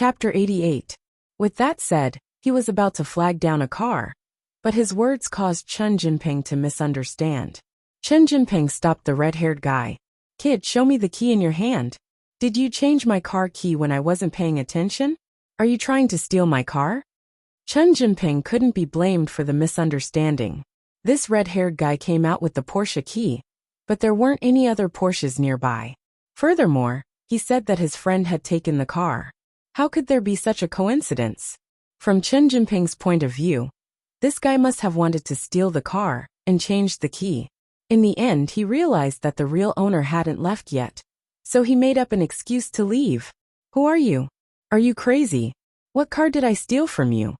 Chapter 88. With that said, he was about to flag down a car, but his words caused Chen Jinping to misunderstand. Chen Jinping stopped the red-haired guy. "Kid, show me the key in your hand. Did you change my car key when I wasn't paying attention? Are you trying to steal my car?" Chen Jinping couldn't be blamed for the misunderstanding. This red-haired guy came out with the Porsche key, but there weren't any other Porsches nearby. Furthermore, he said that his friend had taken the car. How could there be such a coincidence? From Chen Jinping's point of view, this guy must have wanted to steal the car and changed the key. In the end, he realized that the real owner hadn't left yet, so he made up an excuse to leave. "Who are you? Are you crazy? What car did I steal from you?"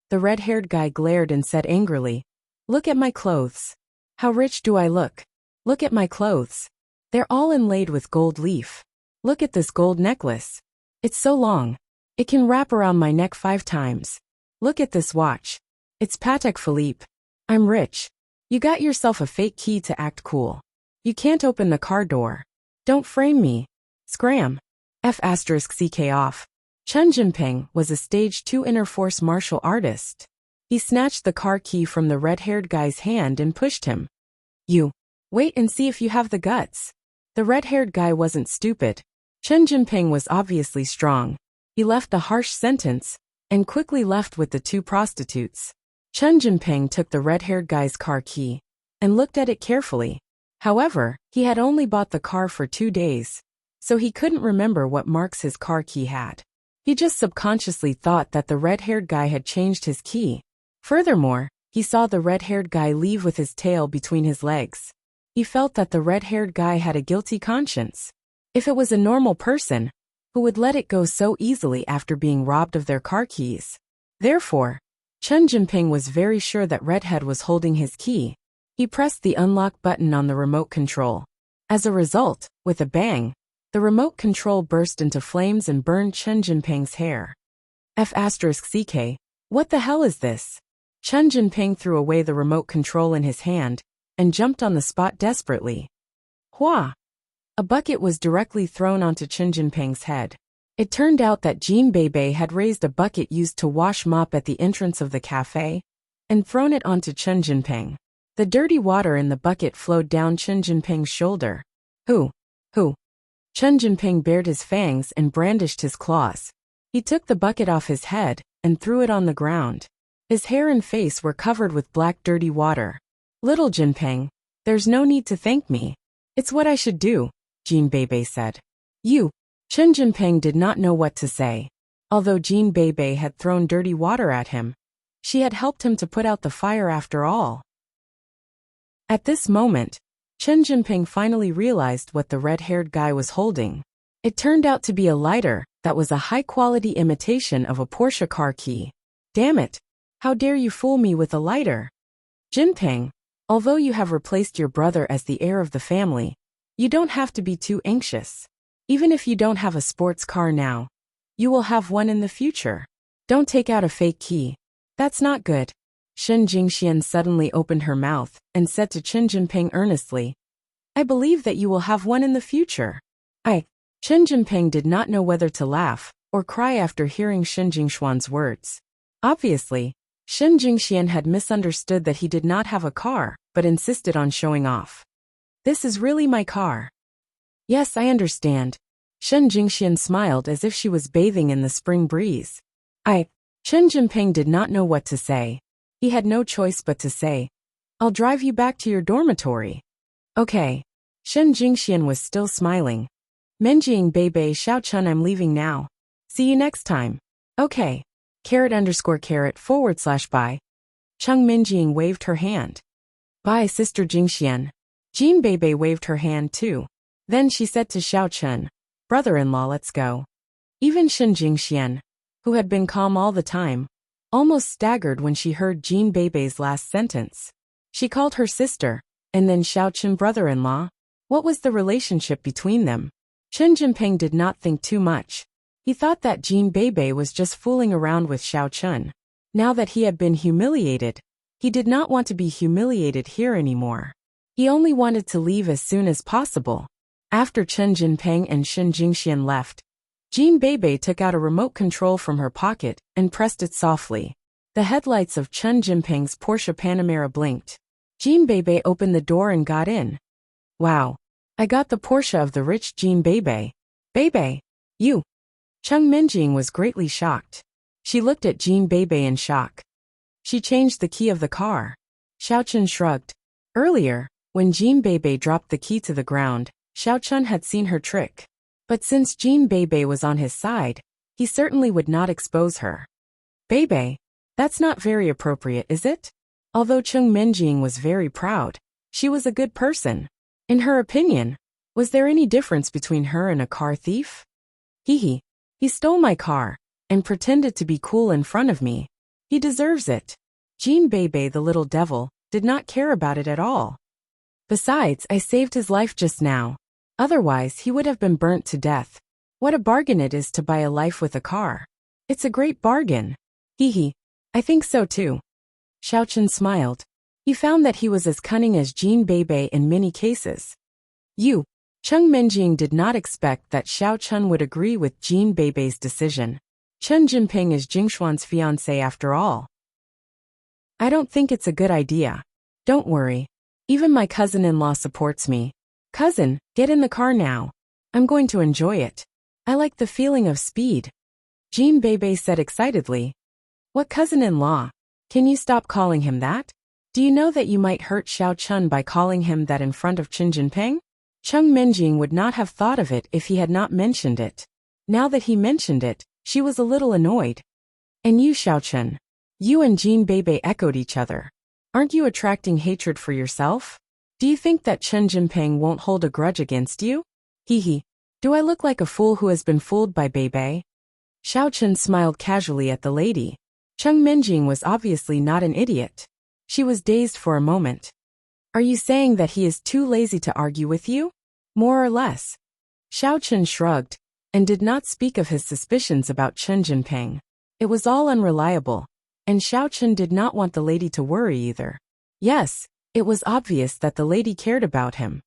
The red-haired guy glared and said angrily, "Look at my clothes. How rich do I look? Look at my clothes. They're all inlaid with gold leaf. Look at this gold necklace. It's so long. It can wrap around my neck 5 times. Look at this watch. It's Patek Philippe. I'm rich. You got yourself a fake key to act cool. You can't open the car door. Don't frame me. Scram. F***ck off." Chen Jinping was a stage 2 inner force martial artist. He snatched the car key from the red-haired guy's hand and pushed him. "You. Wait and see if you have the guts." The red-haired guy wasn't stupid. Chen Jinping was obviously strong. He left a harsh sentence and quickly left with the 2 prostitutes. Chen Jinping took the red-haired guy's car key and looked at it carefully. However, he had only bought the car for 2 days, so he couldn't remember what marks his car key had. He just subconsciously thought that the red-haired guy had changed his key. Furthermore, he saw the red-haired guy leave with his tail between his legs. He felt that the red-haired guy had a guilty conscience. If it was a normal person, who would let it go so easily after being robbed of their car keys? Therefore, Chen Jinping was very sure that Redhead was holding his key. He pressed the unlock button on the remote control. As a result, with a bang, the remote control burst into flames and burned Chen Jinping's hair. F***ck. What the hell is this? Chen Jinping threw away the remote control in his hand and jumped on the spot desperately. Hua! A bucket was directly thrown onto Chen Jinping's head. It turned out that Jean Bebe had raised a bucket used to wash mop at the entrance of the cafe and thrown it onto Chen Jinping. The dirty water in the bucket flowed down Chen Jinping's shoulder. Who? Chen Jinping bared his fangs and brandished his claws. He took the bucket off his head and threw it on the ground. His hair and face were covered with black dirty water. "Little Jinping, there's no need to thank me. It's what I should do," Jean Bebe said. "You." Chen Jinping did not know what to say. Although Jean Bebe had thrown dirty water at him, she had helped him to put out the fire after all. At this moment, Chen Jinping finally realized what the red-haired guy was holding. It turned out to be a lighter that was a high-quality imitation of a Porsche car key. "Damn it! How dare you fool me with a lighter?" Jinping, although you have replaced your brother as the heir of the family, you don't have to be too anxious. Even if you don't have a sports car now, you will have one in the future. Don't take out a fake key. That's not good. Shen Jingxian suddenly opened her mouth and said to Chen Jinping earnestly, "I believe that you will have one in the future." Chen Jinping did not know whether to laugh or cry after hearing Shen Jingshuan's words. Obviously, Shen Jingxian had misunderstood that he did not have a car, but insisted on showing off. "This is really my car." "Yes, I understand." Shen Jingxian smiled as if she was bathing in the spring breeze. Chen Jinping did not know what to say. He had no choice but to say, "I'll drive you back to your dormitory." "Okay." Shen Jingxian was still smiling. "Menjing Bebe Xiao Chun, I'm leaving now. See you next time." "Okay." __bye. Cheng Minjing waved her hand. "Bye, Sister Jingxian." Jean Bebe waved her hand too. Then she said to Xiao Chun, "Brother-in-law, let's go." Even Shen Jingxian, who had been calm all the time, almost staggered when she heard Jean Bebe's last sentence. She called her sister, and then Xiao Chun brother-in-law. What was the relationship between them? Chen Jinping did not think too much. He thought that Jean Bebe was just fooling around with Xiao Chun. Now that he had been humiliated, he did not want to be humiliated here anymore. He only wanted to leave as soon as possible. After Chen Jinping and Shen Jingxian left, Jean Bebe took out a remote control from her pocket and pressed it softly. The headlights of Chen Jinping's Porsche Panamera blinked. Jean Bebe opened the door and got in. Wow. I got the Porsche of the rich Jean Bebe. Bebe. You. Cheng Minjing was greatly shocked. She looked at Jean Bebe in shock. She changed the key of the car. Xiao Chen shrugged. Earlier, when Jean Bebe dropped the key to the ground, Xiao Chen had seen her trick. But since Jean Bebe was on his side, he certainly would not expose her. Bebe, that's not very appropriate, is it? Although Cheng Minjing was very proud, she was a good person. In her opinion, was there any difference between her and a car thief? He stole my car and pretended to be cool in front of me. He deserves it. Jean Bebe, the little devil, did not care about it at all. Besides, I saved his life just now. Otherwise, he would have been burnt to death. What a bargain it is to buy a life with a car. It's a great bargain. I think so too. Xiao Chen smiled. He found that he was as cunning as Jean Bebe in many cases. Cheng Minjing did not expect that Xiao Chen would agree with Jean Bebe's decision. Chen Jinping is Jingshuan's fiancé after all. I don't think it's a good idea. Don't worry. Even my cousin-in-law supports me. Cousin, get in the car now. I'm going to enjoy it. I like the feeling of speed. Jean Bebe said excitedly. What cousin-in-law? Can you stop calling him that? Do you know that you might hurt Xiao Chen by calling him that in front of Chen Jinping? Cheng Minjing would not have thought of it if he had not mentioned it. Now that he mentioned it, she was a little annoyed. And you, Xiao Chen? You and Jean Bebe echoed each other. Aren't you attracting hatred for yourself? Do you think that Chen Jinping won't hold a grudge against you? Do I look like a fool who has been fooled by Bebe? Xiao Chen smiled casually at the lady. Cheng Minjing was obviously not an idiot. She was dazed for a moment. Are you saying that he is too lazy to argue with you? More or less. Xiao Chen shrugged and did not speak of his suspicions about Chen Jinping. It was all unreliable, and Xiao Chen did not want the lady to worry either. Yes, it was obvious that the lady cared about him.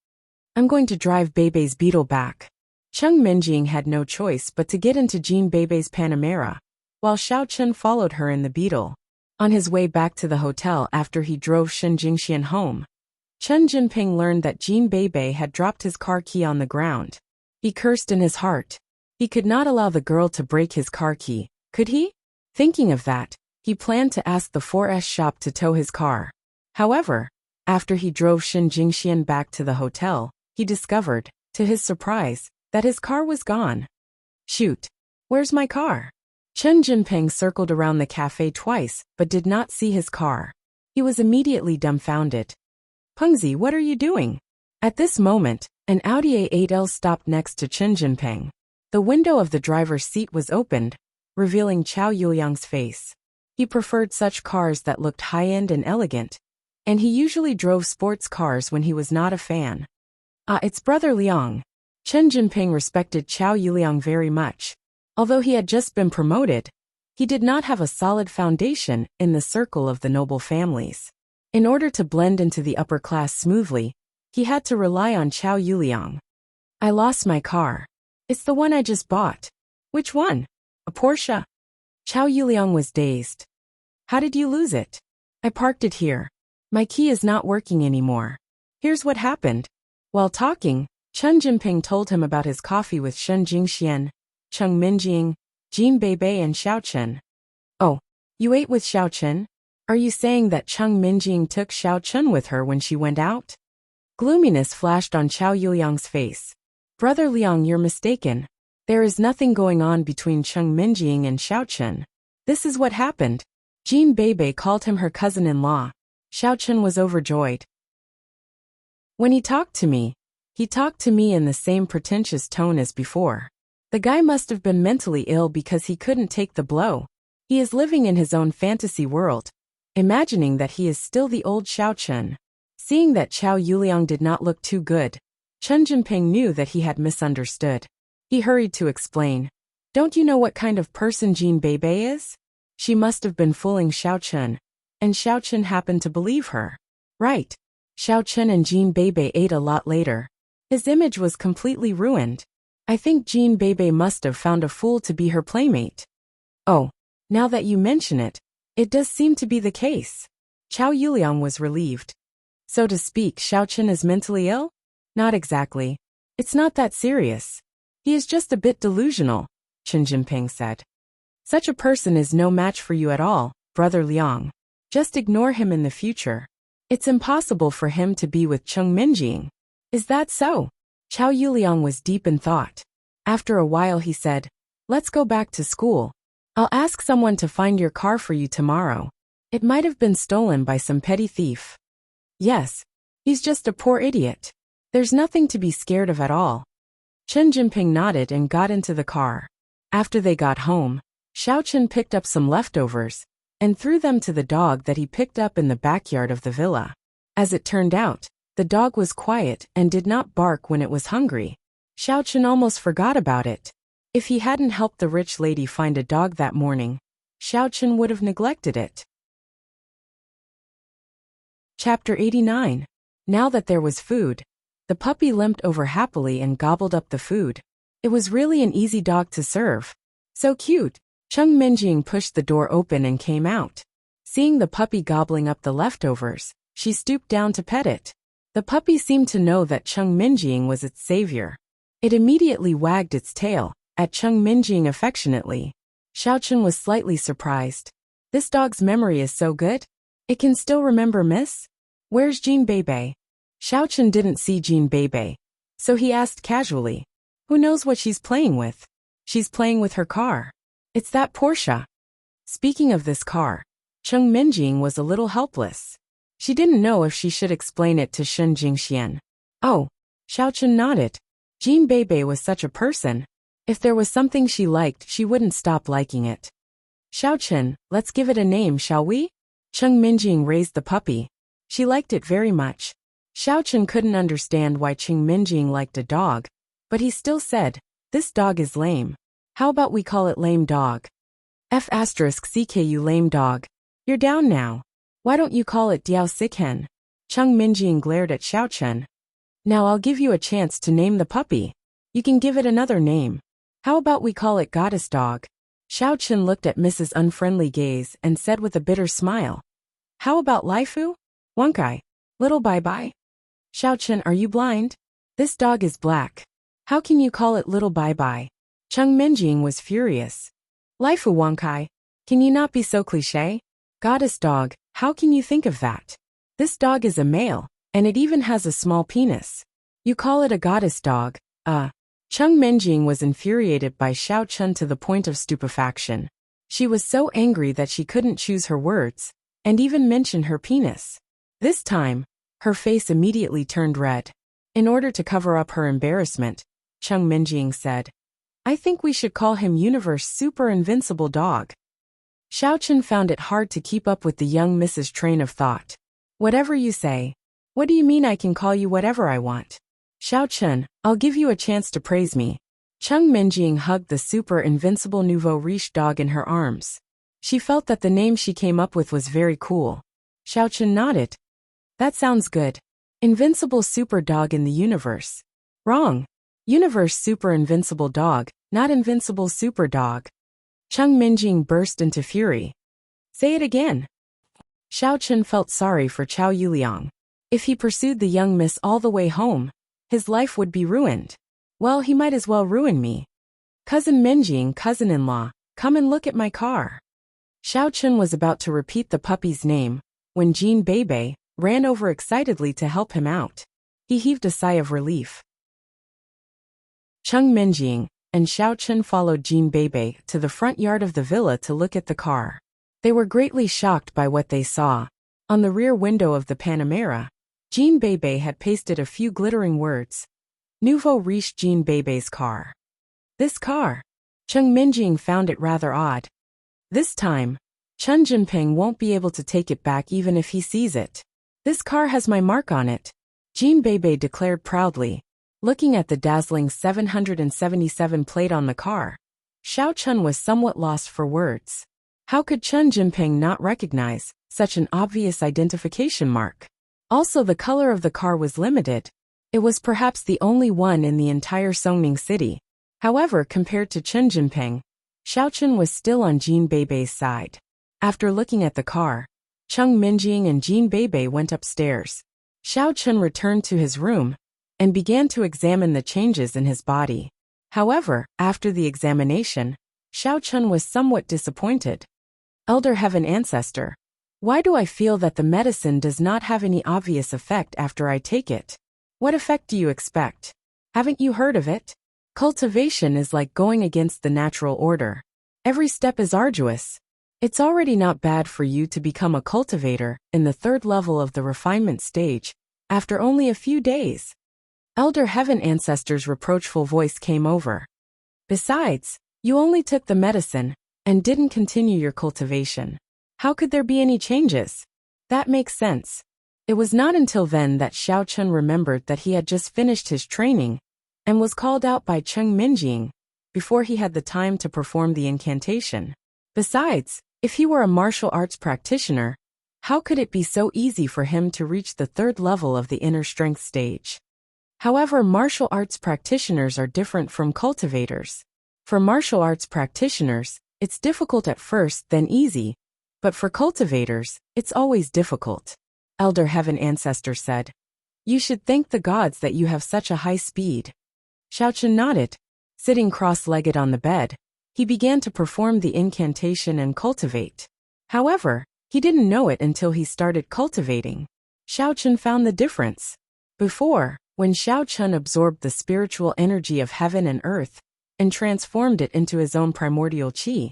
I'm going to drive Bebe's Beetle back. Cheng Minjing had no choice but to get into Jean Bebe's Panamera, while Xiao Chen followed her in the Beetle. On his way back to the hotel after he drove Shen Jingxian home, Chen Jinping learned that Jean Bebe had dropped his car key on the ground. He cursed in his heart. He could not allow the girl to break his car key, could he? Thinking of that, he planned to ask the 4S shop to tow his car. However, after he drove Shen Jingxian back to the hotel, he discovered, to his surprise, that his car was gone. Shoot! Where's my car? Chen Jinping circled around the cafe twice but did not see his car. He was immediately dumbfounded. Pengzi, what are you doing? At this moment, an Audi A8L stopped next to Chen Jinping. The window of the driver's seat was opened, revealing Chao Yuliang's face. He preferred such cars that looked high-end and elegant, and he usually drove sports cars when he was not a fan. It's Brother Liang. Chen Jinping respected Chao Yuliang very much. Although he had just been promoted, he did not have a solid foundation in the circle of the noble families. In order to blend into the upper class smoothly, he had to rely on Chao Yuliang. I lost my car. It's the one I just bought. Which one? A Porsche? Chao Yuliang was dazed. How did you lose it? I parked it here. My key is not working anymore. Here's what happened. While talking, Chen Jinping told him about his coffee with Shen Jingxian, Cheng Minjing, Jean Bebe and Xiao Chen. Oh, you ate with Xiao Chen? Are you saying that Cheng Minjing took Xiao Chen with her when she went out? Gloominess flashed on Chao Yuliang's face. Brother Liang, you're mistaken. There is nothing going on between Cheng Minjing and Xiao Chen. This is what happened. Jean Bebe called him her cousin-in-law. Xiao Chen was overjoyed. When he talked to me in the same pretentious tone as before. The guy must have been mentally ill because he couldn't take the blow. He is living in his own fantasy world, imagining that he is still the old Xiao Chen. Seeing that Chao Yuliang did not look too good, Chen Jinping knew that he had misunderstood. He hurried to explain. Don't you know what kind of person Jean Bebe is? She must have been fooling Xiao Chen, and Xiao Chen happened to believe her. Right. Xiao Chen and Jean Bebe ate a lot later. His image was completely ruined. I think Jean Bebe must have found a fool to be her playmate. Oh, now that you mention it, it does seem to be the case. Chow Yuliang was relieved. So to speak, Xiaochen is mentally ill? Not exactly. It's not that serious. He is just a bit delusional, Chen Jinping said. Such a person is no match for you at all, Brother Liang. Just ignore him in the future. It's impossible for him to be with Cheng Minjing. Is that so? Chow Yuliang was deep in thought. After a while he said, let's go back to school. I'll ask someone to find your car for you tomorrow. It might have been stolen by some petty thief. Yes. He's just a poor idiot. There's nothing to be scared of at all. Chen Jinping nodded and got into the car. After they got home, Xiaochen picked up some leftovers and threw them to the dog that he picked up in the backyard of the villa. As it turned out, the dog was quiet and did not bark when it was hungry. Xiaochen almost forgot about it. If he hadn't helped the rich lady find a dog that morning, Xiaochen would have neglected it. Chapter 89. Now that there was food, the puppy limped over happily and gobbled up the food. It was really an easy dog to serve. So cute. Cheng Minjing pushed the door open and came out. Seeing the puppy gobbling up the leftovers, she stooped down to pet it. The puppy seemed to know that Cheng Minjing was its savior. It immediately wagged its tail at Cheng Minjing affectionately. Xiaochen was slightly surprised. This dog's memory is so good. It can still remember Miss? Where's Jean Bebe? Xiaochen didn't see Jean Bebe, so he asked casually. Who knows what she's playing with? She's playing with her car. It's that Porsche. Speaking of this car, Cheng Minjing was a little helpless. She didn't know if she should explain it to Shen Jingxian. Oh, Xiaochen nodded. Jean Bebe was such a person. If there was something she liked, she wouldn't stop liking it. Xiaochen, let's give it a name, shall we? Cheng Minjing raised the puppy. She liked it very much. Xiaochen couldn't understand why Cheng Minjing liked a dog, but he still said, this dog is lame. How about we call it Lame Dog? F*CKU Lame Dog. You're down now. Why don't you call it Diao Sikhen? Cheng Minjing glared at Xiaochen. Now I'll give you a chance to name the puppy. You can give it another name. How about we call it Goddess Dog? Xiaochen looked at Mrs. Unfriendly Gaze and said with a bitter smile. How about Laifu? Wankai? Little Bye-Bye? Xiaochen, are you blind? This dog is black. How can you call it Little Bye-Bye? Cheng Minjing was furious. Laifu Wankai, can you not be so cliché? Goddess Dog, how can you think of that? This dog is a male, and it even has a small penis. You call it a goddess dog, Cheng Minjing was infuriated by Xiaochen to the point of stupefaction. She was so angry that she couldn't choose her words, and even mention her penis. This time, her face immediately turned red. In order to cover up her embarrassment, Cheng Minjing said, I think we should call him Universe Super Invincible Dog. Xiaochen found it hard to keep up with the young Mrs. train of thought. Whatever you say. What do you mean I can call you whatever I want? Xiaochen, I'll give you a chance to praise me. Cheng Minjing hugged the super invincible nouveau riche dog in her arms. She felt that the name she came up with was very cool. Xiaochen nodded. That sounds good. Invincible super dog in the universe. Wrong. Universe super invincible dog, not invincible super dog. Cheng Minjing burst into fury. Say it again. Xiaochen felt sorry for Chow Yuliang. If he pursued the young miss all the way home, his life would be ruined. Well, he might as well ruin me. Cousin Minjing, cousin-in-law, come and look at my car. Xiaochen was about to repeat the puppy's name, when Jean Bebe ran over excitedly to help him out. He heaved a sigh of relief. Cheng Minjing and Xiaochen followed Jean Bebe to the front yard of the villa to look at the car. They were greatly shocked by what they saw. On the rear window of the Panamera, Jean Bebe had pasted a few glittering words. Nouveau riche Jean Bebe's car. This car. Cheng Minjing found it rather odd. This time, Chen Jinping won't be able to take it back even if he sees it. This car has my mark on it, Jean Bebe declared proudly. Looking at the dazzling 777 plate on the car, Xiaochen was somewhat lost for words. How could Chen Jinping not recognize such an obvious identification mark? Also, the color of the car was limited. It was perhaps the only one in the entire Songning city. However, compared to Chen Jinping, Xiaochun was still on Jin Beibei's side. After looking at the car, Cheng Minjing and Jin Beibei went upstairs. Xiaochun returned to his room and began to examine the changes in his body. However, after the examination, Xiaochun was somewhat disappointed. Elder Heaven Ancestor, why do I feel that the medicine does not have any obvious effect after I take it? What effect do you expect? Haven't you heard of it? Cultivation is like going against the natural order. Every step is arduous. It's already not bad for you to become a cultivator in the third level of the refinement stage after only a few days. Elder Heaven Ancestor's reproachful voice came over. Besides, you only took the medicine and didn't continue your cultivation. How could there be any changes? That makes sense. It was not until then that Xiaochun remembered that he had just finished his training and was called out by Cheng Minjing before he had the time to perform the incantation. Besides, if he were a martial arts practitioner, how could it be so easy for him to reach the third level of the inner strength stage? However, martial arts practitioners are different from cultivators. For martial arts practitioners, it's difficult at first, then easy, but for cultivators, it's always difficult. Elder Heaven Ancestor said, "You should thank the gods that you have such a high speed." Xiaochun nodded. Sitting cross-legged on the bed, he began to perform the incantation and cultivate. However, he didn't know it until he started cultivating. Xiaochun found the difference. Before, when Xiaochun absorbed the spiritual energy of heaven and earth and transformed it into his own primordial qi,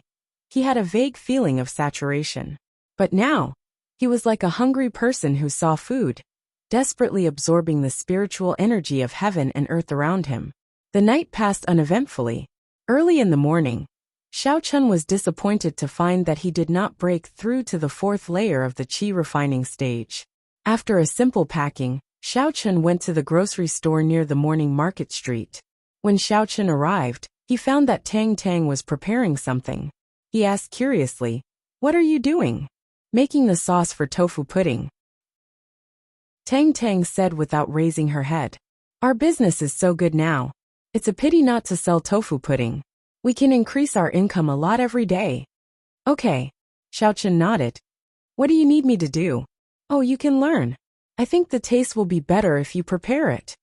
he had a vague feeling of saturation. But now, he was like a hungry person who saw food, desperately absorbing the spiritual energy of heaven and earth around him. The night passed uneventfully. Early in the morning, Xiaochun was disappointed to find that he did not break through to the fourth layer of the qi refining stage. After a simple packing, Xiaochun went to the grocery store near the morning market street. When Xiaochun arrived, he found that Tang Tang was preparing something. He asked curiously, "What are you doing?" "Making the sauce for tofu pudding," Tang Tang said without raising her head. "Our business is so good now. It's a pity not to sell tofu pudding. We can increase our income a lot every day." "Okay," Xiaochun nodded. "What do you need me to do?" "Oh, you can learn. I think the taste will be better if you prepare it."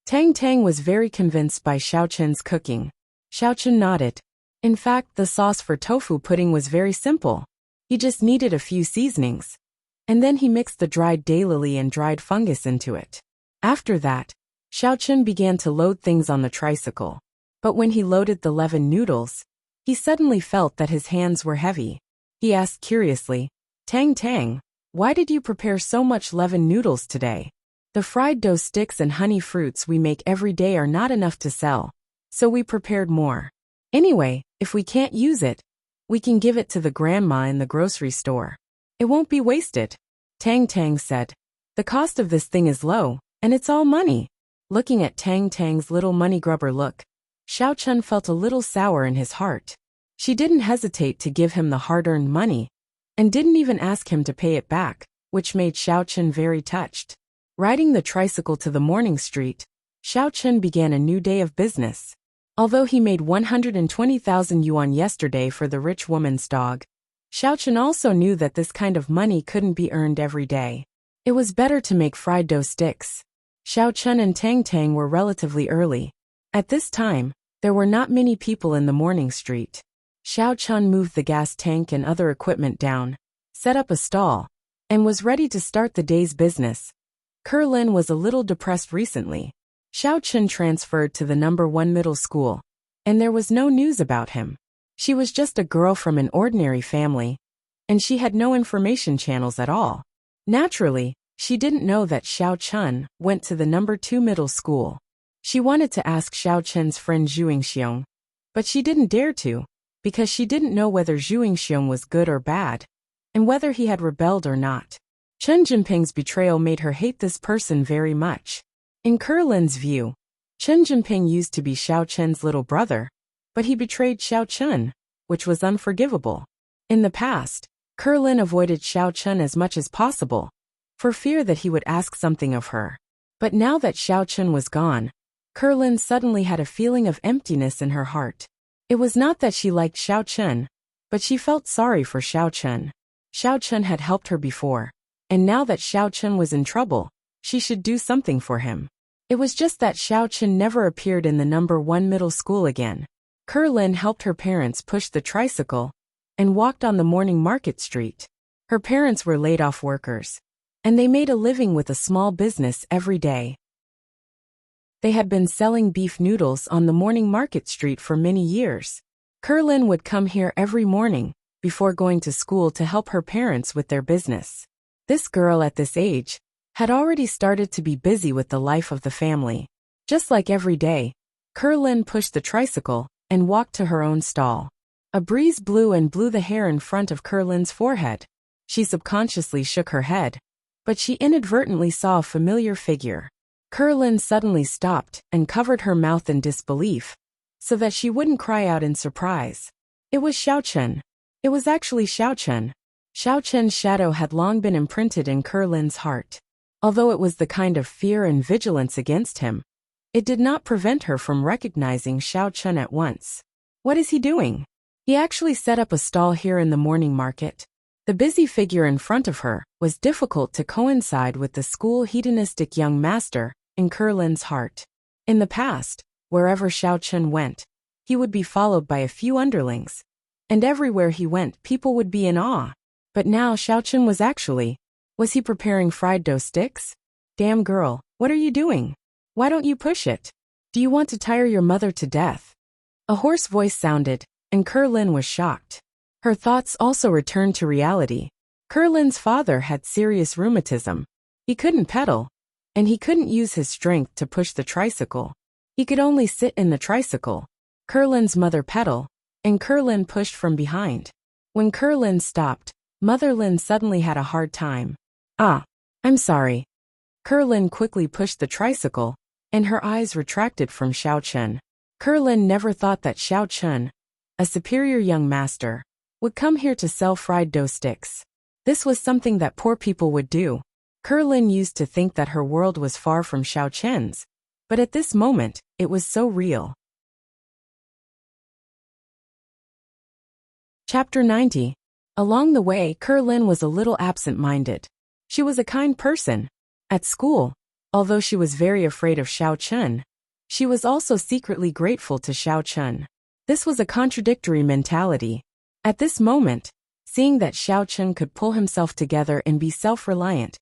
Tang Tang was very convinced by Xiaochun's cooking. Xiaochun nodded. In fact, the sauce for tofu pudding was very simple. He just needed a few seasonings. And then he mixed the dried daylily and dried fungus into it. After that, Xiaochun began to load things on the tricycle. But when he loaded the leavened noodles, he suddenly felt that his hands were heavy. He asked curiously, "Tang Tang, why did you prepare so much leavened noodles today?" "The fried dough sticks and honey fruits we make every day are not enough to sell, so we prepared more. Anyway, if we can't use it, we can give it to the grandma in the grocery store. It won't be wasted," Tang Tang said. "The cost of this thing is low, and it's all money." Looking at Tang Tang's little money grubber look, Xiaochun felt a little sour in his heart. She didn't hesitate to give him the hard-earned money, and didn't even ask him to pay it back, which made Xiaochun very touched. Riding the tricycle to the morning street, Xiaochun began a new day of business. Although he made 120,000 yuan yesterday for the rich woman's dog, Xiaochun also knew that this kind of money couldn't be earned every day. It was better to make fried dough sticks. Xiaochun and Tang Tang were relatively early. At this time, there were not many people in the morning street. Xiaochun moved the gas tank and other equipment down, set up a stall, and was ready to start the day's business. Kerlin was a little depressed recently. Xiaochun transferred to the number 1 middle school, and there was no news about him. She was just a girl from an ordinary family, and she had no information channels at all. Naturally, she didn't know that Xiaochun went to the number 2 middle school. She wanted to ask Xiaochun's friend Zhuingxiong, but she didn't dare to, because she didn't know whether Zhuingxiong was good or bad, and whether he had rebelled or not. Chen Jinping's betrayal made her hate this person very much. In Kerlin's view, Chen Jinping used to be Xiaochun's little brother, but he betrayed Xiaochun, which was unforgivable. In the past, Kerlin avoided Xiaochun as much as possible, for fear that he would ask something of her. But now that Xiaochun was gone, Kerlin suddenly had a feeling of emptiness in her heart. It was not that she liked Xiao Chen, but she felt sorry for Xiao Chen. Xiao Chen had helped her before, and now that Xiao Chen was in trouble, she should do something for him. It was just that Xiao Chen never appeared in the number 1 middle school again. Kerlin helped her parents push the tricycle and walked on the morning market street. Her parents were laid-off workers, and they made a living with a small business every day. They had been selling beef noodles on the morning market street for many years. Kerlin would come here every morning before going to school to help her parents with their business. This girl at this age had already started to be busy with the life of the family. Just like every day, Kerlin pushed the tricycle and walked to her own stall. A breeze blew the hair in front of Kerlin's forehead. She subconsciously shook her head, but she inadvertently saw a familiar figure. Kerlin suddenly stopped and covered her mouth in disbelief, so that she wouldn't cry out in surprise. It was Xiao Chen. It was actually Xiao Chen. Xiao Chen's shadow had long been imprinted in Kerlin's heart. Although it was the kind of fear and vigilance against him, it did not prevent her from recognizing Xiao Chen at once. What is he doing? He actually set up a stall here in the morning market. The busy figure in front of her was difficult to coincide with the school hedonistic young master in Kerlin's heart. In the past, wherever Xiao Chen went, he would be followed by a few underlings, and everywhere he went people would be in awe. But now Xiao Chen was he preparing fried dough sticks? Damn girl, what are you doing? Why don't you push it? Do you want to tire your mother to death? A hoarse voice sounded, and Kerlin was shocked. Her thoughts also returned to reality. Kerlin's father had serious rheumatism. He couldn't pedal, and he couldn't use his strength to push the tricycle. He could only sit in the tricycle. Kerlin's mother pedaled, and Kerlin pushed from behind. When Kerlin stopped, Mother Lin suddenly had a hard time. I'm sorry. Kerlin quickly pushed the tricycle, and her eyes retracted from Xiao Chen. Kerlin never thought that Xiao Chen, a superior young master, would come here to sell fried dough sticks. This was something that poor people would do. Kerlin used to think that her world was far from Xiao Chen's, but at this moment, it was so real. Chapter 90. Along the way, Kerlin was a little absent-minded. She was a kind person. At school, although she was very afraid of Xiao Chen, she was also secretly grateful to Xiao Chen. This was a contradictory mentality. At this moment, seeing that Xiao Chen could pull himself together and be self-reliant,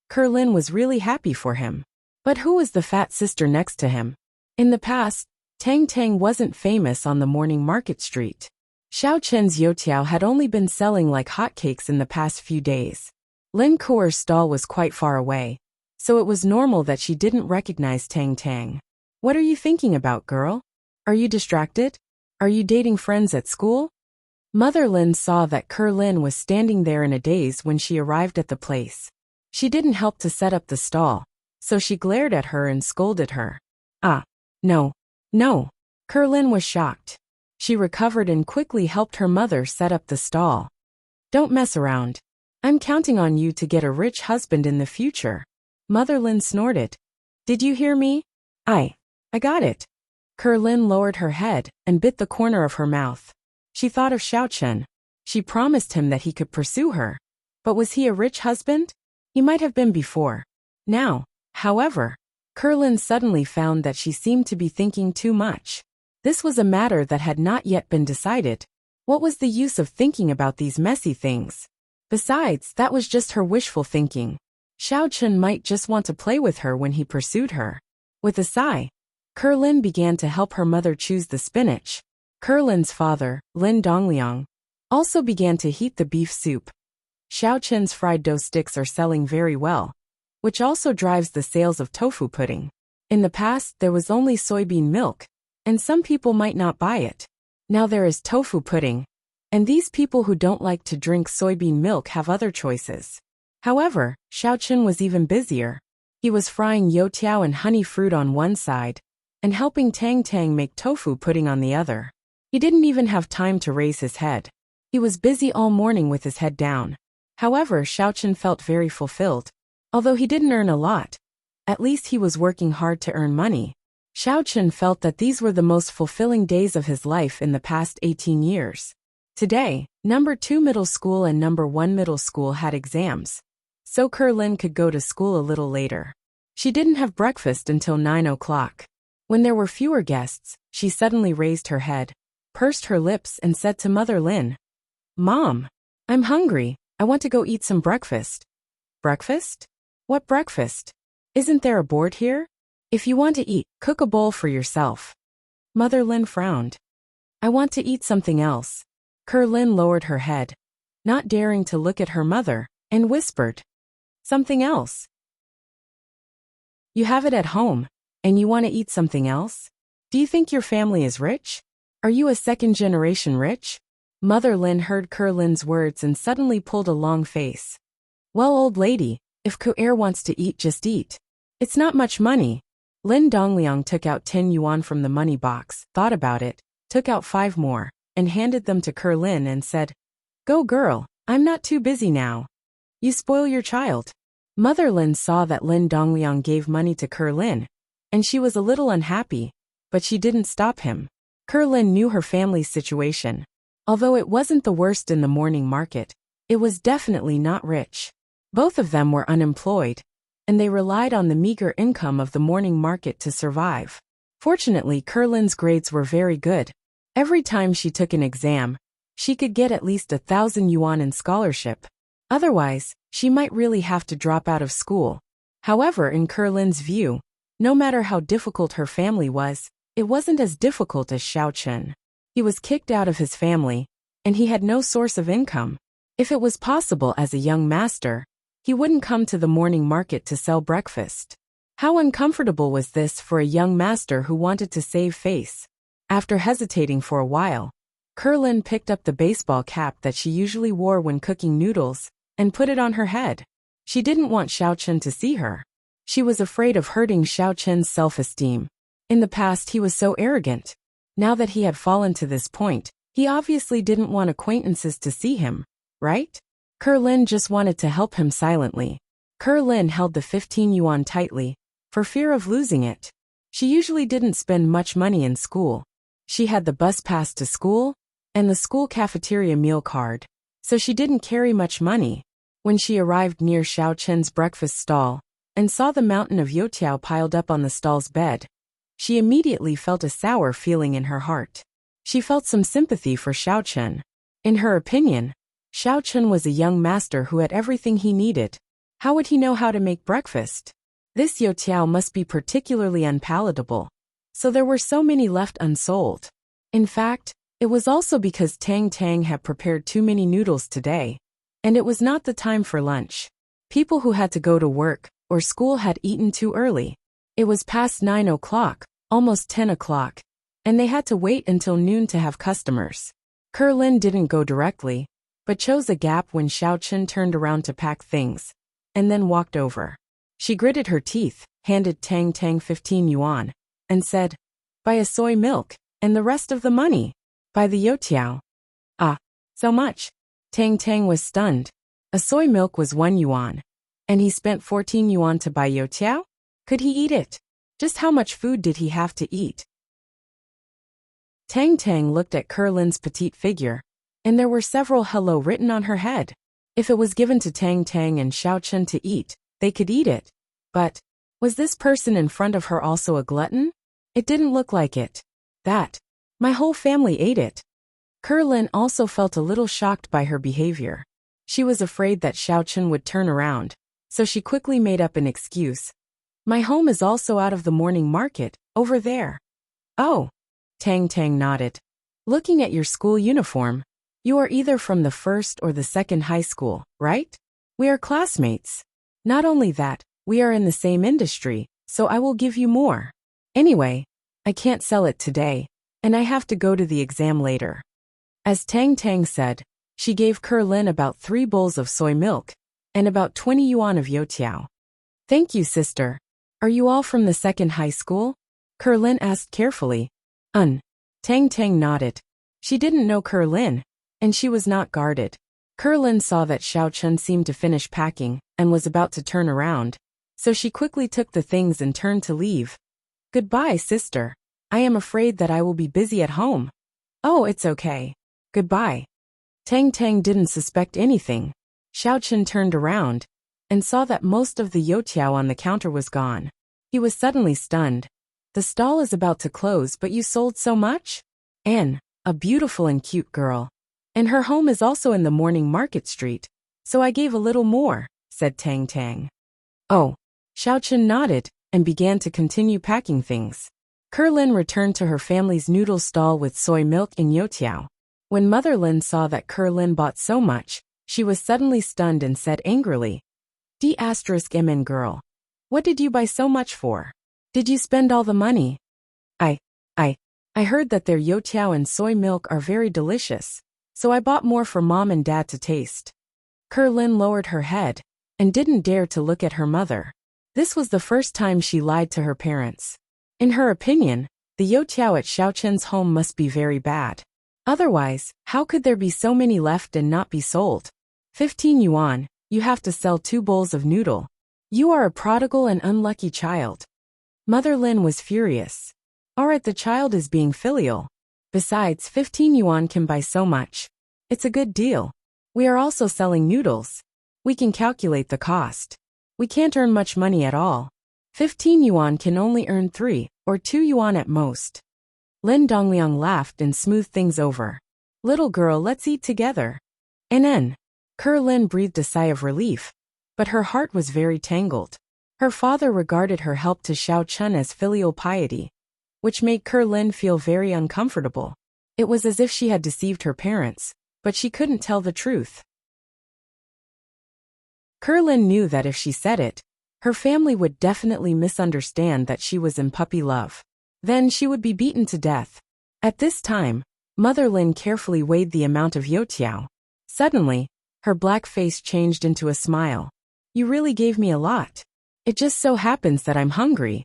Kerlin was really happy for him. But who was the fat sister next to him? In the past, Tang Tang wasn't famous on the morning market street. Xiao Chen's youtiao had only been selling like hotcakes in the past few days. Lin Kuer's stall was quite far away, so it was normal that she didn't recognize Tang Tang. What are you thinking about, girl? Are you distracted? Are you dating friends at school? Mother Lin saw that Kerlin was standing there in a daze when she arrived at the place. She didn't help to set up the stall, so she glared at her and scolded her. No. Kerlin was shocked. She recovered and quickly helped her mother set up the stall. Don't mess around. I'm counting on you to get a rich husband in the future. Mother Lin snorted. Did you hear me? I got it. Kerlin lowered her head and bit the corner of her mouth. She thought of Xiao Chen. She promised him that he could pursue her. But was he a rich husband? He might have been before. Now, however, Kerlin suddenly found that she seemed to be thinking too much. This was a matter that had not yet been decided. What was the use of thinking about these messy things? Besides, that was just her wishful thinking. Xiao Chen might just want to play with her when he pursued her. With a sigh, Kerlin began to help her mother choose the spinach. Kerlin's father, Lin Dongliang, also began to heat the beef soup. Xiao Chen's fried dough sticks are selling very well, which also drives the sales of tofu pudding. In the past, there was only soybean milk, and some people might not buy it. Now there is tofu pudding, and these people who don't like to drink soybean milk have other choices. However, Xiao Chen was even busier. He was frying youtiao and honey fruit on one side, and helping Tang Tang make tofu pudding on the other. He didn't even have time to raise his head. He was busy all morning with his head down. However, Xiao Chen felt very fulfilled. Although he didn't earn a lot, at least he was working hard to earn money. Xiao Chen felt that these were the most fulfilling days of his life in the past 18 years. Today, number 2 middle school and number 1 middle school had exams, so Kerlin could go to school a little later. She didn't have breakfast until 9 o'clock. When there were fewer guests, she suddenly raised her head, pursed her lips and said to Mother Lin, "Mom, I'm hungry. I want to go eat some breakfast." "Breakfast? What breakfast? Isn't there a board here? If you want to eat, cook a bowl for yourself." Mother Lin frowned. "I want to eat something else." Kerlin lowered her head, not daring to look at her mother, and whispered, "Something else? You have it at home, and you want to eat something else? Do you think your family is rich? Are you a second-generation rich?" Mother Lin heard Kerlin's words and suddenly pulled a long face. "Well, old lady, if Ku'er wants to eat, just eat. It's not much money." Lin Dongliang took out 10 yuan from the money box, thought about it, took out 5 more, and handed them to Kerlin and said, "Go girl, I'm not too busy now. You spoil your child." Mother Lin saw that Lin Dongliang gave money to Kerlin, and she was a little unhappy, but she didn't stop him. Kerlin knew her family's situation. Although it wasn't the worst in the morning market, it was definitely not rich. Both of them were unemployed, and they relied on the meager income of the morning market to survive. Fortunately, Kerlin's grades were very good. Every time she took an exam, she could get at least 1,000 yuan in scholarship. Otherwise, she might really have to drop out of school. However, in Kerlin's view, no matter how difficult her family was, it wasn't as difficult as Xiao Chen. He was kicked out of his family, and he had no source of income. If it was possible as a young master, he wouldn't come to the morning market to sell breakfast. How uncomfortable was this for a young master who wanted to save face? After hesitating for a while, Kerlin picked up the baseball cap that she usually wore when cooking noodles and put it on her head. She didn't want Xiao Chen to see her. She was afraid of hurting Xiao Chen's self-esteem. In the past, he was so arrogant. Now that he had fallen to this point, he obviously didn't want acquaintances to see him, right? Kerlin just wanted to help him silently. Kerlin held the 15 yuan tightly, for fear of losing it. She usually didn't spend much money in school. She had the bus pass to school, and the school cafeteria meal card, so she didn't carry much money. When she arrived near Xiao Chen's breakfast stall, and saw the mountain of youtiao piled up on the stall's bed, she immediately felt a sour feeling in her heart. She felt some sympathy for Xiao Chen. In her opinion, Xiao Chen was a young master who had everything he needed. How would he know how to make breakfast? This youtiao must be particularly unpalatable, so there were so many left unsold. In fact, it was also because Tang Tang had prepared too many noodles today, and it was not the time for lunch. People who had to go to work or school had eaten too early. It was past 9 o'clock, almost 10 o'clock, and they had to wait until noon to have customers. Kerlin didn't go directly, but chose a gap when Xiao Chen turned around to pack things, and then walked over. She gritted her teeth, handed Tang Tang 15 yuan, and said, "Buy a soy milk, and the rest of the money. Buy the youtiao." "Ah, so much?" Tang Tang was stunned. A soy milk was 1 yuan, and he spent 14 yuan to buy youtiao? Could he eat it? Just how much food did he have to eat? Tang Tang looked at Kerlin's petite figure, and there were several hello written on her head. If it was given to Tang Tang and Xiao Chen to eat, they could eat it. But, was this person in front of her also a glutton? It didn't look like it. My whole family ate it. Kerlin also felt a little shocked by her behavior. She was afraid that Xiao Chen would turn around, so she quickly made up an excuse. "My home is also out of the morning market, over there." "Oh." Tang Tang nodded. "Looking at your school uniform, you are either from the first or the second high school, right? We are classmates. Not only that, we are in the same industry, so I will give you more. Anyway, I can't sell it today, and I have to go to the exam later." As Tang Tang said, she gave Kerlin about 3 bowls of soy milk, and about 20 yuan of youtiao. "Thank you, sister. Are you all from the second high school?" Kerlin asked carefully. Tang Tang nodded. She didn't know Kerlin, and she was not guarded. Kerlin saw that Xiao Chen seemed to finish packing and was about to turn around, so she quickly took the things and turned to leave. Goodbye, sister. I am afraid that I will be busy at home. Oh, it's okay. Goodbye. Tang Tang didn't suspect anything. Xiao Chen turned around and saw that most of the youtiao on the counter was gone. He was suddenly stunned. The stall is about to close, but you sold so much? Anne, a beautiful and cute girl. And her home is also in the morning market street, so I gave a little more, said Tang Tang. Oh. Xiao Chen nodded and began to continue packing things. Lin returned to her family's noodle stall with soy milk and youtiao. When Mother Lin saw that Lin bought so much, she was suddenly stunned and said angrily, D*MN girl. What did you buy so much for? Did you spend all the money? I heard that their youtiao and soy milk are very delicious, so I bought more for Mom and Dad to taste. Lin lowered her head and didn't dare to look at her mother. This was the first time she lied to her parents. In her opinion, the youtiao at Xiao Chen's home must be very bad. Otherwise, how could there be so many left and not be sold? 15 yuan, you have to sell 2 bowls of noodle. You are a prodigal and unlucky child. Mother Lin was furious. Alright, the child is being filial. Besides, 15 yuan can buy so much. It's a good deal. We are also selling noodles. We can calculate the cost. We can't earn much money at all. 15 yuan can only earn 3 or 2 yuan at most. Lin Dongliang laughed and smoothed things over. Little girl, let's eat together. NN. Lin breathed a sigh of relief, but her heart was very tangled. Her father regarded her help to Xiao Chen as filial piety, which made Lin feel very uncomfortable. It was as if she had deceived her parents, but she couldn't tell the truth. Lin knew that if she said it, her family would definitely misunderstand that she was in puppy love. Then she would be beaten to death. At this time, Mother Lin carefully weighed the amount of youtiao. Suddenly, her black face changed into a smile. You really gave me a lot. It just so happens that I'm hungry.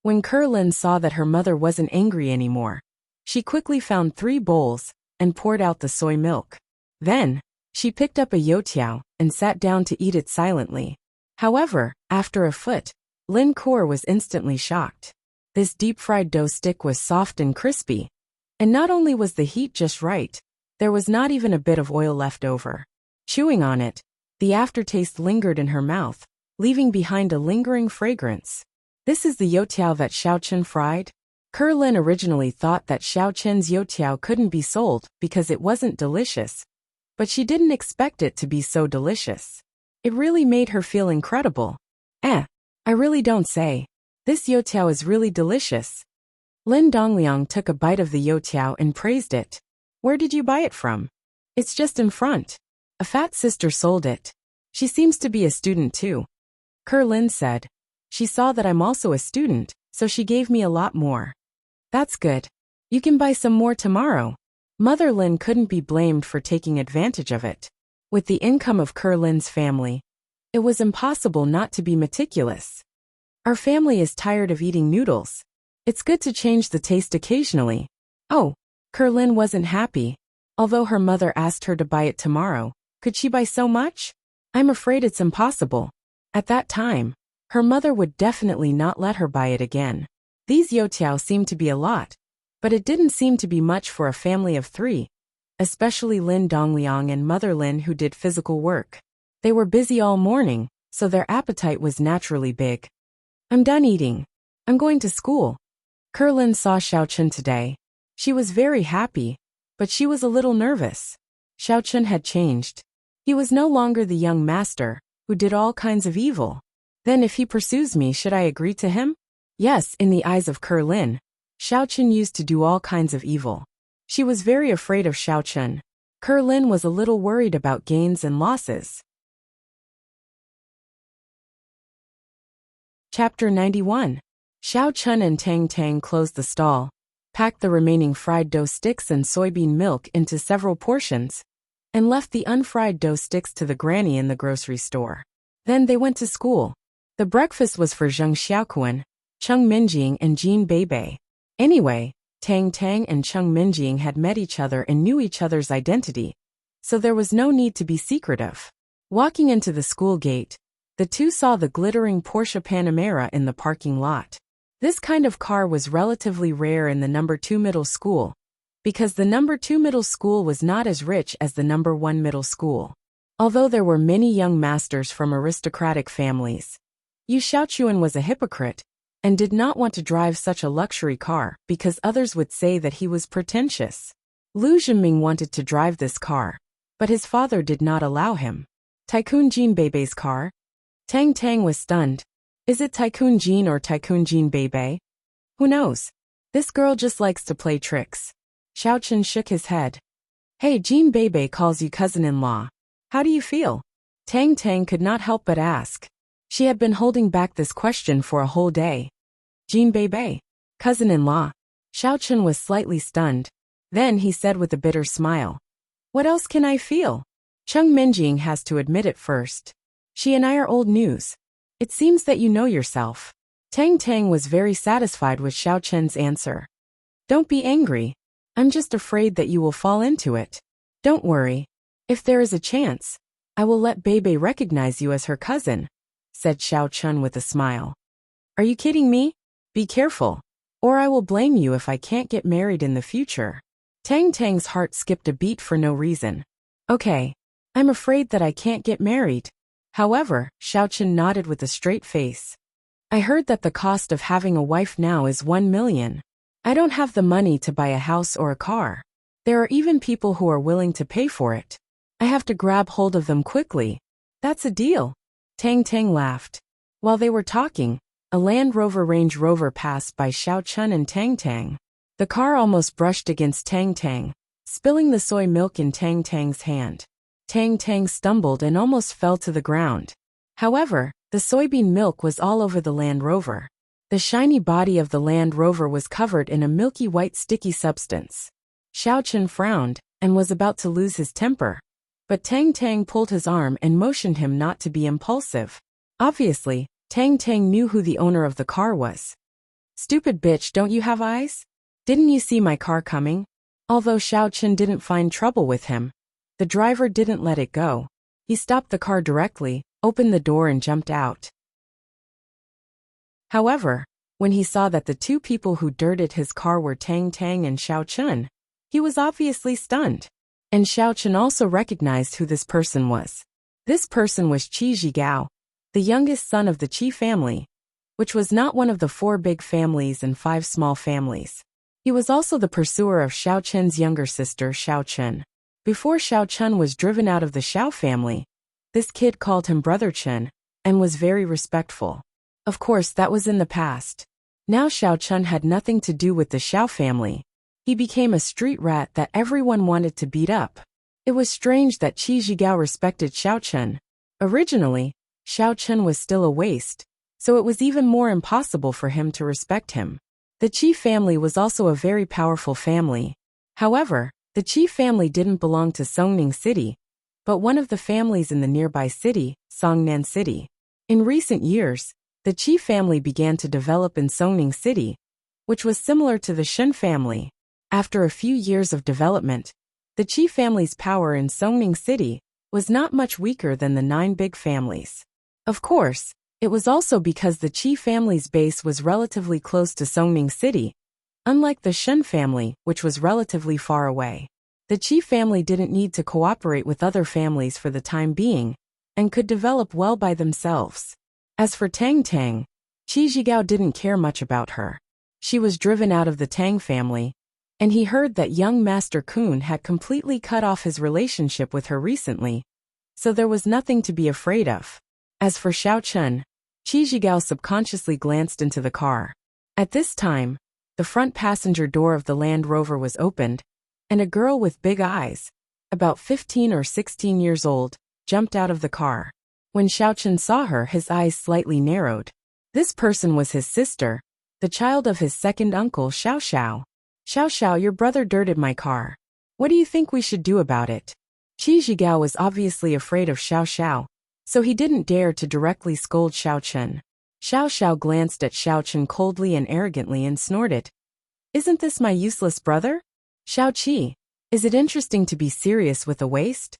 When Lin saw that her mother wasn't angry anymore, she quickly found 3 bowls and poured out the soy milk. Then, she picked up a youtiao and sat down to eat it silently. However, after a foot, Lin Kor was instantly shocked. This deep-fried dough stick was soft and crispy. And not only was the heat just right, there was not even a bit of oil left over. Chewing on it, the aftertaste lingered in her mouth, leaving behind a lingering fragrance. This is the youtiao that Xiao Chen fried? Lin originally thought that Xiao Chen's youtiao couldn't be sold because it wasn't delicious. But she didn't expect it to be so delicious. It really made her feel incredible. I really don't say. This youtiao is really delicious. Lin Dongliang took a bite of the youtiao and praised it. Where did you buy it from? It's just in front. A fat sister sold it. She seems to be a student too. Lin said. She saw that I'm also a student, so she gave me a lot more. That's good. You can buy some more tomorrow. Mother Lin couldn't be blamed for taking advantage of it. With the income of Lin's family, it was impossible not to be meticulous. Our family is tired of eating noodles. It's good to change the taste occasionally. Oh, Lin wasn't happy. Although her mother asked her to buy it tomorrow, could she buy so much? I'm afraid it's impossible. At that time, her mother would definitely not let her buy it again. These youtiao seemed to be a lot, but it didn't seem to be much for a family of 3, especially Lin Dongliang and Mother Lin who did physical work. They were busy all morning, so their appetite was naturally big. I'm done eating. I'm going to school. Lin saw Xiao Chen today. She was very happy, but she was a little nervous. Xiao Chen had changed. He was no longer the young master, who did all kinds of evil. Then if he pursues me, should I agree to him? Yes, in the eyes of Lin, Xiao Chen used to do all kinds of evil. She was very afraid of Xiao Chen. Lin was a little worried about gains and losses. Chapter 91. Xiao Chen and Tang Tang closed the stall, packed the remaining fried dough sticks and soybean milk into several portions, and left the unfried dough sticks to the granny in the grocery store. Then they went to school. The breakfast was for Zheng Xiaoquan, Cheng Minjing and Jean Beibei. Anyway, Tang Tang and Cheng Minjing had met each other and knew each other's identity, so there was no need to be secretive. Walking into the school gate, the two saw the glittering Porsche Panamera in the parking lot. This kind of car was relatively rare in the number 2 middle school, because the number 2 middle school was not as rich as the number 1 middle school. Although there were many young masters from aristocratic families, Yu Xiaochuan was a hypocrite and did not want to drive such a luxury car because others would say that he was pretentious. Lu Zhenming wanted to drive this car, but his father did not allow him. Tycoon Jean Bei's car? Tang Tang was stunned. Is it Tycoon Jean or Tycoon Jean Bei? Who knows? This girl just likes to play tricks. Xiaochen shook his head. Hey, Jean Bei calls you cousin-in-law. How do you feel? Tang Tang could not help but ask. She had been holding back this question for a whole day. Jean Bei, cousin-in-law. Xiaochen was slightly stunned. Then he said with a bitter smile. What else can I feel? Cheng Minjing has to admit it first. She and I are old news. It seems that you know yourself. Tang Tang was very satisfied with Xiaochen's answer. Don't be angry. I'm just afraid that you will fall into it. Don't worry. If there is a chance, I will let Bei recognize you as her cousin, said Xiaochen with a smile. Are you kidding me? Be careful, or I will blame you if I can't get married in the future. Tang Tang's heart skipped a beat for no reason. Okay, I'm afraid that I can't get married. However, Xiaochen nodded with a straight face. I heard that the cost of having a wife now is 1 million. I don't have the money to buy a house or a car. There are even people who are willing to pay for it. I have to grab hold of them quickly. That's a deal. Tang Tang laughed. While they were talking, a Land Rover Range Rover passed by Xiaochen and Tang Tang. The car almost brushed against Tang Tang, spilling the soy milk in Tang Tang's hand. Tang Tang stumbled and almost fell to the ground. However, the soybean milk was all over the Land Rover. The shiny body of the Land Rover was covered in a milky white sticky substance. Xiaochen frowned and was about to lose his temper. But Tang Tang pulled his arm and motioned him not to be impulsive. Obviously, Tang Tang knew who the owner of the car was. Stupid bitch, don't you have eyes? Didn't you see my car coming? Although Xiaochen didn't find trouble with him, the driver didn't let it go. He stopped the car directly, opened the door and jumped out. However, when he saw that the two people who dirted his car were Tang Tang and Xiaochen, he was obviously stunned. And Xiaochen also recognized who this person was. This person was Qi Zhigao, the youngest son of the Qi family, which was not one of the 4 big families and 5 small families. He was also the pursuer of Xiaochen's younger sister, Xiaochen. Before Xiaochen was driven out of the Xiao family, this kid called him Brother Chen, and was very respectful. Of course, that was in the past. Now Xiaochen had nothing to do with the Xiao family. He became a street rat that everyone wanted to beat up. It was strange that Qi Zhigao respected Xiaochen. Originally, Xiaochen was still a waste, so it was even more impossible for him to respect him. The Qi family was also a very powerful family. However, the Qi family didn't belong to Songning City, but one of the families in the nearby city, Songnan City. In recent years, the Qi family began to develop in Songning City, which was similar to the Shen family. After a few years of development, the Qi family's power in Songning City was not much weaker than the 9 big families. Of course, it was also because the Qi family's base was relatively close to Songning City, unlike the Shen family, which was relatively far away. The Qi family didn't need to cooperate with other families for the time being, and could develop well by themselves. As for Tang Tang, Qi Zhigao didn't care much about her. She was driven out of the Tang family, and he heard that young Master Kun had completely cut off his relationship with her recently, so there was nothing to be afraid of. As for Xiaochen, Qi Zhigao subconsciously glanced into the car. At this time, the front passenger door of the Land Rover was opened, and a girl with big eyes, about 15 or 16 years old, jumped out of the car. When Xiaochen saw her, his eyes slightly narrowed. This person was his sister, the child of his second uncle Xiao Xiao. Xiao Xiao, your brother dirted my car. What do you think we should do about it? Qi Zhigao was obviously afraid of Xiao Xiao, so he didn't dare to directly scold Xiaochen. Xiao Xiao glanced at Xiaochen coldly and arrogantly and snorted. Isn't this my useless brother? Xiao Qi, is it interesting to be serious with a waste?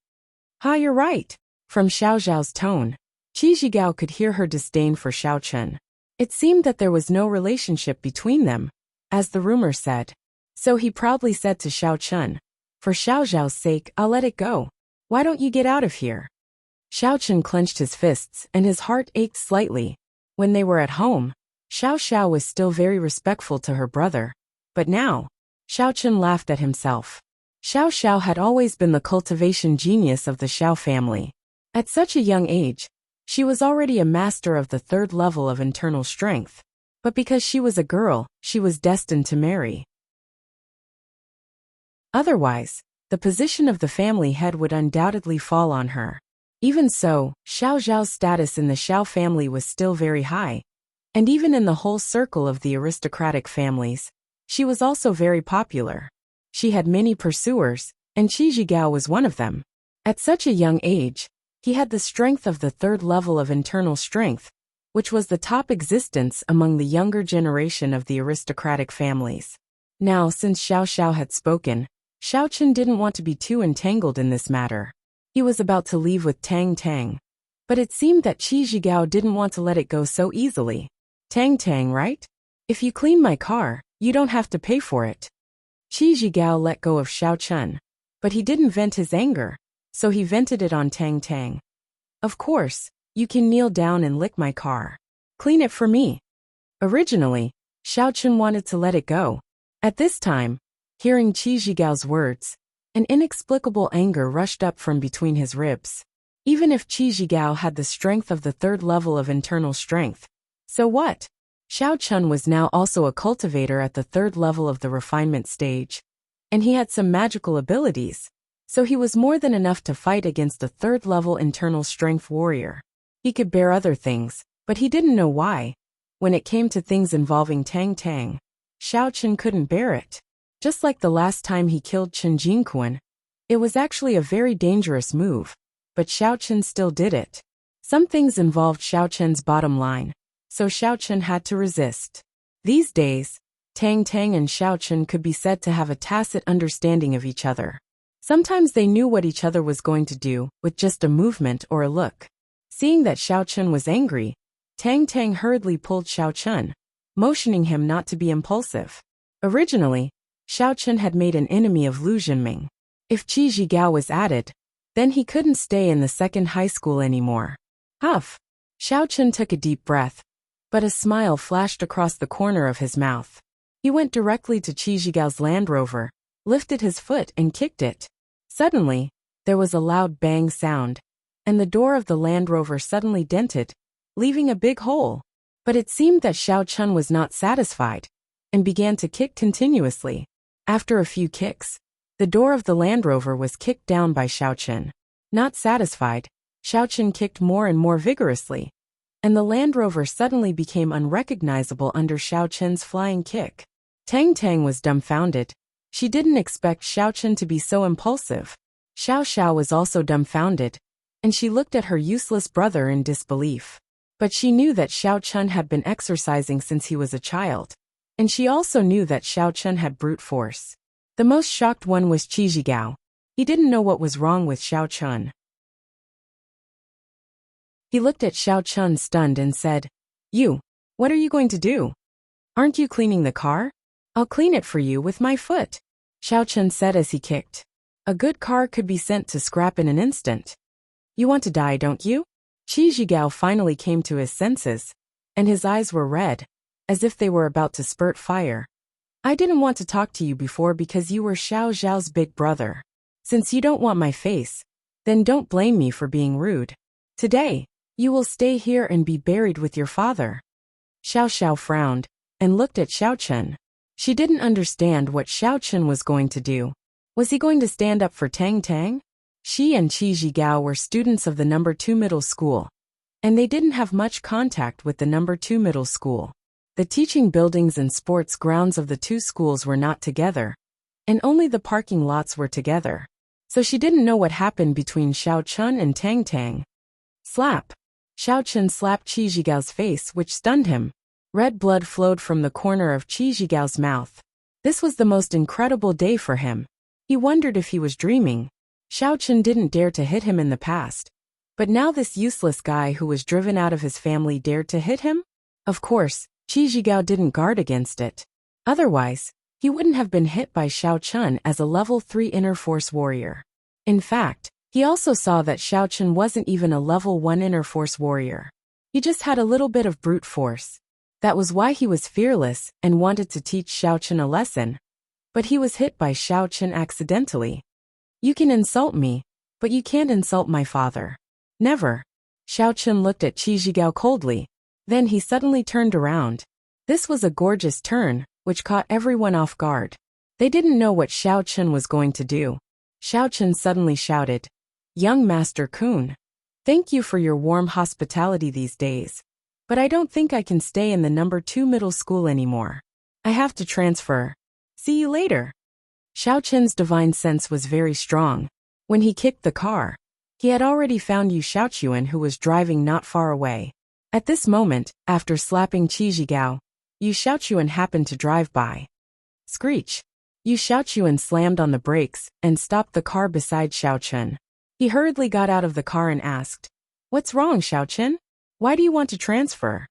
Ha, you're right. From Xiao Xiao's tone, Qi Zhigao could hear her disdain for Xiaochen. It seemed that there was no relationship between them, as the rumor said. So he proudly said to Xiao Chun, "For Xiao Zhao's sake, I'll let it go. Why don't you get out of here?" Xiao Chun clenched his fists and his heart ached slightly. When they were at home, Xiao Xiao was still very respectful to her brother. But now, Xiao Chun laughed at himself. Xiao Xiao had always been the cultivation genius of the Xiao family. At such a young age, she was already a master of the 3rd level of internal strength. But because she was a girl, she was destined to marry. Otherwise, the position of the family head would undoubtedly fall on her. Even so, Xiao Zhao's status in the Xiao family was still very high. And even in the whole circle of the aristocratic families, she was also very popular. She had many pursuers, and Qi Zhigao was one of them. At such a young age, he had the strength of the 3rd level of internal strength, which was the top existence among the younger generation of the aristocratic families. Now, since Xiao Xiao had spoken, Xiao Chun didn't want to be too entangled in this matter. He was about to leave with Tang Tang. But it seemed that Qi Zhigao didn't want to let it go so easily. "Tang Tang, right? If you clean my car, you don't have to pay for it." Qi Zhigao let go of Xiao Chun. But he didn't vent his anger, so he vented it on Tang Tang. "Of course, you can kneel down and lick my car. Clean it for me." Originally, Xiao Chun wanted to let it go. At this time, hearing Qi Zhigao's words, an inexplicable anger rushed up from between his ribs. Even if Qi Zhigao had the strength of the 3rd level of internal strength, so what? Xiao Chun was now also a cultivator at the 3rd level of the refinement stage. And he had some magical abilities, so he was more than enough to fight against a 3rd level internal strength warrior. He could bear other things, but he didn't know why. When it came to things involving Tang Tang, Xiao Chun couldn't bear it. Just like the last time he killed Chen Jingquan, it was actually a very dangerous move, but Xiao Chun still did it. Some things involved Xiao Chun's bottom line, so Xiao Chun had to resist. These days, Tang Tang and Xiao Chun could be said to have a tacit understanding of each other. Sometimes they knew what each other was going to do with just a movement or a look. Seeing that Xiao Chun was angry, Tang Tang hurriedly pulled Xiao Chun, motioning him not to be impulsive. Originally, Xiao Chun had made an enemy of Lu Jinming. If Qi Zhigao was added, then he couldn't stay in the 2nd high school anymore. Huff! Xiao Chun took a deep breath, but a smile flashed across the corner of his mouth. He went directly to Qi Zhigao's Land Rover, lifted his foot and kicked it. Suddenly, there was a loud bang sound, and the door of the Land Rover suddenly dented, leaving a big hole. But it seemed that Xiao Chun was not satisfied, and began to kick continuously. After a few kicks, the door of the Land Rover was kicked down by Xiao Chun. Not satisfied, Xiao Chun kicked more and more vigorously, and the Land Rover suddenly became unrecognizable under Xiao Chun's flying kick. Tang Tang was dumbfounded. She didn't expect Xiao Chun to be so impulsive. Xiao Xiao was also dumbfounded, and she looked at her useless brother in disbelief. But she knew that Xiao Chun had been exercising since he was a child. And she also knew that Xiao Chun had brute force. The most shocked one was Qi Zhigao. He didn't know what was wrong with Xiao Chun. He looked at Xiao Chun stunned and said, "You, what are you going to do? Aren't you cleaning the car? I'll clean it for you with my foot," Xiao Chun said as he kicked. A good car could be sent to scrap in an instant. "You want to die, don't you?" Qi Zhigao finally came to his senses, and his eyes were red, as if they were about to spurt fire. "I didn't want to talk to you before because you were Xiao Zhao's big brother. Since you don't want my face, then don't blame me for being rude. Today, you will stay here and be buried with your father." Xiao Xiao frowned, and looked at Xiao Chun. She didn't understand what Xiao Chun was going to do. Was he going to stand up for Tang Tang? She and Qi Zhigao were students of the No. 2 middle school, and they didn't have much contact with the No. 2 middle school. The teaching buildings and sports grounds of the two schools were not together, and only the parking lots were together. So she didn't know what happened between Xiao Chun and Tang Tang. Slap! Xiao Chun slapped Qi Zhigao's face, which stunned him. Red blood flowed from the corner of Qi Zhigao's mouth. This was the most incredible day for him. He wondered if he was dreaming. Xiao Chun didn't dare to hit him in the past, but now this useless guy who was driven out of his family dared to hit him? Of course, Qi Zhigao didn't guard against it. Otherwise, he wouldn't have been hit by Xiao Chun as a level 3 inner force warrior. In fact, he also saw that Xiao Chun wasn't even a level 1 inner force warrior. He just had a little bit of brute force. That was why he was fearless and wanted to teach Xiao Chun a lesson. But he was hit by Xiao Chun accidentally. You can insult me, but you can't insult my father. Never. Xiao Chun looked at Qi Zhigao coldly. Then he suddenly turned around. This was a gorgeous turn, which caught everyone off guard. They didn't know what Xiao Chun was going to do. Xiao Chun suddenly shouted, "Young Master Kun, thank you for your warm hospitality these days. But I don't think I can stay in the number 2 middle school anymore. I have to transfer. See you later." Xiao Chun's divine sense was very strong. When he kicked the car, he had already found Yu Xiaochuan, who was driving not far away. At this moment, after slapping Qi Zhigao, Yu Xiaochuan happened to drive by. Screech! Yu Xiaochuan slammed on the brakes and stopped the car beside Xiao Chun. He hurriedly got out of the car and asked, "What's wrong, Xiao Chun? Why do you want to transfer?"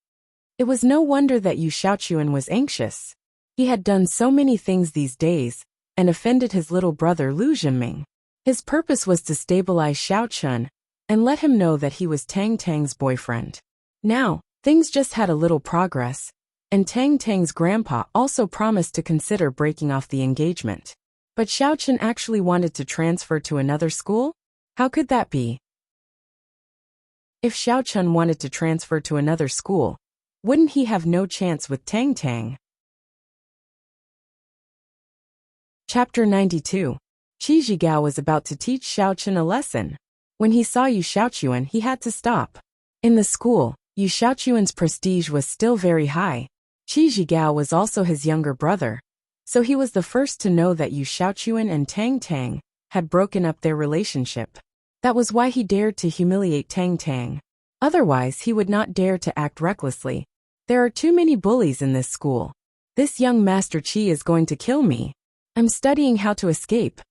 It was no wonder that Yu Xiaochuan was anxious. He had done so many things these days and offended his little brother Lu Zhenming. His purpose was to stabilize Xiao Chun and let him know that he was Tang Tang's boyfriend. Now, things just had a little progress, and Tang Tang's grandpa also promised to consider breaking off the engagement. But Xiao Chun actually wanted to transfer to another school? How could that be? If Xiao Chun wanted to transfer to another school, wouldn't he have no chance with Tang Tang? Chapter 92. Qi Zhigao was about to teach Xiao Chun a lesson. When he saw Yu Xiaochuan, he had to stop. In the school, Yu Xiaochuan's prestige was still very high. Qi Zhigao was also his younger brother, so he was the first to know that Yu Xiaochuan and Tang Tang had broken up their relationship. That was why he dared to humiliate Tang Tang. Otherwise, he would not dare to act recklessly. There are too many bullies in this school. This young Master Qi is going to kill me. I'm studying how to escape,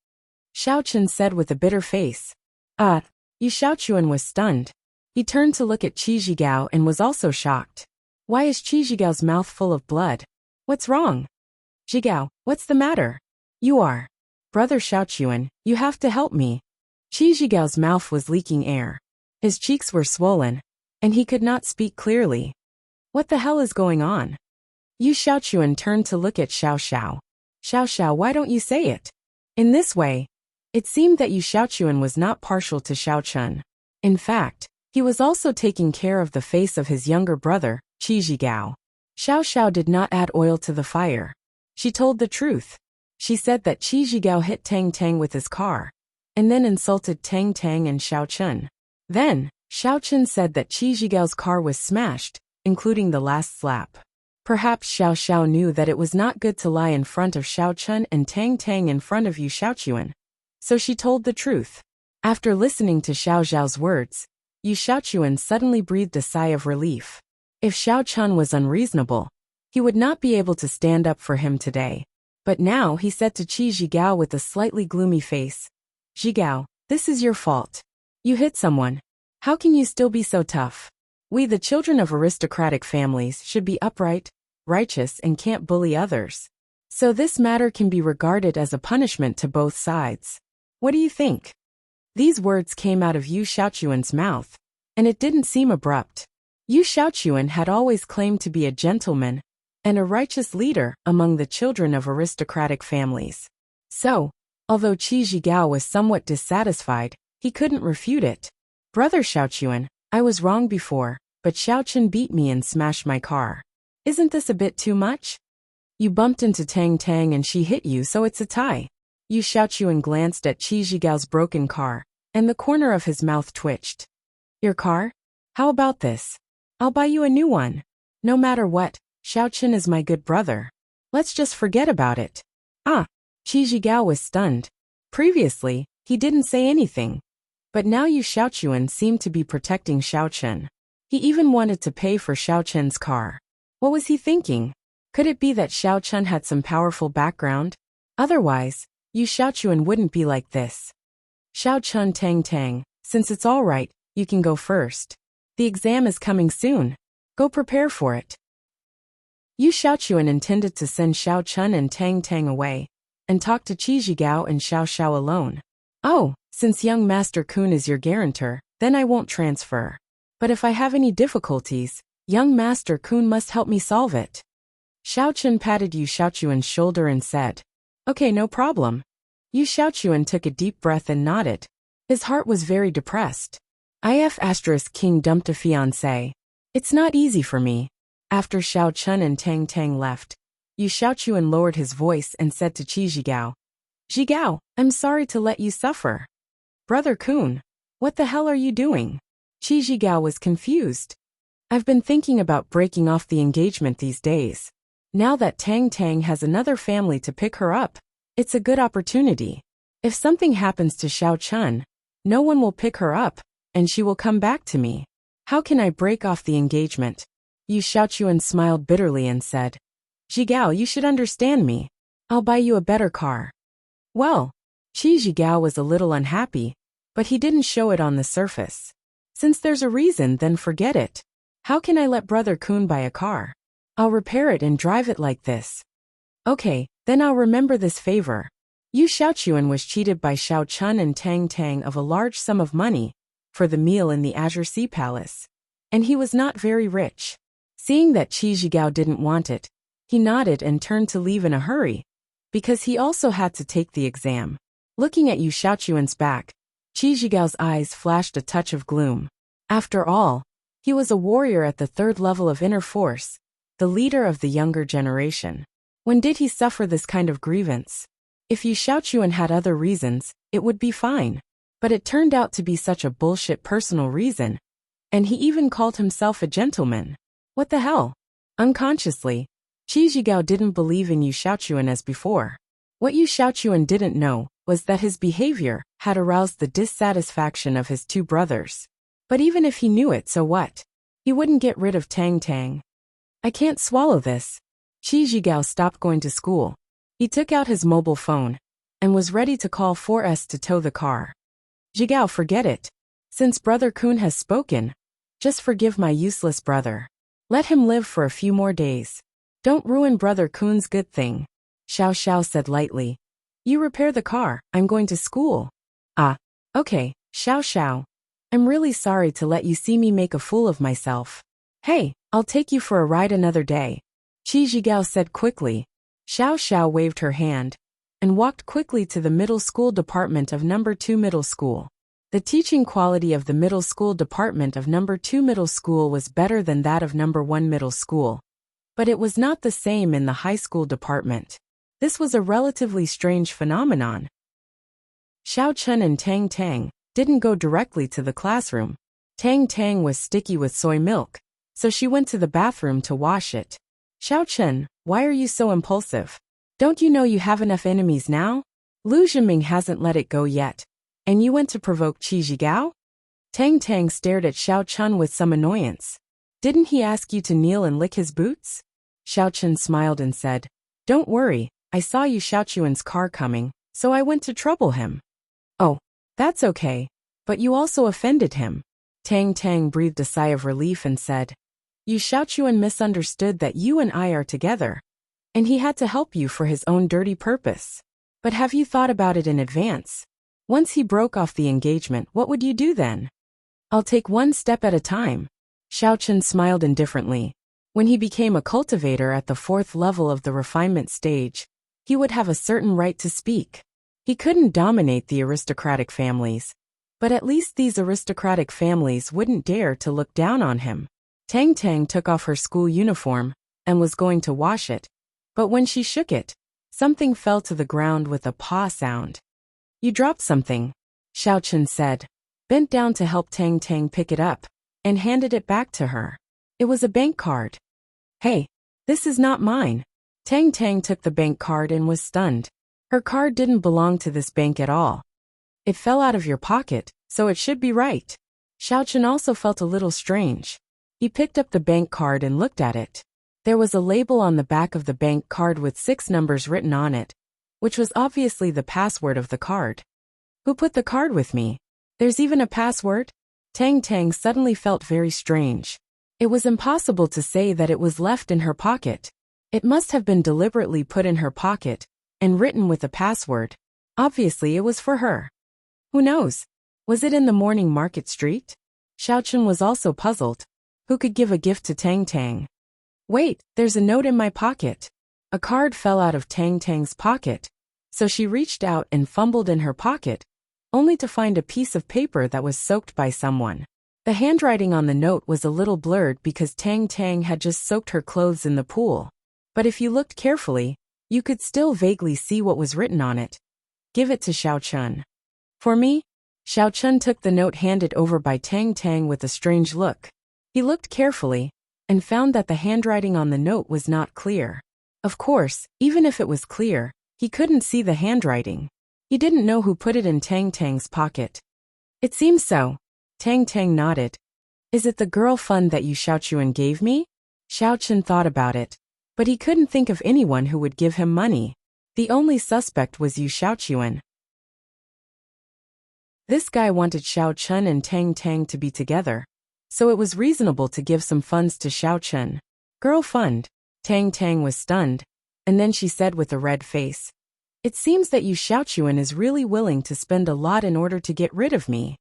Xiao Chun said with a bitter face. Yu Xiaochuan was stunned. He turned to look at Qi Zhigao and was also shocked. Why is Qi Zhigao's mouth full of blood? What's wrong? Zhigao, what's the matter? You are. Brother Xiaochuan, you have to help me. Qi Zhigao's mouth was leaking air. His cheeks were swollen, and he could not speak clearly. What the hell is going on? Yu Xiaochuan turned to look at Xiao Xiao. Xiao Xiao, why don't you say it? In this way, it seemed that Yu Xiaochuan was not partial to Xiao Chun. In fact, he was also taking care of the face of his younger brother, Qi Zhigao. Xiao Xiao did not add oil to the fire. She told the truth. She said that Qi Zhigao hit Tang Tang with his car, and then insulted Tang Tang and Xiao Chun. Then, Xiao Chun said that Qi Zhigao's car was smashed, including the last slap. Perhaps Xiao Xiao knew that it was not good to lie in front of Xiao Chun and Tang Tang in front of Yu Xiaochuan. So she told the truth. After listening to Xiao Xiao's words, Yu Xiaochuan suddenly breathed a sigh of relief. If Xiao Chun was unreasonable, he would not be able to stand up for him today. But now he said to Qi Zhigao with a slightly gloomy face, "Zhigao, this is your fault. You hit someone. How can you still be so tough? We, the children of aristocratic families, should be upright, righteous, and can't bully others. So this matter can be regarded as a punishment to both sides. What do you think?" These words came out of Yu Xiaochuan's mouth, and it didn't seem abrupt. Yu Xiaochuan had always claimed to be a gentleman and a righteous leader among the children of aristocratic families. So, although Qi Zhigao was somewhat dissatisfied, he couldn't refute it. "Brother Xiaochuan, I was wrong before, but Xiao Chun beat me and smashed my car. Isn't this a bit too much? You bumped into Tang Tang and she hit you, so it's a tie." Yu Xiaochuan glanced at Qi Zhigao's broken car, and the corner of his mouth twitched. "Your car? How about this? I'll buy you a new one. No matter what, Xiao Chun is my good brother. Let's just forget about it." Qi Zhigao was stunned. Previously, he didn't say anything. But now Yu Xiaochuan seemed to be protecting Xiao Chun. He even wanted to pay for Xiao Chun's car. What was he thinking? Could it be that Xiao Chun had some powerful background? Otherwise, Yu Xiaochuan wouldn't be like this. "Xiao Chun, Tang Tang, since it's all right, you can go first. The exam is coming soon. Go prepare for it." Yu Xiaochuan intended to send Xiao Chun and Tang Tang away, and talk to Qi Zhigao and Xiao Xiao alone. Oh, since young Master Kun is your guarantor, then I won't transfer. But if I have any difficulties, young Master Kun must help me solve it. Xiao Chun patted Yu Xiaochuan's shoulder and said, Okay, no problem. Yu Xiaochuan took a deep breath and nodded. His heart was very depressed. King dumped a fiancé. It's not easy for me. After Xiao Chun and Tang Tang left, Yu Xiaochuan lowered his voice and said to Qi Zhigao, Zhigao, I'm sorry to let you suffer. Brother Kun, what the hell are you doing? Qi Zhigao was confused. I've been thinking about breaking off the engagement these days. Now that Tang Tang has another family to pick her up, it's a good opportunity. If something happens to Xiao Chun, no one will pick her up, and she will come back to me. How can I break off the engagement? Yu Xiaochuan smiled bitterly and said, Zhigao, you should understand me. I'll buy you a better car. Well, Qi Zhigao was a little unhappy, but he didn't show it on the surface. Since there's a reason, then forget it. How can I let Brother Kun buy a car? I'll repair it and drive it like this. Okay, then I'll remember this favor. Yu Xiaochuan was cheated by Xiao Chun and Tang Tang of a large sum of money for the meal in the Azure Sea Palace, and he was not very rich. Seeing that Qi Zhigao didn't want it, he nodded and turned to leave in a hurry, because he also had to take the exam. Looking at Yu Xiaochuan's back, Qi Zhigao's eyes flashed a touch of gloom. After all, he was a warrior at the 3rd level of inner force, the leader of the younger generation. When did he suffer this kind of grievance? If Yu Xiaochuan had other reasons, it would be fine. But it turned out to be such a bullshit personal reason. And he even called himself a gentleman. What the hell? Unconsciously, Qi Zhigao didn't believe in Yu Xiaochuan as before. What Yu Xiaochuan didn't know was that his behavior had aroused the dissatisfaction of his 2 brothers. But even if he knew it, so what? He wouldn't get rid of Tang Tang. I can't swallow this. Qi Zhigao stopped going to school. He took out his mobile phone and was ready to call 4S to tow the car. Zhigao, forget it. Since Brother Kun has spoken, just forgive my useless brother. Let him live for a few more days. Don't ruin Brother Kun's good thing. Xiao Xiao said lightly. You repair the car, I'm going to school. Ah, okay, Xiao Xiao. I'm really sorry to let you see me make a fool of myself. Hey, I'll take you for a ride another day. Qi Zhigao said quickly. Xiao Xiao waved her hand and walked quickly to the middle school department of number 2 middle school. The teaching quality of the middle school department of number 2 middle school was better than that of number 1 middle school. But it was not the same in the high school department. This was a relatively strange phenomenon. Xiao Chun and Tang Tang didn't go directly to the classroom. Tang Tang was sticky with soy milk, so she went to the bathroom to wash it. Xiao Chun, why are you so impulsive? Don't you know you have enough enemies now? Lu Zhiming hasn't let it go yet. And you went to provoke Qi Zhigao? Tang Tang stared at Xiao Chun with some annoyance. Didn't he ask you to kneel and lick his boots? Xiao Chun smiled and said, Don't worry, I saw Yu Xiaochuan's car coming, so I went to trouble him. Oh, that's okay. But you also offended him. Tang Tang breathed a sigh of relief and said, Yu Xiaochuan misunderstood that you and I are together, and he had to help you for his own dirty purpose. But have you thought about it in advance? Once he broke off the engagement, what would you do then? I'll take one step at a time. Xiao Chun smiled indifferently. When he became a cultivator at the 4th level of the refinement stage, he would have a certain right to speak. He couldn't dominate the aristocratic families, but at least these aristocratic families wouldn't dare to look down on him. Tang Tang took off her school uniform and was going to wash it, but when she shook it, something fell to the ground with a paw sound. You dropped something, Xiao Chun said, bent down to help Tang Tang pick it up, and handed it back to her. It was a bank card. Hey, this is not mine. Tang Tang took the bank card and was stunned. Her card didn't belong to this bank at all. It fell out of your pocket, so it should be right. Xiao Chun also felt a little strange. He picked up the bank card and looked at it. There was a label on the back of the bank card with 6 numbers written on it, which was obviously the password of the card. Who put the card with me? There's even a password? Tang Tang suddenly felt very strange. It was impossible to say that it was left in her pocket. It must have been deliberately put in her pocket and written with a password. Obviously it was for her. Who knows? Was it in the morning market street? Xiaochun was also puzzled. Who could give a gift to Tang Tang? Wait, there's a note in my pocket. A card fell out of Tang Tang's pocket, so she reached out and fumbled in her pocket, only to find a piece of paper that was soaked by someone. The handwriting on the note was a little blurred because Tang Tang had just soaked her clothes in the pool. But if you looked carefully, you could still vaguely see what was written on it. Give it to Xiaochun. For me? Xiaochun took the note handed over by Tang Tang with a strange look. He looked carefully and found that the handwriting on the note was not clear. Of course, even if it was clear, he couldn't see the handwriting. He didn't know who put it in Tang Tang's pocket. It seems so. Tang Tang nodded. Is it the girl fund that you Xiaochun gave me? Xiaochun thought about it, but he couldn't think of anyone who would give him money. The only suspect was Yu Xiaochun. This guy wanted Xiaochun and Tang Tang to be together, so it was reasonable to give some funds to Xiaochun. Girl fund. Tang Tang was stunned, and then she said with a red face, it seems that Yu Xiaochun is really willing to spend a lot in order to get rid of me.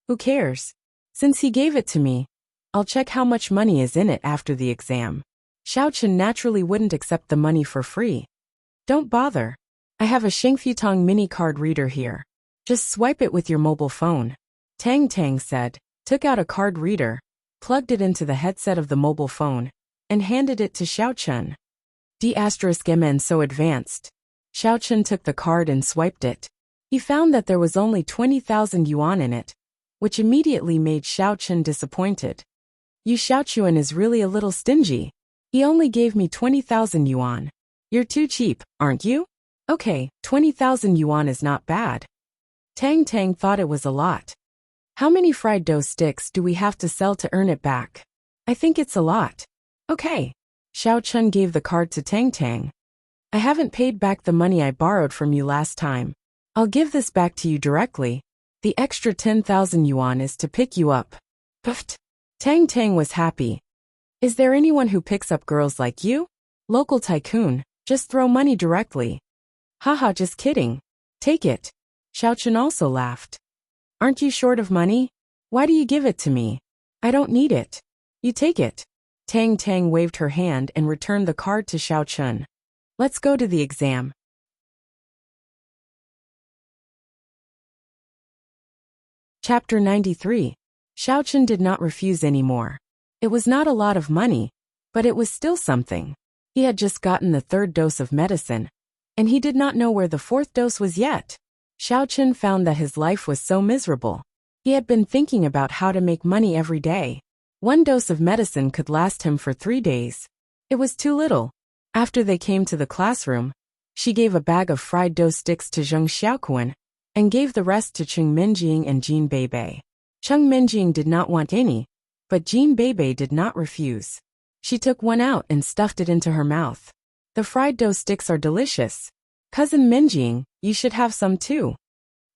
Who cares? Since he gave it to me, I'll check how much money is in it after the exam. Xiaochun naturally wouldn't accept the money for free. Don't bother. I have a Shengfutong mini card reader here. Just swipe it with your mobile phone. Tang Tang said, took out a card reader, plugged it into the headset of the mobile phone, and handed it to Xiaochun. D*MN so advanced. Xiaochun took the card and swiped it. He found that there was only 20,000 yuan in it, which immediately made Xiaochun disappointed. Yu Xiaochun is really a little stingy. He only gave me 20,000 yuan. You're too cheap, aren't you? Okay, 20,000 yuan is not bad. Tang Tang thought it was a lot. How many fried dough sticks do we have to sell to earn it back? I think it's a lot. Okay. Xiaochun gave the card to Tang Tang. I haven't paid back the money I borrowed from you last time. I'll give this back to you directly. The extra 10,000 yuan is to pick you up. Puffed. Tang Tang was happy. Is there anyone who picks up girls like you? Local tycoon, just throw money directly. Haha, just kidding. Take it. Xiaochun also laughed. Aren't you short of money? Why do you give it to me? I don't need it. You take it. Tang Tang waved her hand and returned the card to Xiaochun. Let's go to the exam. Chapter 93. Xiaochun did not refuse anymore. It was not a lot of money, but it was still something. He had just gotten the 3rd dose of medicine, and he did not know where the 4th dose was yet. Xiaochun found that his life was so miserable. He had been thinking about how to make money every day. 1 dose of medicine could last him for 3 days. It was too little. After they came to the classroom, she gave a bag of fried dough sticks to Zheng Xiaoquan and gave the rest to Cheng Minjing and Jin Beibei. Cheng Minjing did not want any, but Jin Beibei did not refuse. She took one out and stuffed it into her mouth. The fried dough sticks are delicious. Cousin Minjing, you should have some too.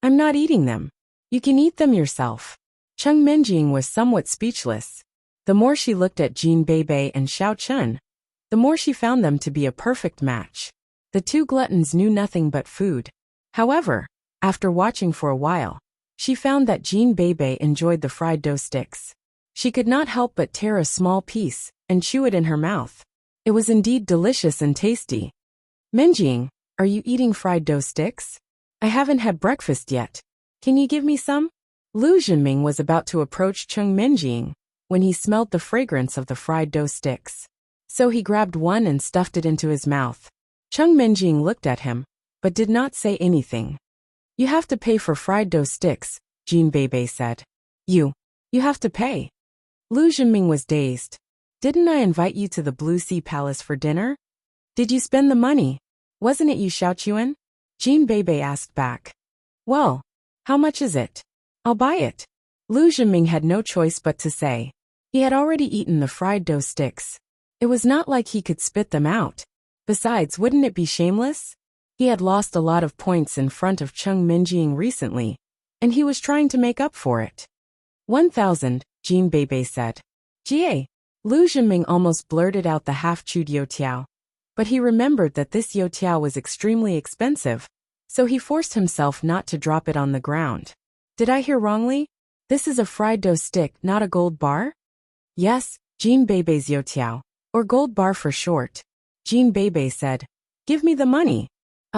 I'm not eating them. You can eat them yourself. Cheng Minjing was somewhat speechless. The more she looked at Jin Beibei and Xiaochun, the more she found them to be a perfect match. The 2 gluttons knew nothing but food. However, after watching for a while, she found that Jin Beibei enjoyed the fried dough sticks. She could not help but tear a small piece and chew it in her mouth. It was indeed delicious and tasty. Minjing, are you eating fried dough sticks? I haven't had breakfast yet. Can you give me some? Lu Zhenming was about to approach Cheng Minjing when he smelled the fragrance of the fried dough sticks. So he grabbed one and stuffed it into his mouth. Cheng Minjing looked at him, but did not say anything. You have to pay for fried dough sticks, Jin Beibei said. You have to pay. Lu Zhenming was dazed. Didn't I invite you to the Blue Sea Palace for dinner? Did you spend the money? Wasn't it you Xiaochun? Jin Beibei asked back. Well, how much is it? I'll buy it. Lu Zhenming had no choice but to say. He had already eaten the fried dough sticks. It was not like he could spit them out. Besides, wouldn't it be shameless? He had lost a lot of points in front of Cheng Minjing recently, and he was trying to make up for it. 1,000, Jin Beibei said. Jie. Lu Zhenming almost blurted out the half-chewed youtiao, But he remembered that this youtiao was extremely expensive, so he forced himself not to drop it on the ground. Did I hear wrongly? This is a fried dough stick, not a gold bar? Yes, Jean Bebe's youtiao, or gold bar for short. Jean Bebe said, give me the money.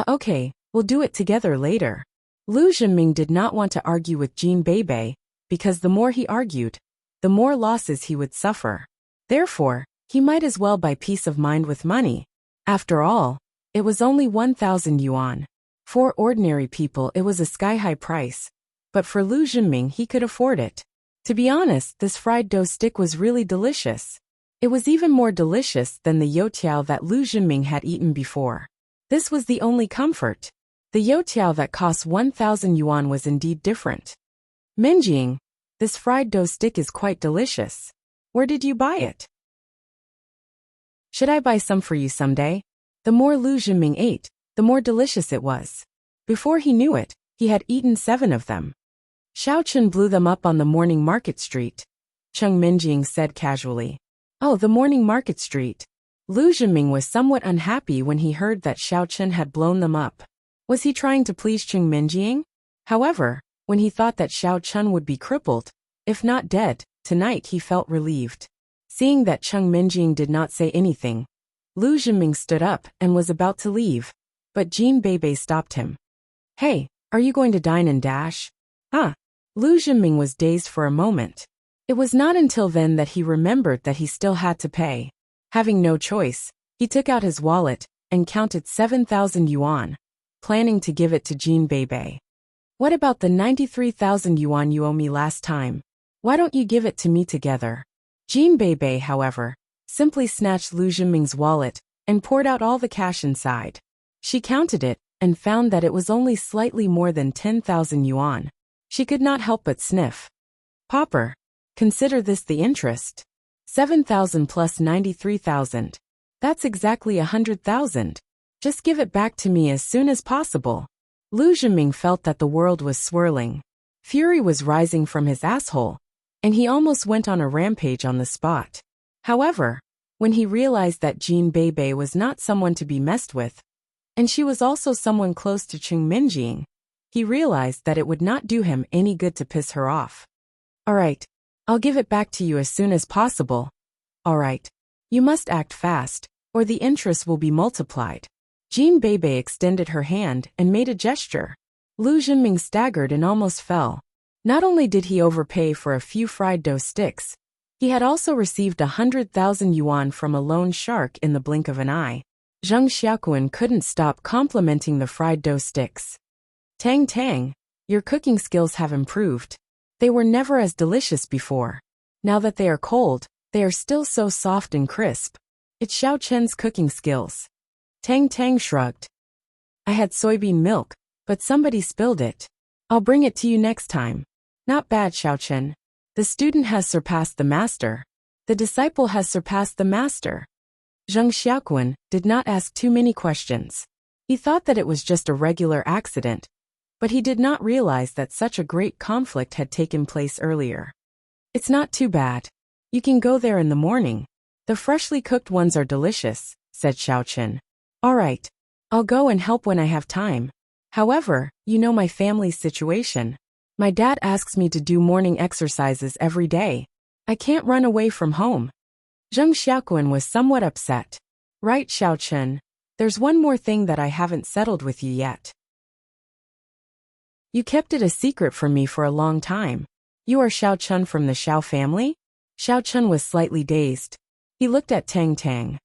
Okay, we'll do it together later. Lu Zhenming did not want to argue with Jean Bebe, because the more he argued, the more losses he would suffer. Therefore, he might as well buy peace of mind with money. After all, it was only 1,000 yuan. For ordinary people it was a sky-high price, but for Lu Zhenming he could afford it. To be honest, this fried dough stick was really delicious. It was even more delicious than the youtiao that Lu Zhenming had eaten before. This was the only comfort. The youtiao that cost 1,000 yuan was indeed different. Minjing, this fried dough stick is quite delicious. Where did you buy it? Should I buy some for you someday? The more Lu Zhenming ate, the more delicious it was. Before he knew it, he had eaten 7 of them. Xiao Chen blew them up on the morning market street. Cheng Minjing said casually. Oh, the morning market street. Lu Zhenming was somewhat unhappy when he heard that Xiao Chen had blown them up. Was he trying to please Cheng Minjing? However, when he thought that Xiao Chen would be crippled, if not dead, tonight he felt relieved. Seeing that Cheng Minjing did not say anything, Lu Zhenming stood up and was about to leave, but Jean Bebe stopped him. Hey, are you going to dine and dash? Lu Zhenming was dazed for a moment. It was not until then that he remembered that he still had to pay. Having no choice, he took out his wallet and counted 7,000 yuan, planning to give it to Jean Bebe. What about the 93,000 yuan you owe me last time? Why don't you give it to me together? Jean Bebe, however, simply snatched Lu Zhenming's wallet and poured out all the cash inside. She counted it and found that it was only slightly more than 10,000 yuan. She could not help but sniff. Pauper, consider this the interest. 7,000 plus 93,000. That's exactly 100,000. Just give it back to me as soon as possible. Lu Zhenming felt that the world was swirling. Fury was rising from his asshole, and he almost went on a rampage on the spot. However, when he realized that Jean Bebe was not someone to be messed with, and she was also someone close to Cheng Minjing, he realized that it would not do him any good to piss her off. Alright, I'll give it back to you as soon as possible. Alright. You must act fast, or the interest will be multiplied. Jean Bebe extended her hand and made a gesture. Lu Zhenming staggered and almost fell. Not only did he overpay for a few fried dough sticks, he had also received 100,000 yuan from a loan shark in the blink of an eye. Zheng Xiaoquan couldn't stop complimenting the fried dough sticks. Tang Tang, your cooking skills have improved. They were never as delicious before. Now that they are cold, they are still so soft and crisp. It's Xiao Chen's cooking skills. Tang Tang shrugged. I had soybean milk, but somebody spilled it. I'll bring it to you next time. Not bad, Xiao Chen. The student has surpassed the master. The disciple has surpassed the master. Zheng Xiaoquan did not ask too many questions. He thought that it was just a regular accident, but he did not realize that such a great conflict had taken place earlier. It's not too bad. You can go there in the morning. The freshly cooked ones are delicious, said Xiao Chen. All right. I'll go and help when I have time. However, you know my family's situation. My dad asks me to do morning exercises every day. I can't run away from home. Zheng Xiaoquan was somewhat upset. Right, Xiao Chen. There's one more thing that I haven't settled with you yet. You kept it a secret from me for a long time. You are Xiao Chen from the Xiao family? Xiao Chen was slightly dazed. He looked at Tang Tang.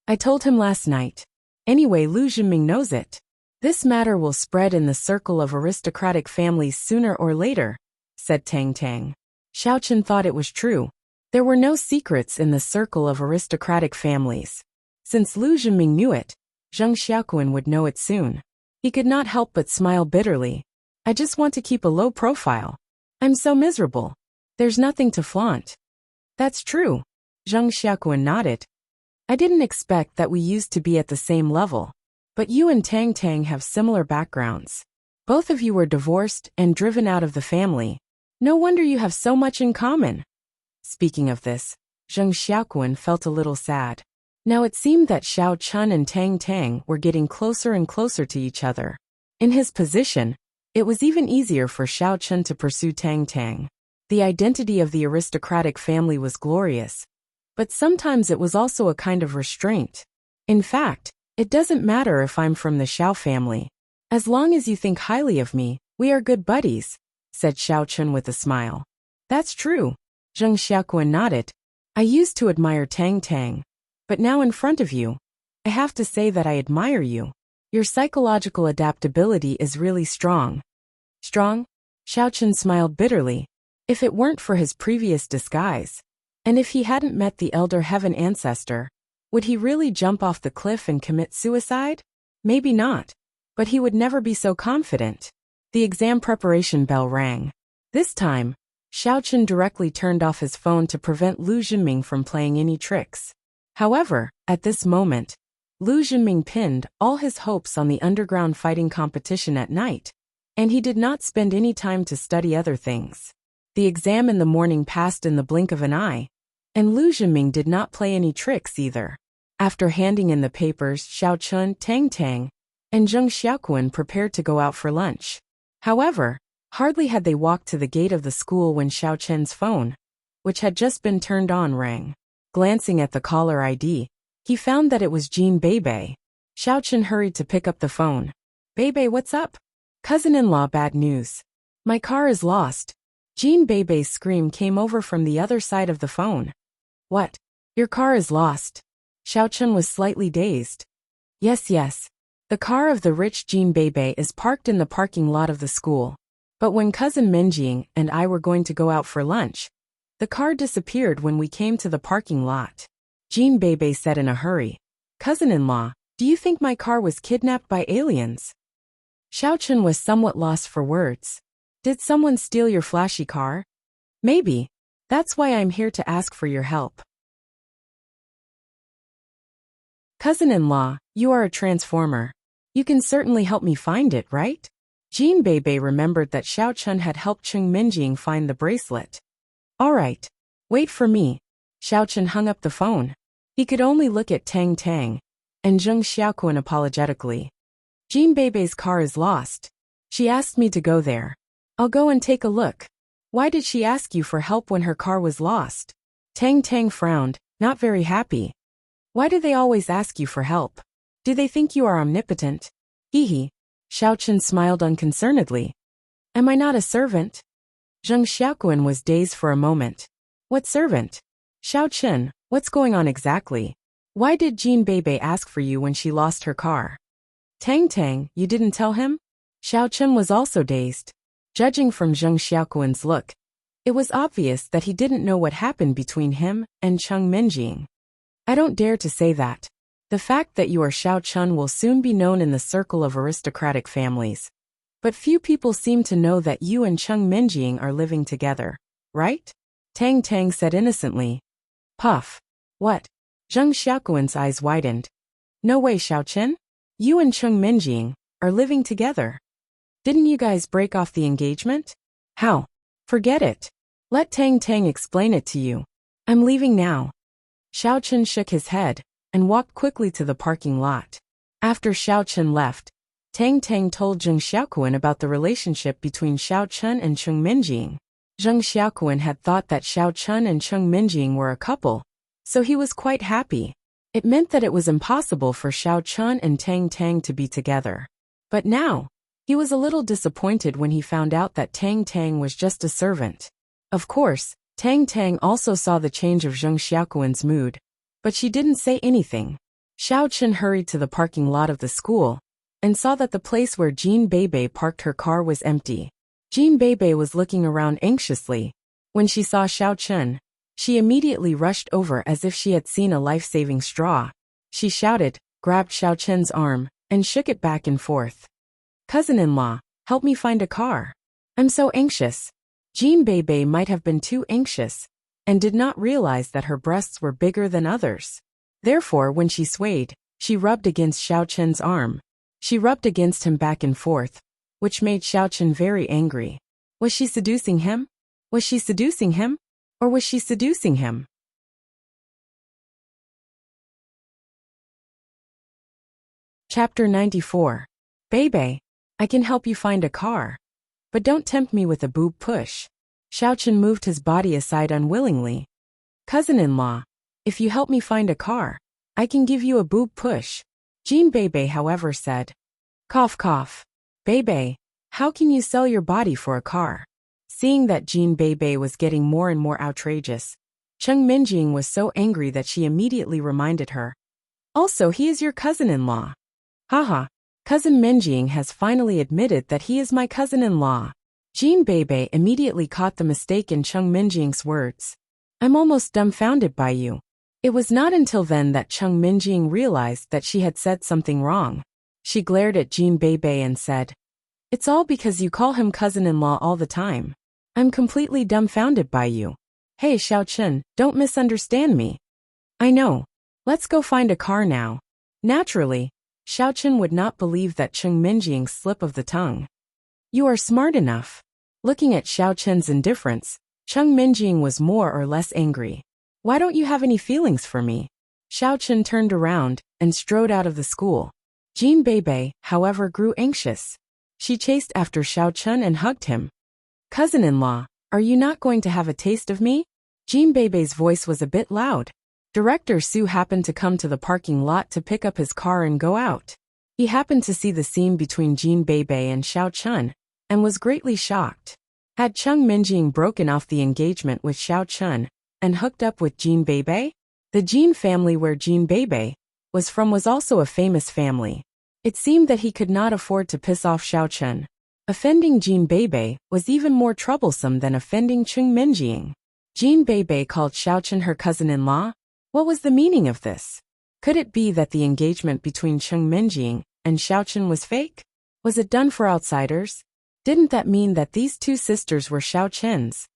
I told him last night. Anyway, Lu Zhenming knows it. This matter will spread in the circle of aristocratic families sooner or later, said Tang Tang. Xiao Chen thought it was true. There were no secrets in the circle of aristocratic families. Since Lu Zhenming knew it, Zheng Xiaoquan would know it soon. He could not help but smile bitterly. I just want to keep a low profile. I'm so miserable. There's nothing to flaunt. That's true. Zheng Xiaoquan nodded. I didn't expect that we used to be at the same level. But you and Tang Tang have similar backgrounds. Both of you were divorced and driven out of the family. No wonder you have so much in common. Speaking of this, Zheng Xiaoquan felt a little sad. Now it seemed that Xiao Chun and Tang Tang were getting closer and closer to each other. In his position, it was even easier for Xiao Chun to pursue Tang Tang. The identity of the aristocratic family was glorious, but sometimes it was also a kind of restraint. In fact, it doesn't matter if I'm from the Xiao family. As long as you think highly of me, we are good buddies, said Xiao Chun with a smile. That's true, Zheng Xiaoquan nodded. I used to admire Tang Tang, but now in front of you, I have to say that I admire you. Your psychological adaptability is really strong. Strong? Xiao Chun smiled bitterly. If it weren't for his previous disguise, and if he hadn't met the elder heaven ancestor, would he really jump off the cliff and commit suicide? Maybe not, but he would never be so confident. The exam preparation bell rang. This time, Xiao Chun directly turned off his phone to prevent Lu Zhenming from playing any tricks. However, at this moment, Lu Zhenming pinned all his hopes on the underground fighting competition at night, and he did not spend any time to study other things. The exam in the morning passed in the blink of an eye, and Lu Zhenming did not play any tricks either. After handing in the papers, Xiao Chun, Tang Tang, and Zheng Xiaoquan prepared to go out for lunch. However, hardly had they walked to the gate of the school when Xiao Chen's phone, which had just been turned on, rang. Glancing at the caller ID, he found that it was Jean Beibei. Xiao Chen hurried to pick up the phone. Beibei, what's up? Cousin-in-law, bad news. My car is lost. Jean Beibei's scream came over from the other side of the phone. What? Your car is lost? Xiao Chen was slightly dazed. Yes. The car of the rich Jean Beibei is parked in the parking lot of the school. But when cousin Minjing and I were going to go out for lunch, the car disappeared when we came to the parking lot. Jean Beibei said in a hurry. Cousin-in-law, do you think my car was kidnapped by aliens? Xiao Chen was somewhat lost for words. Did someone steal your flashy car? Maybe. That's why I'm here to ask for your help. Cousin-in-law, you are a transformer. You can certainly help me find it, right? Jean Beibei remembered that Xiao Chun had helped Cheng Minjing find the bracelet. All right. Wait for me. Xiao Chun hung up the phone. He could only look at Tang Tang and Zheng Xiaoquan apologetically. Jean Beibei's car is lost. She asked me to go there. I'll go and take a look. Why did she ask you for help when her car was lost? Tang Tang frowned, not very happy. Why do they always ask you for help? Do they think you are omnipotent? Hee. Xiao Chun smiled unconcernedly. Am I not a servant? Zheng Xiaoquan was dazed for a moment. What servant? Xiao Chun, what's going on exactly? Why did Jean Beibei ask for you when she lost her car? Tang Tang, you didn't tell him? Xiao Chun was also dazed. Judging from Zheng Xiaoquan's look, it was obvious that he didn't know what happened between him and Cheng Minjing. I don't dare to say that. The fact that you are Xiao Chun will soon be known in the circle of aristocratic families. But few people seem to know that you and Cheng Minjing are living together, right? Tang Tang said innocently. Puff. What? Zheng Xiaoquan's eyes widened. No way, Xiao Chen. You and Cheng Minjing are living together. Didn't you guys break off the engagement? How? Forget it. Let Tang Tang explain it to you. I'm leaving now. Xiao Chen shook his head and walked quickly to the parking lot. After Xiao Chen left, Tang Tang told Zheng Xiaoquan about the relationship between Xiao Chen and Cheng Minjing. Zheng Xiaoquan had thought that Xiao Chen and Cheng Minjing were a couple, so he was quite happy. It meant that it was impossible for Xiao Chen and Tang Tang to be together. But now, he was a little disappointed when he found out that Tang Tang was just a servant. Of course, Tang Tang also saw the change of Zheng Xiaoquan's mood, but she didn't say anything. Xiao Chen hurried to the parking lot of the school and saw that the place where Jean Beibei parked her car was empty. Jean Beibei was looking around anxiously. When she saw Xiao Chen, she immediately rushed over as if she had seen a life-saving straw. She shouted, grabbed Xiao Chen's arm, and shook it back and forth. Cousin-in-law, help me find a car. I'm so anxious. Jean Beibei might have been too anxious and did not realize that her breasts were bigger than others. Therefore, when she swayed, she rubbed against Xiao Chen's arm. She rubbed against him back and forth, which made Xiao Chen very angry. Was she seducing him? Was she seducing him? Or was she seducing him? Chapter 94. Bebe, I can help you find a car. But don't tempt me with a boob push. Xiaochen moved his body aside unwillingly. Cousin-in-law, if you help me find a car, I can give you a boob push. Jean Bebe, however, said. Cough cough. Bebe, how can you sell your body for a car? Seeing that Jean Bebe was getting more and more outrageous, Cheng Minjing was so angry that she immediately reminded her. Also, he is your cousin-in-law. Haha, cousin Minjing has finally admitted that he is my cousin-in-law. Jean Bebe immediately caught the mistake in Cheng Minjing's words. I'm almost dumbfounded by you. It was not until then that Cheng Minjing realized that she had said something wrong. She glared at Jean Bebe and said, It's all because you call him cousin-in-law all the time. I'm completely dumbfounded by you. Hey Xiaochen, don't misunderstand me. I know. Let's go find a car now. Naturally, Xiaochen would not believe that Cheng Minjing's slip of the tongue. You are smart enough. Looking at Xiaochen's indifference, Cheng Minjing was more or less angry. Why don't you have any feelings for me? Xiaochen turned around and strode out of the school. Jean Bebe, however, grew anxious. She chased after Xiaochen and hugged him. Cousin-in-law, are you not going to have a taste of me? Jean Bebe's voice was a bit loud. Director Su happened to come to the parking lot to pick up his car and go out. He happened to see the scene between Jean Bebe and Xiaochen, and was greatly shocked. Had Cheng Minjing broken off the engagement with Xiaochen and hooked up with Jean Bebe? The Jean family where Jean Bebe was from was also a famous family. It seemed that he could not afford to piss off Xiaochen. Offending Jean Bebe was even more troublesome than offending Cheng Minjing. Jean Bebe called Xiaochen her cousin-in-law. What was the meaning of this? Could it be that the engagement between Cheng Minjing and Xiaochen was fake? Was it done for outsiders? Didn't that mean that these two sisters were Xiaochen's?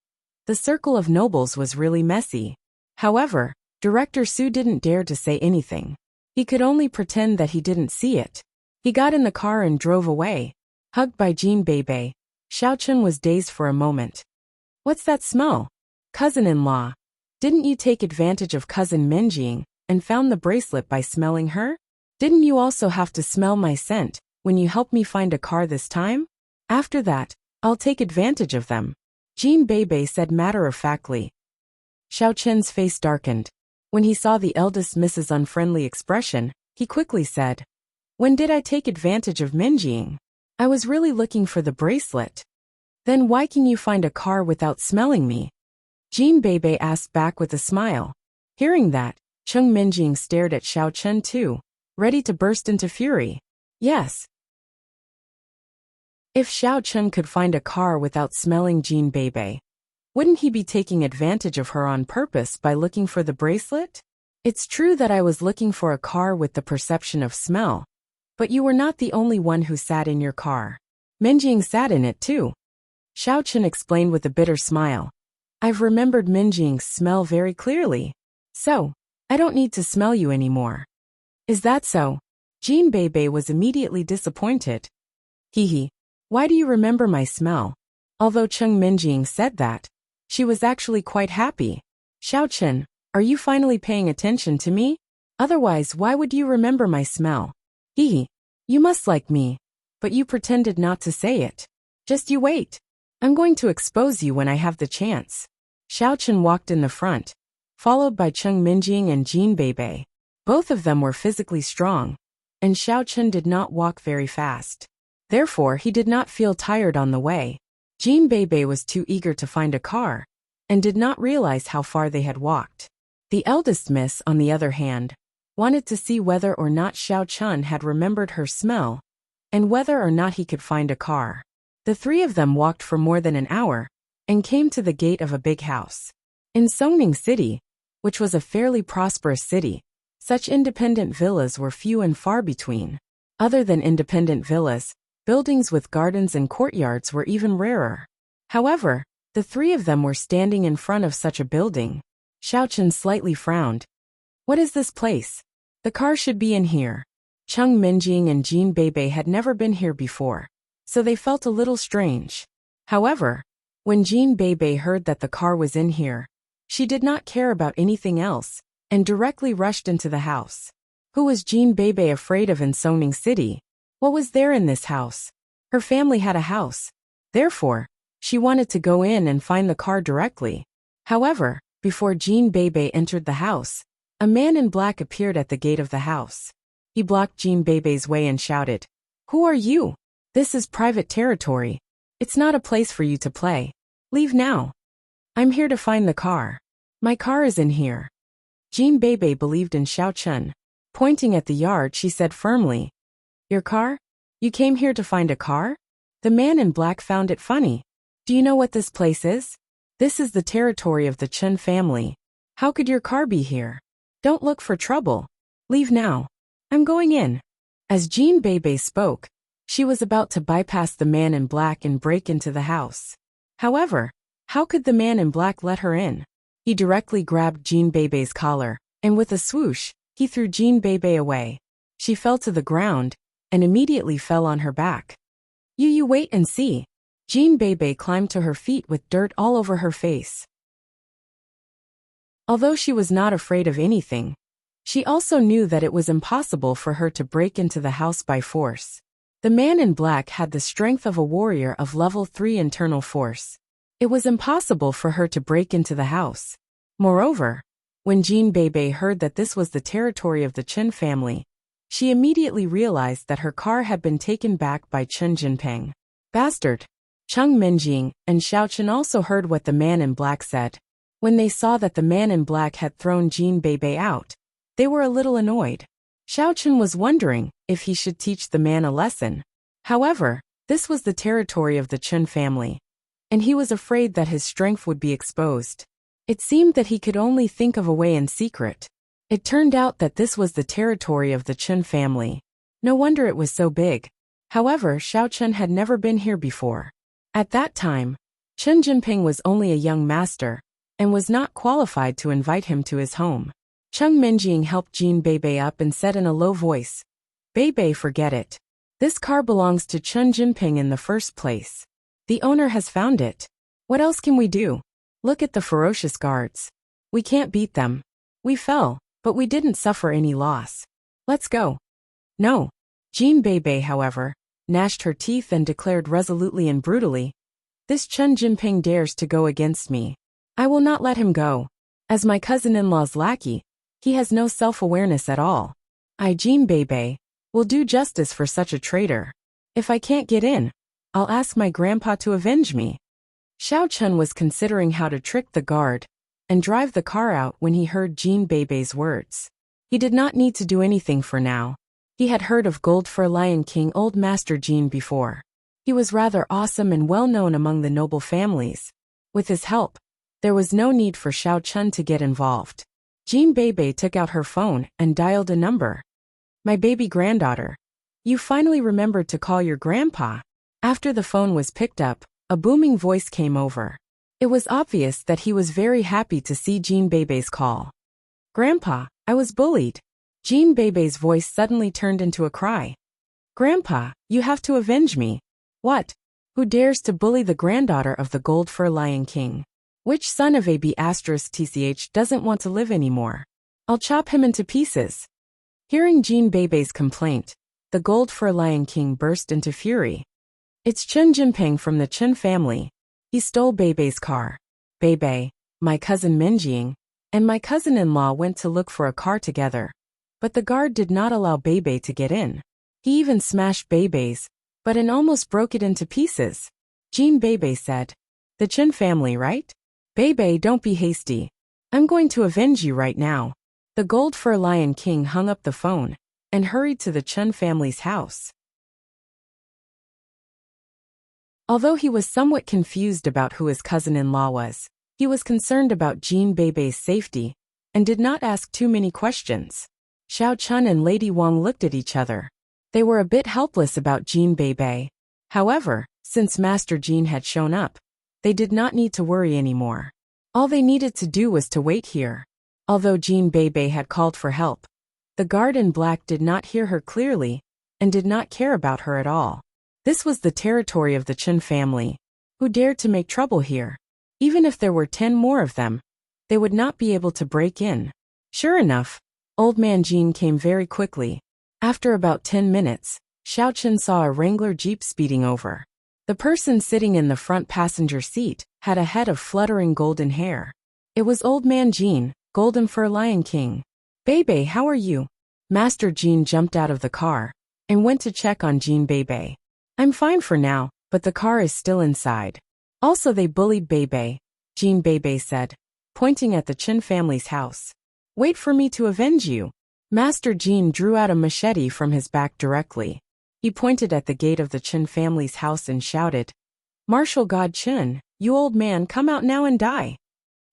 The circle of nobles was really messy. However, Director Su didn't dare to say anything. He could only pretend that he didn't see it. He got in the car and drove away. Hugged by Jean Bebe, Xiaochen was dazed for a moment. What's that smell? Cousin-in-law, didn't you take advantage of cousin Minjing and found the bracelet by smelling her? Didn't you also have to smell my scent when you helped me find a car this time? After that, I'll take advantage of them. Jean Bebe said matter-of-factly. Xiaochen's face darkened. When he saw the eldest Mrs. Unfriendly expression, he quickly said, When did I take advantage of Minjing? I was really looking for the bracelet. Then why can you find a car without smelling me? Jean Bebe asked back with a smile. Hearing that, Cheng Minjing stared at Xiaochen too, ready to burst into fury. Yes. If Xiaochen could find a car without smelling Jean Bebe, wouldn't he be taking advantage of her on purpose by looking for the bracelet? It's true that I was looking for a car with the perception of smell, but you were not the only one who sat in your car. Minjing sat in it too. Xiaochen explained with a bitter smile. I've remembered Minjing's smell very clearly. So, I don't need to smell you anymore. Is that so? Jean Bebe was immediately disappointed. Hee. Why do you remember my smell? Although Cheng Minjing said that, she was actually quite happy. Xiaochen, are you finally paying attention to me? Otherwise, why would you remember my smell? Hee. You must like me, but you pretended not to say it. Just you wait. I'm going to expose you when I have the chance. Xiaochen walked in the front, followed by Cheng Minjing and Jean Bebe. Both of them were physically strong, and Xiaochen did not walk very fast. Therefore, he did not feel tired on the way. Jean Bebe was too eager to find a car, and did not realize how far they had walked. The eldest miss, on the other hand, wanted to see whether or not Xiaochen had remembered her smell, and whether or not he could find a car. The three of them walked for more than an hour, and came to the gate of a big house. In Songning City, which was a fairly prosperous city, such independent villas were few and far between. Other than independent villas, buildings with gardens and courtyards were even rarer. However, the three of them were standing in front of such a building. Xiaochen slightly frowned. What is this place? The car should be in here. Cheng Minjing and Jean Bebe had never been here before, so they felt a little strange. However, when Jean Bebe heard that the car was in here, she did not care about anything else, and directly rushed into the house. Who was Jean Bebe afraid of in Songning City? What was there in this house? Her family had a house. Therefore, she wanted to go in and find the car directly. However, before Jean Bebe entered the house, a man in black appeared at the gate of the house. He blocked Jean Bebe's way and shouted, "Who are you? This is private territory. It's not a place for you to play. Leave now. I'm here to find the car. My car is in here." Jean Bebe believed in Xiao Chun. Pointing at the yard, she said firmly, "Your car? You came here to find a car?" The man in black found it funny. "Do you know what this place is? This is the territory of the Chun family. How could your car be here? Don't look for trouble. Leave now. I'm going in." As Jean Bebe spoke, she was about to bypass the man in black and break into the house. However, how could the man in black let her in? He directly grabbed Jean Bebe's collar, and with a swoosh, he threw Jean Bebe away. She fell to the ground, and immediately fell on her back. You wait and see." Jean Bebe climbed to her feet with dirt all over her face. Although she was not afraid of anything, she also knew that it was impossible for her to break into the house by force. The man in black had the strength of a warrior of level 3 internal force. It was impossible for her to break into the house. Moreover, when Jean Bebe heard that this was the territory of the Chen family, she immediately realized that her car had been taken back by Chen Jinping. Bastard! Cheng Minjing and Xiao Chen also heard what the man in black said. When they saw that the man in black had thrown Jean Bebe out, they were a little annoyed. Xiao Chen was wondering if he should teach the man a lesson. However, this was the territory of the Chen family, and he was afraid that his strength would be exposed. It seemed that he could only think of a way in secret. It turned out that this was the territory of the Chen family. No wonder it was so big. However, Xiao Chen had never been here before. At that time, Chen Jinping was only a young master, and was not qualified to invite him to his home. Cheng Minjing helped Jean Bebe up and said in a low voice, "Bebe, forget it. This car belongs to Chen Jinping in the first place. The owner has found it. What else can we do? Look at the ferocious guards. We can't beat them. We fell, but we didn't suffer any loss. Let's go." "No." Jean Bebe, however, gnashed her teeth and declared resolutely and brutally, "This Chen Jinping dares to go against me. I will not let him go. As my cousin-in-law's lackey, he has no self-awareness at all. I, Jean Bebe, will do justice for such a traitor. If I can't get in, I'll ask my grandpa to avenge me." Xiao Chen was considering how to trick the guard and drive the car out when he heard Jean Bebe's words. He did not need to do anything for now. He had heard of Gold Fur Lion King Old Master Jean before. He was rather awesome and well known among the noble families. With his help, there was no need for Xiao Chen to get involved. Jean Bebe took out her phone and dialed a number. "My baby granddaughter. You finally remembered to call your grandpa." After the phone was picked up, a booming voice came over. It was obvious that he was very happy to see Jean Bebe's call. "Grandpa, I was bullied." Jean Bebe's voice suddenly turned into a cry. "Grandpa, you have to avenge me." "What? Who dares to bully the granddaughter of the Gold Fur Lion King? Which son of AB'TCH doesn't want to live anymore? I'll chop him into pieces." Hearing Jean Bebe's complaint, the Gold Fur Lion King burst into fury. "It's Chen Jinping from the Chen family. He stole Bebe's car. Bebe, my cousin Minjing, and my cousin-in-law went to look for a car together, but the guard did not allow Bebe to get in. He even smashed Bebe's, but and almost broke it into pieces." Jean Bebe said, "The Chen family, right? Bebe, don't be hasty. I'm going to avenge you right now." The Gold Fur Lion King hung up the phone and hurried to the Chen family's house. Although he was somewhat confused about who his cousin-in-law was, he was concerned about Jean Bebe's safety and did not ask too many questions. Xiao Chun and Lady Wang looked at each other. They were a bit helpless about Jean Bebe. However, since Master Jean had shown up, they did not need to worry anymore. All they needed to do was to wait here. Although Jean Bebe had called for help, the guard in black did not hear her clearly and did not care about her at all. This was the territory of the Chen family. Who dared to make trouble here? Even if there were 10 more of them, they would not be able to break in. Sure enough, Old Man Jean came very quickly. After about 10 minutes, Xiao Chen saw a Wrangler Jeep speeding over. The person sitting in the front passenger seat had a head of fluttering golden hair. It was Old Man Jean, Golden Fur Lion King. Bebe, how are you? Master Jean jumped out of the car and went to check on Jean Bebe. I'm fine for now, but the car is still inside. Also they bullied Bebe, Jean Bebe said, pointing at the Chen family's house. Wait for me to avenge you. Master Jean drew out a machete from his back directly. He pointed at the gate of the Chen family's house and shouted, Martial God Chen, you old man, come out now and die.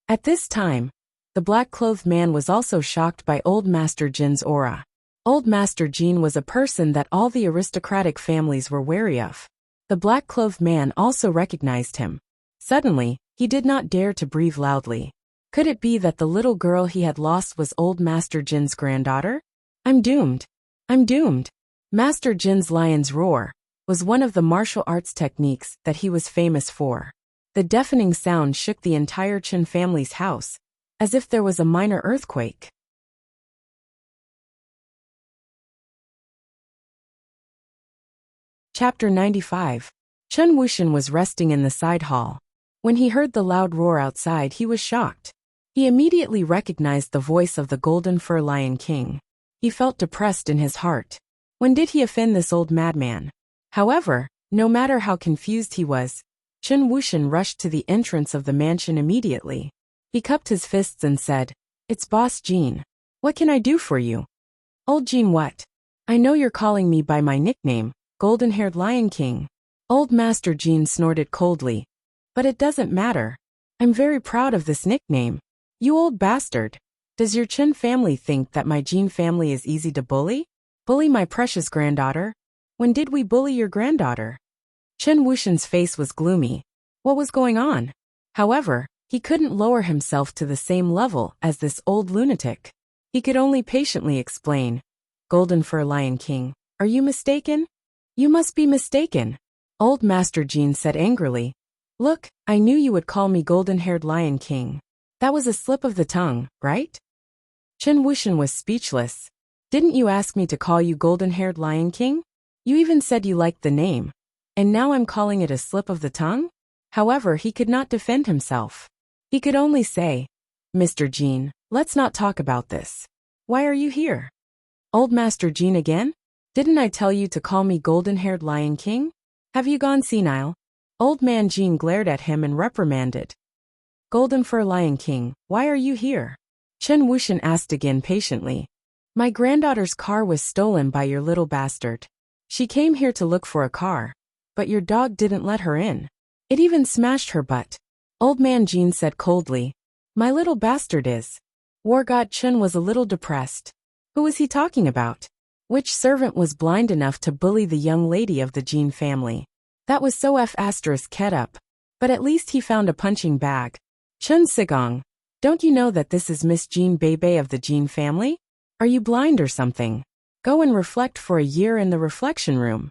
At this time, the black-clothed man was also shocked by Old Master Jin's aura. Old Master Jin was a person that all the aristocratic families were wary of. The black-clothed man also recognized him. Suddenly, he did not dare to breathe loudly. Could it be that the little girl he had lost was Old Master Jin's granddaughter? I'm doomed. I'm doomed. Master Jin's lion's roar was one of the martial arts techniques that he was famous for. The deafening sound shook the entire Chen family's house, as if there was a minor earthquake. Chapter 95. Chen Wuxian was resting in the side hall. When he heard the loud roar outside, he was shocked. He immediately recognized the voice of the Golden Fur Lion King. He felt depressed in his heart. When did he offend this old madman? However, no matter how confused he was, Chen Wuxian rushed to the entrance of the mansion immediately. He cupped his fists and said, It's Boss Jean. What can I do for you? Old Jean, what? I know you're calling me by my nickname, Golden-Haired Lion King. Old Master Jean snorted coldly. But it doesn't matter. I'm very proud of this nickname. You old bastard. Does your Chen family think that my Jean family is easy to bully? Bully my precious granddaughter? When did we bully your granddaughter? Chen Wuxian's face was gloomy. What was going on? However, he couldn't lower himself to the same level as this old lunatic. He could only patiently explain. Golden Fur Lion King, are you mistaken? You must be mistaken. Old Master Jean said angrily. Look, I knew you would call me Golden-Haired Lion King. That was a slip of the tongue, right? Chen Wuxian was speechless. Didn't you ask me to call you Golden-Haired Lion King? You even said you liked the name. And now I'm calling it a slip of the tongue? However, he could not defend himself. He could only say, Mr. Jean, let's not talk about this. Why are you here? Old Master Jean again? Didn't I tell you to call me Golden-Haired Lion King? Have you gone senile? Old Man Jean glared at him and reprimanded. Golden Fur Lion King, why are you here? Chen Wuxian asked again patiently. My granddaughter's car was stolen by your little bastard. She came here to look for a car, but your dog didn't let her in. It even smashed her butt. Old Man Jean said coldly. My little bastard is. War God Chen was a little depressed. Who was he talking about? Which servant was blind enough to bully the young lady of the Jean family? That was so F***ed up. But at least he found a punching bag. Chen Sigong, don't you know that this is Miss Jean Bebe of the Jean family? Are you blind or something? Go and reflect for a year in the reflection room.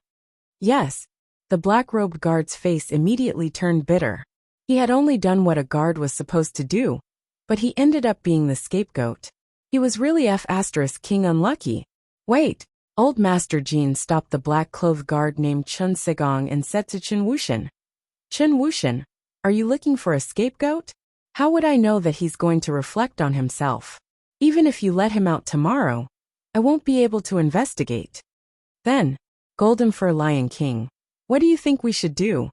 Yes. The black-robed guard's face immediately turned bitter. He had only done what a guard was supposed to do, but he ended up being the scapegoat. He was really F***king unlucky. Wait. Old Master Jean stopped the black-clothed guard named Chen Sigong and said to Chen Wuxian. Chen Wuxian, are you looking for a scapegoat? How would I know that he's going to reflect on himself? Even if you let him out tomorrow, I won't be able to investigate. Then, Golden Fur Lion King, what do you think we should do?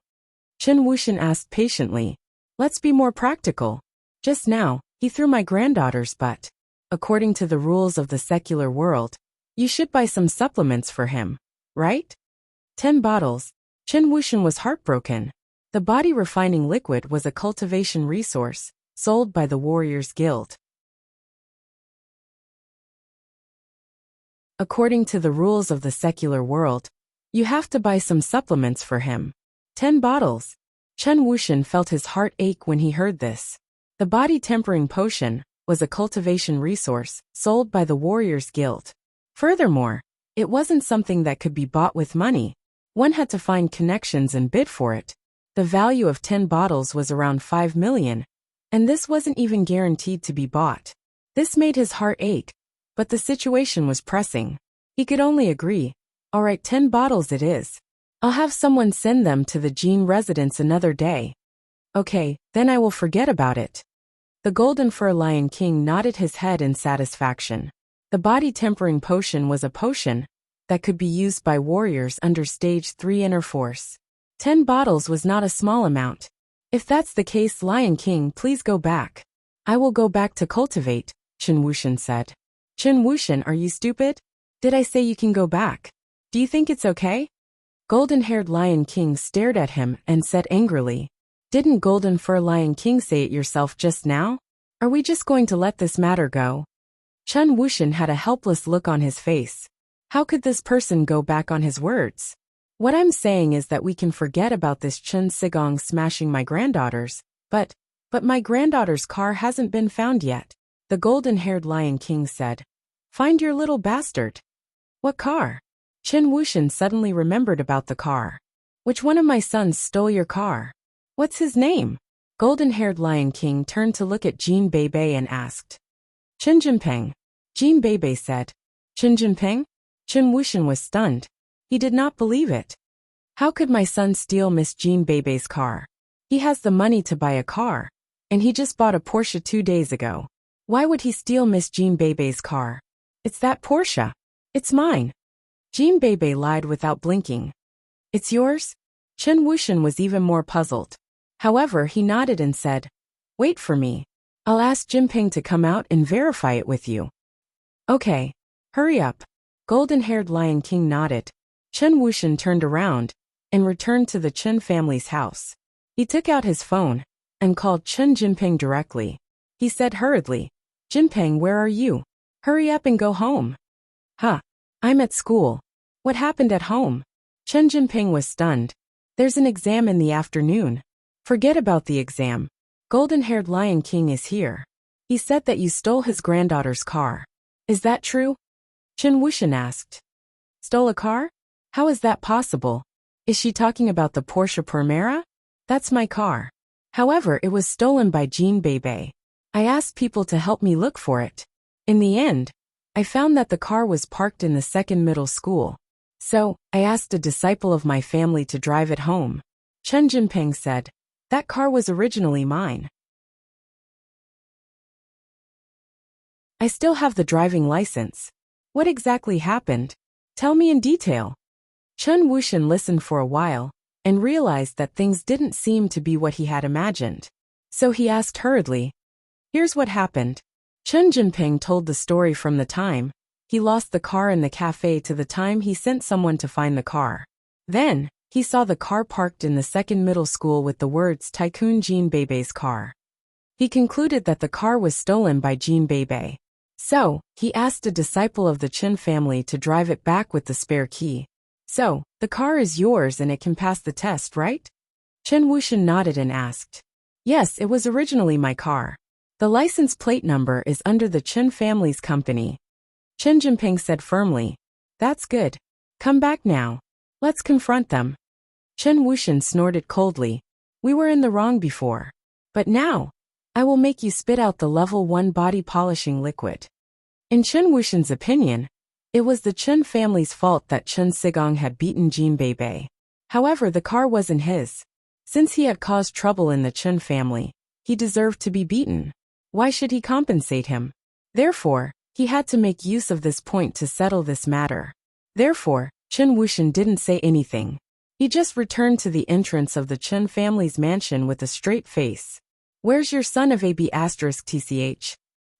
Chen Wuxian asked patiently. Let's be more practical. Just now, he threw my granddaughter's butt. According to the rules of the secular world, you should buy some supplements for him, right? 10 bottles. Chen Wuxian was heartbroken. The body refining liquid was a cultivation resource, sold by the Warriors Guild. According to the rules of the secular world, you have to buy some supplements for him. 10 bottles. Chen Wuxian felt his heart ache when he heard this. The body tempering potion was a cultivation resource, sold by the Warriors Guild. Furthermore, it wasn't something that could be bought with money. One had to find connections and bid for it. The value of 10 bottles was around 5 million, and this wasn't even guaranteed to be bought. This made his heart ache. but the situation was pressing. He could only agree. All right, 10 bottles it is. I'll have someone send them to the Jean residence another day. Okay, then I will forget about it. The Golden Fur Lion King nodded his head in satisfaction. The body tempering potion was a potion that could be used by warriors under Stage 3 Inner Force. 10 bottles was not a small amount. If that's the case, Lion King, please go back. I will go back to cultivate, Chen Wuxian said. Chen Wuxian, are you stupid? Did I say you can go back? Do you think it's okay? Golden-haired Lion King stared at him and said angrily, Didn't Golden Fur Lion King say it yourself just now? Are we just going to let this matter go? Chen Wuxian had a helpless look on his face. How could this person go back on his words? What I'm saying is that we can forget about this Chen Sigong smashing my granddaughters, but my granddaughter's car hasn't been found yet. The golden-haired Lion King said. Find your little bastard. What car? Chen Wuxian suddenly remembered about the car. Which one of my sons stole your car? What's his name? Golden-haired Lion King turned to look at Jean Beibei and asked. Chen Jinping. Jean Beibei said. Chen Jinping? Chen Wuxian was stunned. He did not believe it. How could my son steal Miss Jean Beibei's car? He has the money to buy a car, and he just bought a Porsche 2 days ago. Why would he steal Miss Jean Beibei's car? It's that Porsche. It's mine. Jean Beibei lied without blinking. It's yours? Chen Wuxian was even more puzzled. However, he nodded and said, Wait for me. I'll ask Jinping to come out and verify it with you. Okay. Hurry up. Golden-haired Lion King nodded. Chen Wuxian turned around and returned to the Chen family's house. He took out his phone and called Chen Jinping directly. He said hurriedly, Jinping, where are you? Hurry up and go home. Huh. I'm at school. What happened at home? Chen Jinping was stunned. There's an exam in the afternoon. Forget about the exam. Golden-haired Lion King is here. He said that you stole his granddaughter's car. Is that true? Chen Wuxian asked. Stole a car? How is that possible? Is she talking about the Porsche Panamera? That's my car. However, it was stolen by Jean Beibei. I asked people to help me look for it. In the end, I found that the car was parked in the second middle school. So, I asked a disciple of my family to drive it home. Chen Jinping said, That car was originally mine. I still have the driving license. What exactly happened? Tell me in detail. Chen Wuxian listened for a while and realized that things didn't seem to be what he had imagined. So he asked hurriedly, Here's what happened. Chen Jinping told the story from the time he lost the car in the cafe to the time he sent someone to find the car. Then, he saw the car parked in the second middle school with the words Tycoon Jean Beibei's car. He concluded that the car was stolen by Jean Beibei. So, he asked a disciple of the Chen family to drive it back with the spare key. So, the car is yours and it can pass the test, right? Chen Wuxian nodded and asked. Yes, it was originally my car. The license plate number is under the Chen family's company. Chen Jinping said firmly. That's good. Come back now. Let's confront them. Chen Wuxian snorted coldly. We were in the wrong before. But now, I will make you spit out the level 1 body polishing liquid. In Chen Wuxian's opinion, it was the Chen family's fault that Chen Sigong had beaten Jean Beibei. However, the car wasn't his. Since he had caused trouble in the Chen family, he deserved to be beaten. Why should he compensate him? Therefore, he had to make use of this point to settle this matter. Therefore, Chen Wuxian didn't say anything. He just returned to the entrance of the Chen family's mansion with a straight face. Where's your son of AB*TCH?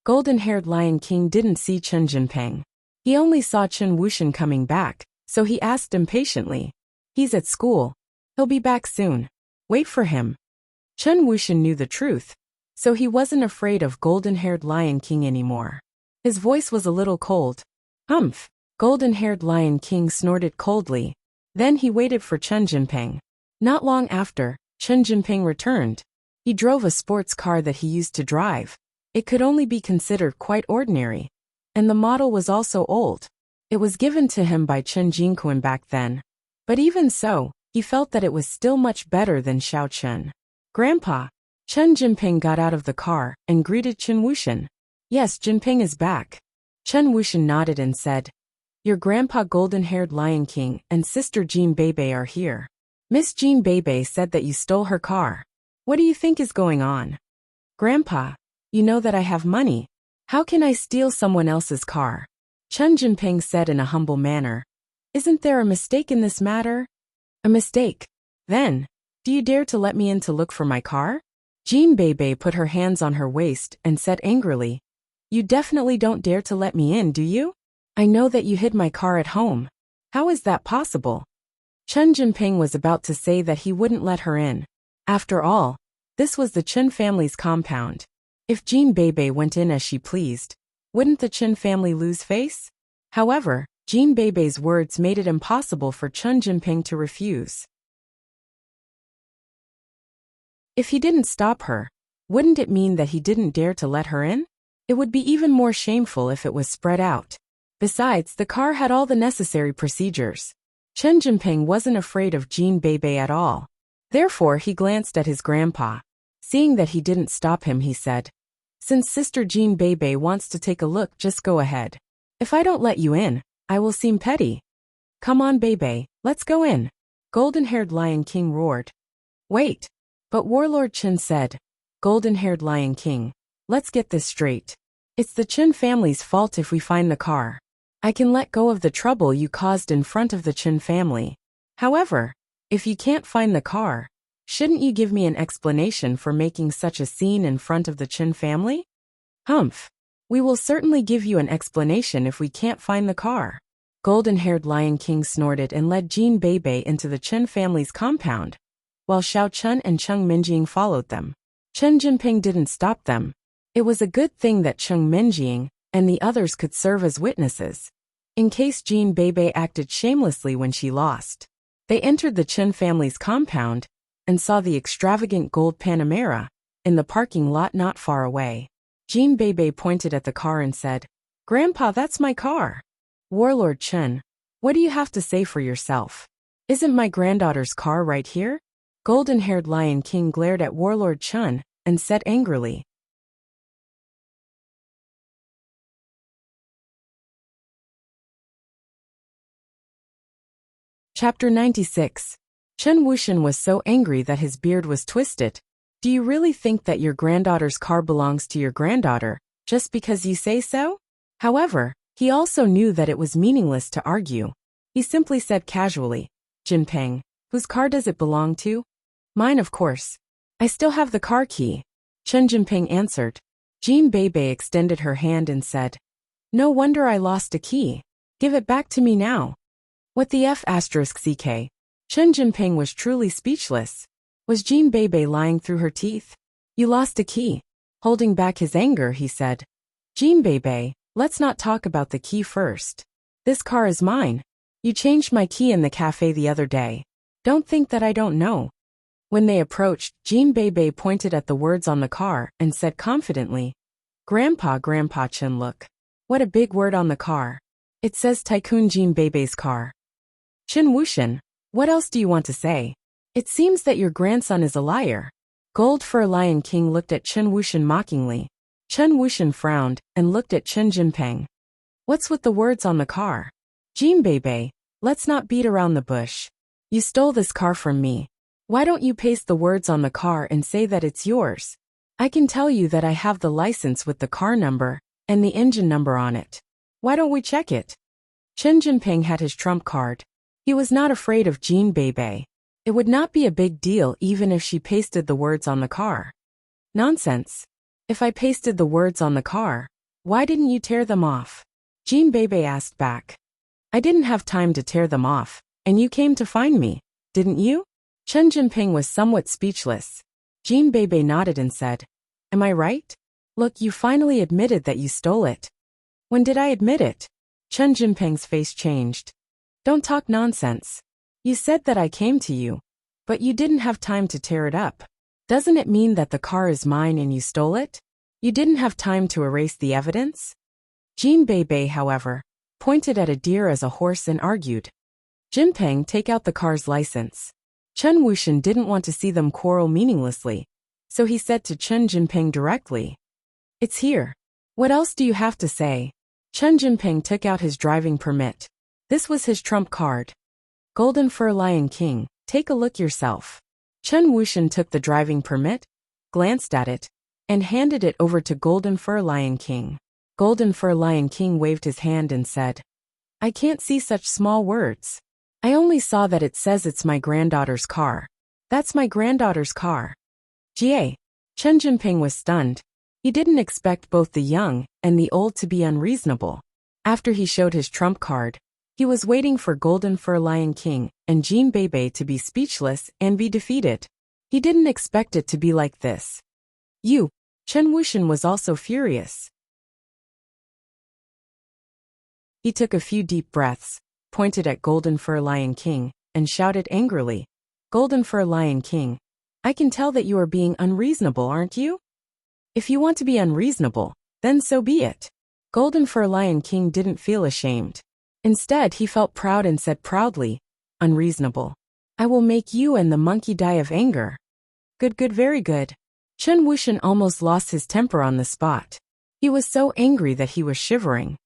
Golden-haired Lion King didn't see Chen Jinping. He only saw Chen Wuxian coming back, so he asked impatiently. He's at school. He'll be back soon. Wait for him. Chen Wuxian knew the truth, so he wasn't afraid of Golden-haired Lion King anymore. His voice was a little cold. Humph. Golden-haired Lion King snorted coldly. Then he waited for Chen Jinping. Not long after, Chen Jinping returned. He drove a sports car that he used to drive. It could only be considered quite ordinary. And the model was also old. It was given to him by Chen Jinquan back then. But even so, he felt that it was still much better than Xiao Chen. Grandpa. Chen Jinping got out of the car and greeted Chen Wuxian. Yes, Jinping is back. Chen Wuxian nodded and said, "Your grandpa Golden-Haired Lion King and sister Jean Bebe are here. Miss Jean Bebe said that you stole her car. What do you think is going on?" "Grandpa, you know that I have money. How can I steal someone else's car?" Chen Jinping said in a humble manner. "Isn't there a mistake in this matter?" "A mistake? Then, do you dare to let me in to look for my car?" Jean Bebe put her hands on her waist and said angrily, "You definitely don't dare to let me in, do you? I know that you hid my car at home. How is that possible?" Chen Jinping was about to say that he wouldn't let her in. After all, this was the Chen family's compound. If Jean Bebe went in as she pleased, wouldn't the Chen family lose face? However, Jean Bebe's words made it impossible for Chen Jinping to refuse. If he didn't stop her, wouldn't it mean that he didn't dare to let her in? It would be even more shameful if it was spread out. Besides, the car had all the necessary procedures. Chen Jinping wasn't afraid of Jean Bebe at all. Therefore, he glanced at his grandpa. Seeing that he didn't stop him, he said, "Since Sister Jean Bebe wants to take a look, just go ahead. If I don't let you in, I will seem petty. Come on, Bebe, let's go in." Golden-Haired Lion King roared. "Wait." But Warlord Chen said, "Golden-Haired Lion King, let's get this straight. It's the Chen family's fault if we find the car. I can let go of the trouble you caused in front of the Chen family. However, if you can't find the car, shouldn't you give me an explanation for making such a scene in front of the Chen family?" "Humph. We will certainly give you an explanation if we can't find the car." Golden-Haired Lion King snorted and led Jean Bebe into the Chen family's compound, while Xiao Chun and Cheng Minjing followed them. Chen Jinping didn't stop them. It was a good thing that Cheng Minjing and the others could serve as witnesses, in case Jean Bebe acted shamelessly when she lost. They entered the Chen family's compound and saw the extravagant gold Panamera in the parking lot not far away. Jean Bebe pointed at the car and said, "Grandpa, that's my car." "Warlord Chen, what do you have to say for yourself? Isn't my granddaughter's car right here?" Golden-Haired Lion King glared at Warlord Chen and said angrily. Chapter 96. Chen Wuxian was so angry that his beard was twisted. "Do you really think that your granddaughter's car belongs to your granddaughter, just because you say so?" However, he also knew that it was meaningless to argue. He simply said casually, "Jinping, whose car does it belong to?" "Mine, of course. I still have the car key," Chen Jinping answered. Jean Bebe extended her hand and said, "No wonder I lost a key. Give it back to me now." "What the F***ck? Chen Jinping was truly speechless. Was Jean Bebe lying through her teeth? "You lost a key." Holding back his anger, he said, "Jean Bebe, let's not talk about the key first. This car is mine. You changed my key in the cafe the other day. Don't think that I don't know." When they approached, Jean Bebe pointed at the words on the car and said confidently, Grandpa, Chen, look. What a big word on the car. It says Tycoon Jean Bebe's car." "Chen Wuxian, what else do you want to say? It seems that your grandson is a liar." Gold Fur Lion King looked at Chen Wuxian mockingly. Chen Wuxian frowned and looked at Chen Jinping. "What's with the words on the car? Jean Bebe, let's not beat around the bush. You stole this car from me. Why don't you paste the words on the car and say that it's yours? I can tell you that I have the license with the car number and the engine number on it. Why don't we check it?" Chen Jinping had his trump card. He was not afraid of Jean Bebe. It would not be a big deal even if she pasted the words on the car. "Nonsense. If I pasted the words on the car, why didn't you tear them off?" Jean Bebe asked back. "I didn't have time to tear them off, and you came to find me, didn't you?" Chen Jinping was somewhat speechless. Jean Bebe nodded and said, "Am I right? Look, you finally admitted that you stole it." "When did I admit it?" Chen Jinping's face changed. "Don't talk nonsense. You said that I came to you, but you didn't have time to tear it up. Doesn't it mean that the car is mine and you stole it? You didn't have time to erase the evidence?" Jean Bebe, however, pointed at a deer as a horse and argued, "Jinping, take out the car's license." Chen Wuxian didn't want to see them quarrel meaninglessly, so he said to Chen Jinping directly, "It's here. What else do you have to say?" Chen Jinping took out his driving permit. This was his trump card. Golden Fur Lion King, take a look yourself. Chen Wuxian took the driving permit, glanced at it, and handed it over to Golden Fur Lion King. Golden Fur Lion King waved his hand and said, I can't see such small words. I only saw that it says it's my granddaughter's car. That's my granddaughter's car. Jie. Chen Jinping was stunned. He didn't expect both the young and the old to be unreasonable. After he showed his trump card, he was waiting for Golden Fur Lion King and Jean Bebe to be speechless and be defeated. He didn't expect it to be like this. You. Chen Wuxian was also furious. He took a few deep breaths, pointed at Golden Fur Lion King, and shouted angrily, Golden Fur Lion King, I can tell that you are being unreasonable, aren't you? If you want to be unreasonable, then so be it. Golden Fur Lion King didn't feel ashamed. Instead, he felt proud and said proudly, unreasonable. I will make you and the monkey die of anger. Good, very good. Chen Wuxian almost lost his temper on the spot. He was so angry that he was shivering.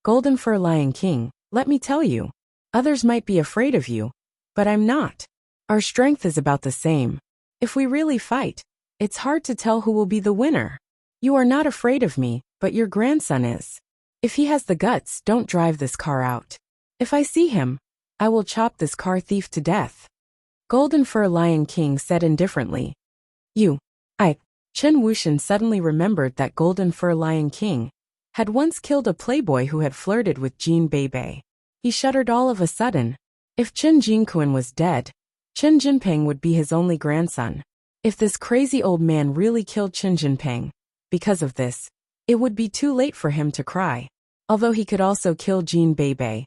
Golden Fur Lion King, let me tell you. Others might be afraid of you, but I'm not. Our strength is about the same. If we really fight, it's hard to tell who will be the winner. You are not afraid of me, but your grandson is. If he has the guts, don't drive this car out. If I see him, I will chop this car thief to death. Golden Fur Lion King said indifferently. Chen Wuxian suddenly remembered that Golden Fur Lion King had once killed a playboy who had flirted with Jean Bebe. He shuddered all of a sudden. If Chen Jingquan was dead, Chen Jinping would be his only grandson. If this crazy old man really killed Chen Jinping, because of this, it would be too late for him to cry. Although he could also kill Jean Bebe,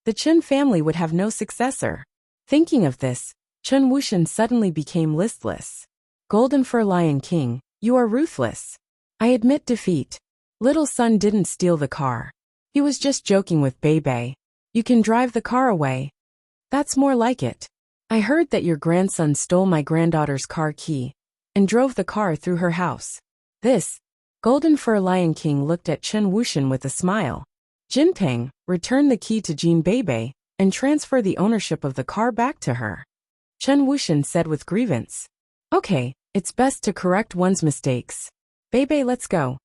the Chen family would have no successor. Thinking of this, Chen Wuxian suddenly became listless. Golden Fur Lion King, you are ruthless. I admit defeat. Little son didn't steal the car. He was just joking with Bebe. You can drive the car away. That's more like it. I heard that your grandson stole my granddaughter's car key and drove the car through her house. Golden Fur Lion King looked at Chen Wuxian with a smile. Jinping, return the key to Jean Bebe and transfer the ownership of the car back to her. Chen Wuxian said with grievance. Okay, it's best to correct one's mistakes. Bebe, let's go.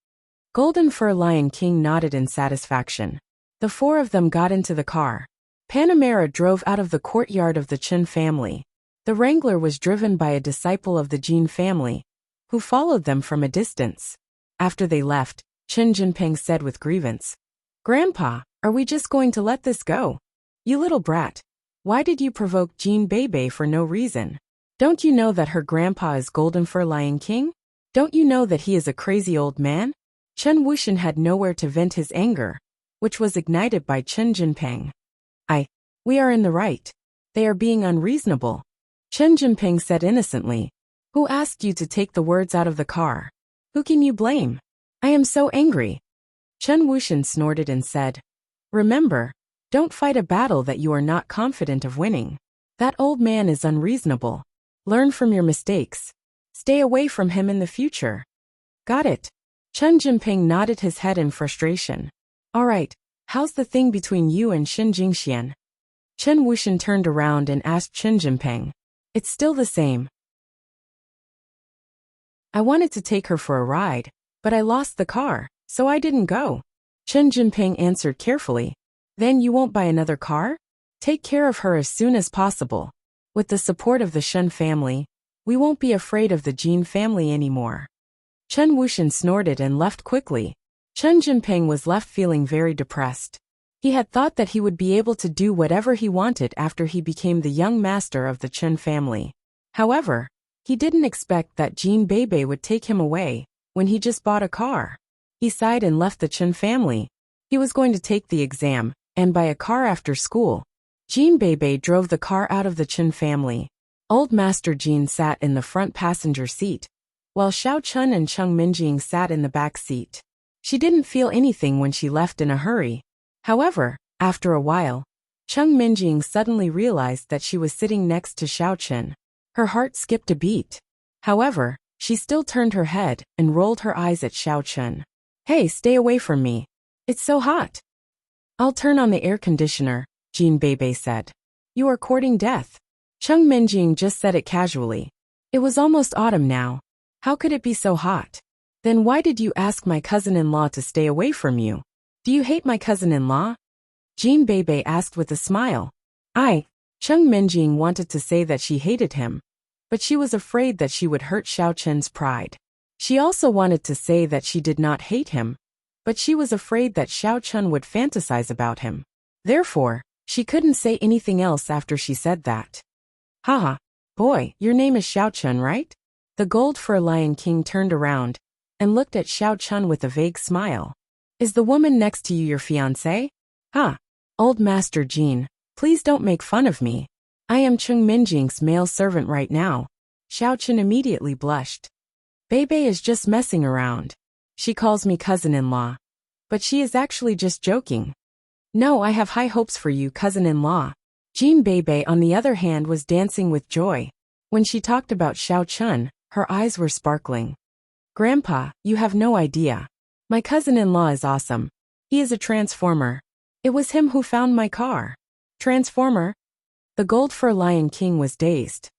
Golden Fur Lion King nodded in satisfaction. The four of them got into the car. Panamera drove out of the courtyard of the Chen family. The Wrangler was driven by a disciple of the Jean family, who followed them from a distance. After they left, Chen Jinping said with grievance, Grandpa, are we just going to let this go? You little brat. Why did you provoke Jean Bebe for no reason? Don't you know that her grandpa is Golden Fur Lion King? Don't you know that he is a crazy old man? Chen Wuxian had nowhere to vent his anger, which was ignited by Chen Jinping. We are in the right. They are being unreasonable. Chen Jinping said innocently. Who asked you to take the words out of the car? Who can you blame? I am so angry. Chen Wuxian snorted and said, Remember, don't fight a battle that you are not confident of winning. That old man is unreasonable. Learn from your mistakes. Stay away from him in the future. Got it. Chen Jinping nodded his head in frustration. All right, how's the thing between you and Xin Jingxian? Chen Wuxian turned around and asked Chen Jinping. It's still the same. I wanted to take her for a ride, but I lost the car, so I didn't go. Chen Jinping answered carefully. Then you won't buy another car? Take care of her as soon as possible. With the support of the Shen family, we won't be afraid of the Jean family anymore. Chen Wuxian snorted and left quickly. Chen Jinping was left feeling very depressed. He had thought that he would be able to do whatever he wanted after he became the young master of the Chen family. However, he didn't expect that Jean Bebe would take him away when he just bought a car. He sighed and left the Chen family. He was going to take the exam and buy a car after school. Jean Bebe drove the car out of the Chen family. Old Master Jean sat in the front passenger seat, while Xiao Chun and Cheng Minjing sat in the back seat. She didn't feel anything when she left in a hurry. However, after a while, Cheng Minjing suddenly realized that she was sitting next to Xiao Chun. Her heart skipped a beat. However, she still turned her head and rolled her eyes at Xiao Chun. Hey, stay away from me. It's so hot. I'll turn on the air conditioner, Jean Bebe said. You are courting death. Chung Minjing just said it casually. It was almost autumn now. How could it be so hot? Then why did you ask my cousin-in-law to stay away from you? Do you hate my cousin-in-law? Jean Bebe asked with a smile. Chung Minjing wanted to say that she hated him, but she was afraid that she would hurt Xiao Chen's pride. She also wanted to say that she did not hate him, but she was afraid that Xiao Chen would fantasize about him. Therefore, she couldn't say anything else after she said that. Haha, boy, your name is Xiao Chen, right? The gold fur lion king turned around and looked at Xiao Chen with a vague smile. Is the woman next to you your fiancé? Old Master Jean, please don't make fun of me. I am Chung Minjing's male servant right now. Xiao Chen immediately blushed. Bebe is just messing around. She calls me cousin-in-law. But she is actually just joking. No, I have high hopes for you, cousin-in-law. Jean Bebe, on the other hand, was dancing with joy. When she talked about Xiao Chen, her eyes were sparkling. Grandpa, you have no idea. My cousin-in-law is awesome. He is a transformer. It was him who found my car. Transformer? The gold fur lion king was dazed.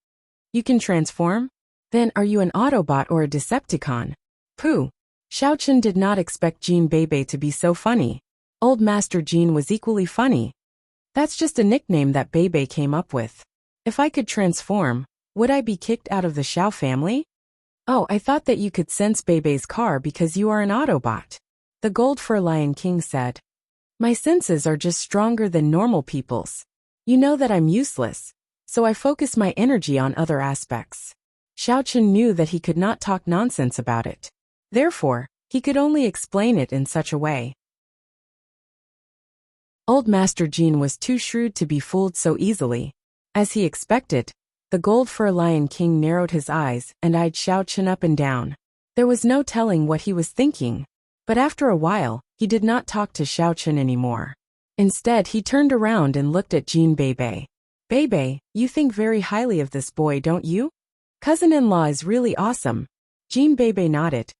You can transform? Then are you an Autobot or a Decepticon? Pooh. Xiao Chen did not expect Jean Bebe to be so funny. Old Master Jean was equally funny. That's just a nickname that Bebe came up with. If I could transform, would I be kicked out of the Xiao family? Oh, I thought that you could sense Bebe's car because you are an Autobot. The gold fur lion king said. My senses are just stronger than normal people's. You know that I'm useless, so I focus my energy on other aspects. Xiao Chen knew that he could not talk nonsense about it. Therefore, he could only explain it in such a way. Old Master Jean was too shrewd to be fooled so easily. As he expected, the gold fur lion king narrowed his eyes and eyed Xiao Chen up and down. There was no telling what he was thinking, but after a while, he did not talk to Xiao Chen anymore. Instead, he turned around and looked at Jean Bebe. Bebe, you think very highly of this boy, don't you? Cousin-in-law is really awesome. Jean Bebe nodded.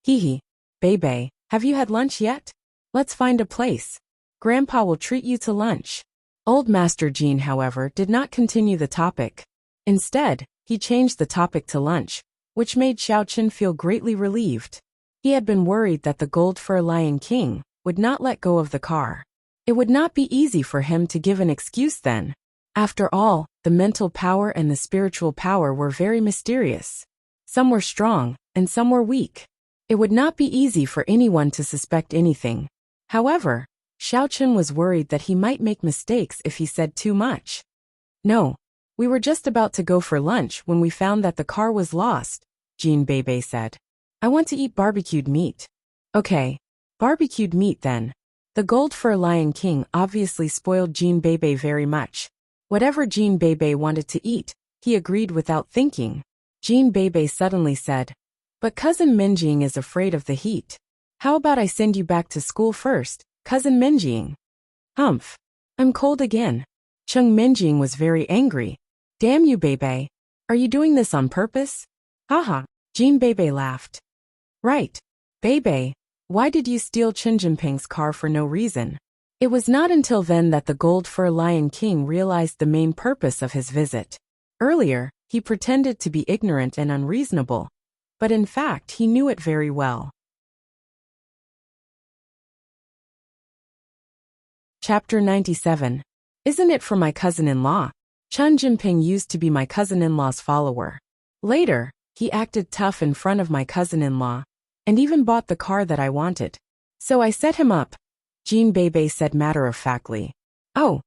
Hee. Bebe, have you had lunch yet? Let's find a place. Grandpa will treat you to lunch. Old Master Jean, however, did not continue the topic. Instead, he changed the topic to lunch, which made Xiao Chen feel greatly relieved. He had been worried that the gold fur lion king would not let go of the car. It would not be easy for him to give an excuse then. After all, the mental power and the spiritual power were very mysterious. Some were strong, and some were weak. It would not be easy for anyone to suspect anything. However, Xiao Chen was worried that he might make mistakes if he said too much. No, we were just about to go for lunch when we found that the car was lost, Jean Bebe said. I want to eat barbecued meat. Okay, barbecued meat then. The gold fur lion king obviously spoiled Jean Bebe very much. Whatever Jean Bebe wanted to eat, he agreed without thinking. Jean Bebe suddenly said, but Cousin Minjing is afraid of the heat. How about I send you back to school first, Cousin Minjing? Humph. I'm cold again. Chung Minjing was very angry. Damn you, Bebe. Are you doing this on purpose? Haha. Jean Bebe laughed. Right. Bebe, why did you steal Chen Jinping's car for no reason? It was not until then that the gold fur lion king realized the main purpose of his visit. Earlier, he pretended to be ignorant and unreasonable, but in fact he knew it very well. Chapter 97. Isn't it for my cousin-in-law? Chen Jinping used to be my cousin-in-law's follower. Later, he acted tough in front of my cousin-in-law, and even bought the car that I wanted. So I set him up, Jean Bebe said matter-of-factly. Oh.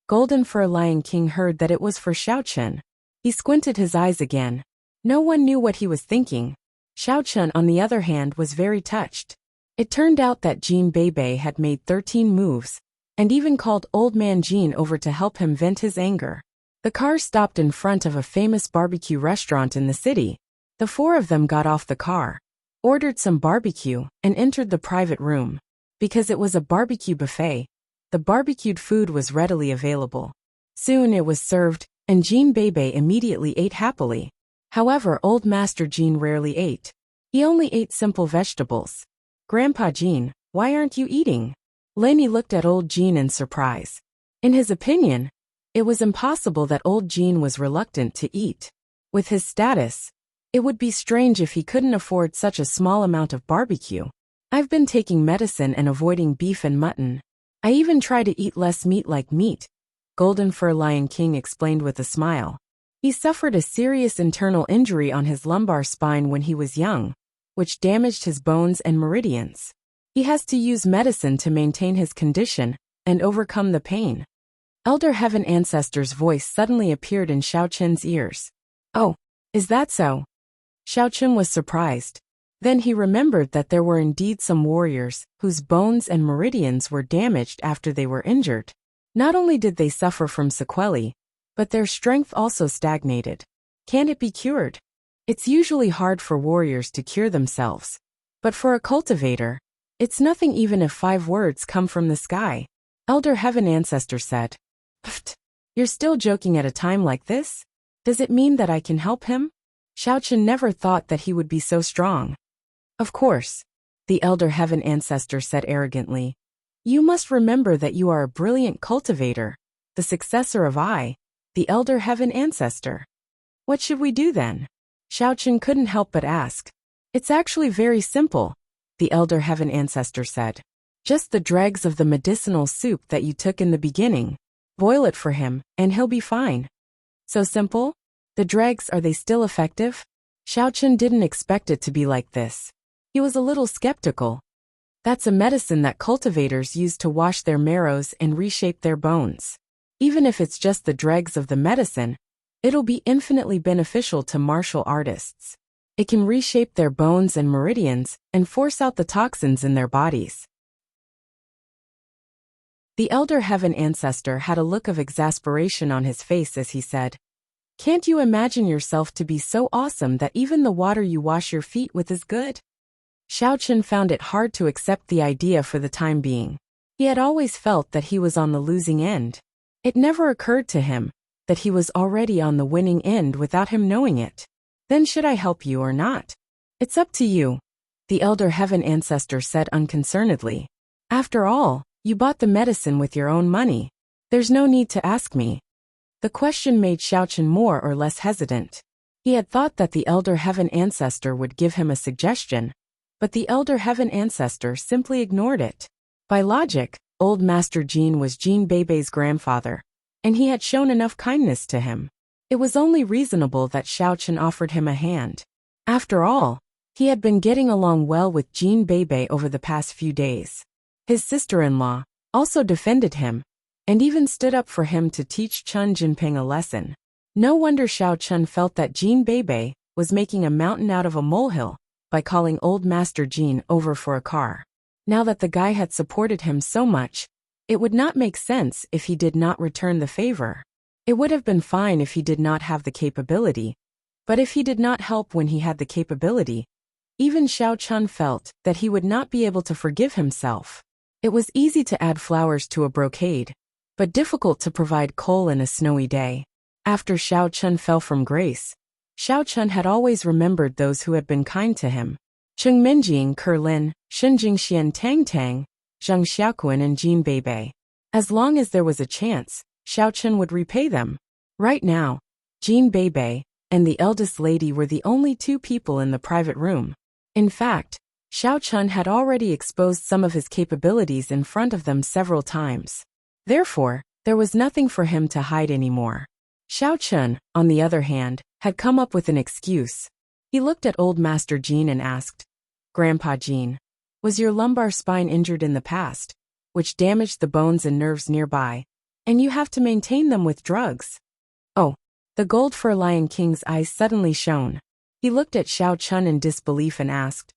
Golden Fur Lion King heard that it was for Xiao Chen. He squinted his eyes again. No one knew what he was thinking. Xiao Chen, on the other hand, was very touched. It turned out that Jean Bebe had made 13 moves, and even called Old Man Jean over to help him vent his anger. The car stopped in front of a famous barbecue restaurant in the city. The four of them got off the car, ordered some barbecue, and entered the private room. Because it was a barbecue buffet, the barbecued food was readily available. Soon it was served, and Jean Bebe immediately ate happily. However, Old Master Jean rarely ate. He only ate simple vegetables. Grandpa Jean, why aren't you eating? Laney looked at old Jean in surprise. In his opinion, it was impossible that old Jean was reluctant to eat. With his status, it would be strange if he couldn't afford such a small amount of barbecue. I've been taking medicine and avoiding beef and mutton. I even try to eat less meat like meat, Golden Fur Lion King explained with a smile. He suffered a serious internal injury on his lumbar spine when he was young, which damaged his bones and meridians. He has to use medicine to maintain his condition and overcome the pain. Elder Heaven Ancestor's voice suddenly appeared in Xiao Qin's ears. Oh, is that so? Xiao Qin was surprised. Then he remembered that there were indeed some warriors whose bones and meridians were damaged after they were injured. Not only did they suffer from sequelae, but their strength also stagnated. Can it be cured? It's usually hard for warriors to cure themselves. But for a cultivator, it's nothing even if 5 words come from the sky. Elder Heaven Ancestor said. Pfft, you're still joking at a time like this? Does it mean that I can help him? Xiao Qin never thought that he would be so strong. Of course, the Elder Heaven Ancestor said arrogantly. You must remember that you are a brilliant cultivator, the successor of I, the Elder Heaven Ancestor. What should we do then? Xiao Qin couldn't help but ask. It's actually very simple, the Elder Heaven Ancestor said. Just the dregs of the medicinal soup that you took in the beginning. Boil it for him, and he'll be fine. So simple? The dregs, are they still effective? Xiao Qin didn't expect it to be like this. He was a little skeptical. That's a medicine that cultivators use to wash their marrows and reshape their bones. Even if it's just the dregs of the medicine, it'll be infinitely beneficial to martial artists. It can reshape their bones and meridians and force out the toxins in their bodies. The Elder Heaven Ancestor had a look of exasperation on his face as he said, Can't you imagine yourself to be so awesome that even the water you wash your feet with is good? Xiao Qin found it hard to accept the idea for the time being. He had always felt that he was on the losing end. It never occurred to him that he was already on the winning end without him knowing it. Then should I help you or not? It's up to you, the Elder Heaven Ancestor said unconcernedly. After all, you bought the medicine with your own money. There's no need to ask me. The question made Xiao Qin more or less hesitant. He had thought that the Elder Heaven Ancestor would give him a suggestion, but the Elder Heaven Ancestor simply ignored it. By logic, old Master Jean was Jean Beibei's grandfather, and he had shown enough kindness to him. It was only reasonable that Xiao Qin offered him a hand. After all, he had been getting along well with Jean Beibei over the past few days. His sister-in-law also defended him, and even stood up for him to teach Chen Jinping a lesson. No wonder Xiao Qin felt that Jean Beibei was making a mountain out of a molehill by calling old Master Jean over for a car. Now that the guy had supported him so much, it would not make sense if he did not return the favor. It would have been fine if he did not have the capability, but if he did not help when he had the capability, even Xiao Qin felt that he would not be able to forgive himself. It was easy to add flowers to a brocade, but difficult to provide coal in a snowy day. After Xiao Qin fell from grace, Xiao Qin had always remembered those who had been kind to him. Cheng Minjing, Kerlin, Shinjing Xian Tang Tang, Zhang Xiaoquan and Jean Beibei. As long as there was a chance, Xiao Qin would repay them. Right now, Jean Beibei and the eldest lady were the only 2 people in the private room. In fact, Xiao Qin had already exposed some of his capabilities in front of them several times. Therefore, there was nothing for him to hide anymore. Xiao Qin, on the other hand, had come up with an excuse. He looked at old Master Jean and asked, Grandpa Jean, was your lumbar spine injured in the past, which damaged the bones and nerves nearby, and you have to maintain them with drugs? Oh, the Gold Fur Lion King's eyes suddenly shone. He looked at Xiao Qin in disbelief and asked,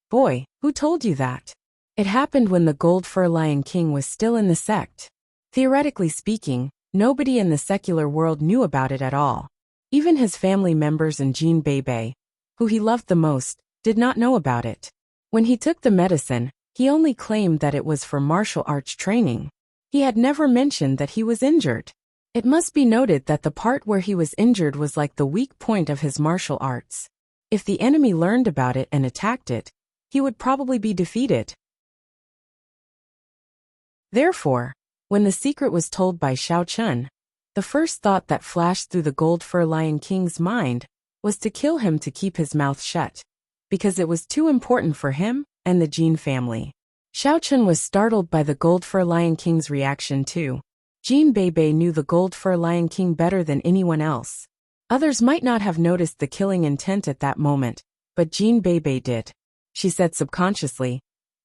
Boy, who told you that? It happened when the Gold Fur Lion King was still in the sect. Theoretically speaking, nobody in the secular world knew about it at all. Even his family members and Jean Beibei, who he loved the most, did not know about it. When he took the medicine, he only claimed that it was for martial arts training. He had never mentioned that he was injured. It must be noted that the part where he was injured was like the weak point of his martial arts. If the enemy learned about it and attacked it, he would probably be defeated. Therefore, when the secret was told by Xiao Chun, the first thought that flashed through the Gold Fur Lion King's mind was to kill him to keep his mouth shut, because it was too important for him and the Jin family. Xiao Chun was startled by the Gold Fur Lion King's reaction too. Jin Beibei knew the Gold Fur Lion King better than anyone else. Others might not have noticed the killing intent at that moment, but Jin Beibei did. She said subconsciously,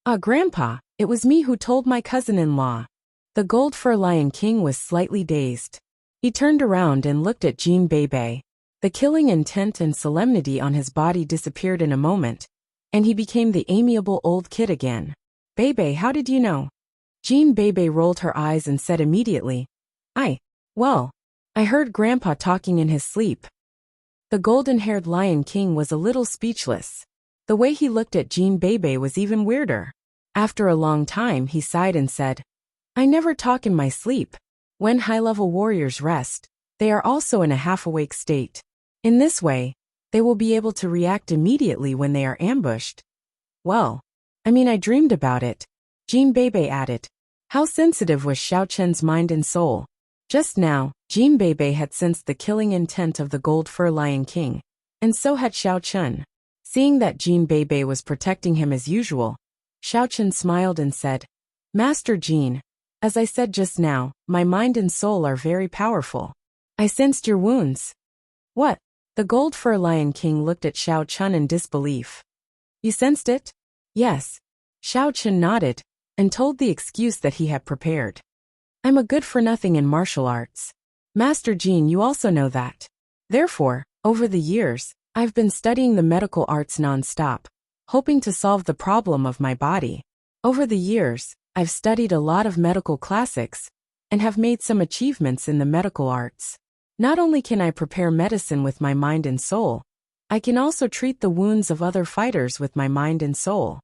"Ah, Grandpa, it was me who told my cousin-in-law." The Gold Fur Lion King was slightly dazed. He turned around and looked at Jin Beibei. The killing intent and solemnity on his body disappeared in a moment, and he became the amiable old kid again. "Beibei, how did you know?" Jin Beibei rolled her eyes and said immediately, Well, I heard Grandpa talking in his sleep." The golden-haired Lion King was a little speechless. The way he looked at Jin Beibei was even weirder. After a long time he sighed and said, "I never talk in my sleep. When high-level warriors rest, they are also in a half-awake state. In this way, they will be able to react immediately when they are ambushed." "Well, I dreamed about it," Jin Beibei added. How sensitive was Xiao Chun's mind and soul? Just now, Jin Beibei had sensed the killing intent of the Gold Fur Lion King, and so had Xiao Chun. Seeing that Jin Beibei was protecting him as usual, Xiao Chun smiled and said, "Master Jin, as I said just now, my mind and soul are very powerful. I sensed your wounds." "What?" The Gold Fur Lion King looked at Xiao Chun in disbelief. "You sensed it?" "Yes." Xiao Chun nodded, and told the excuse that he had prepared. "I'm a good-for-nothing in martial arts. Master Jin, you also know that. Therefore, over the years, I've been studying the medical arts non-stop, hoping to solve the problem of my body. Over the years, I've studied a lot of medical classics, and have made some achievements in the medical arts. Not only can I prepare medicine with my mind and soul, I can also treat the wounds of other fighters with my mind and soul."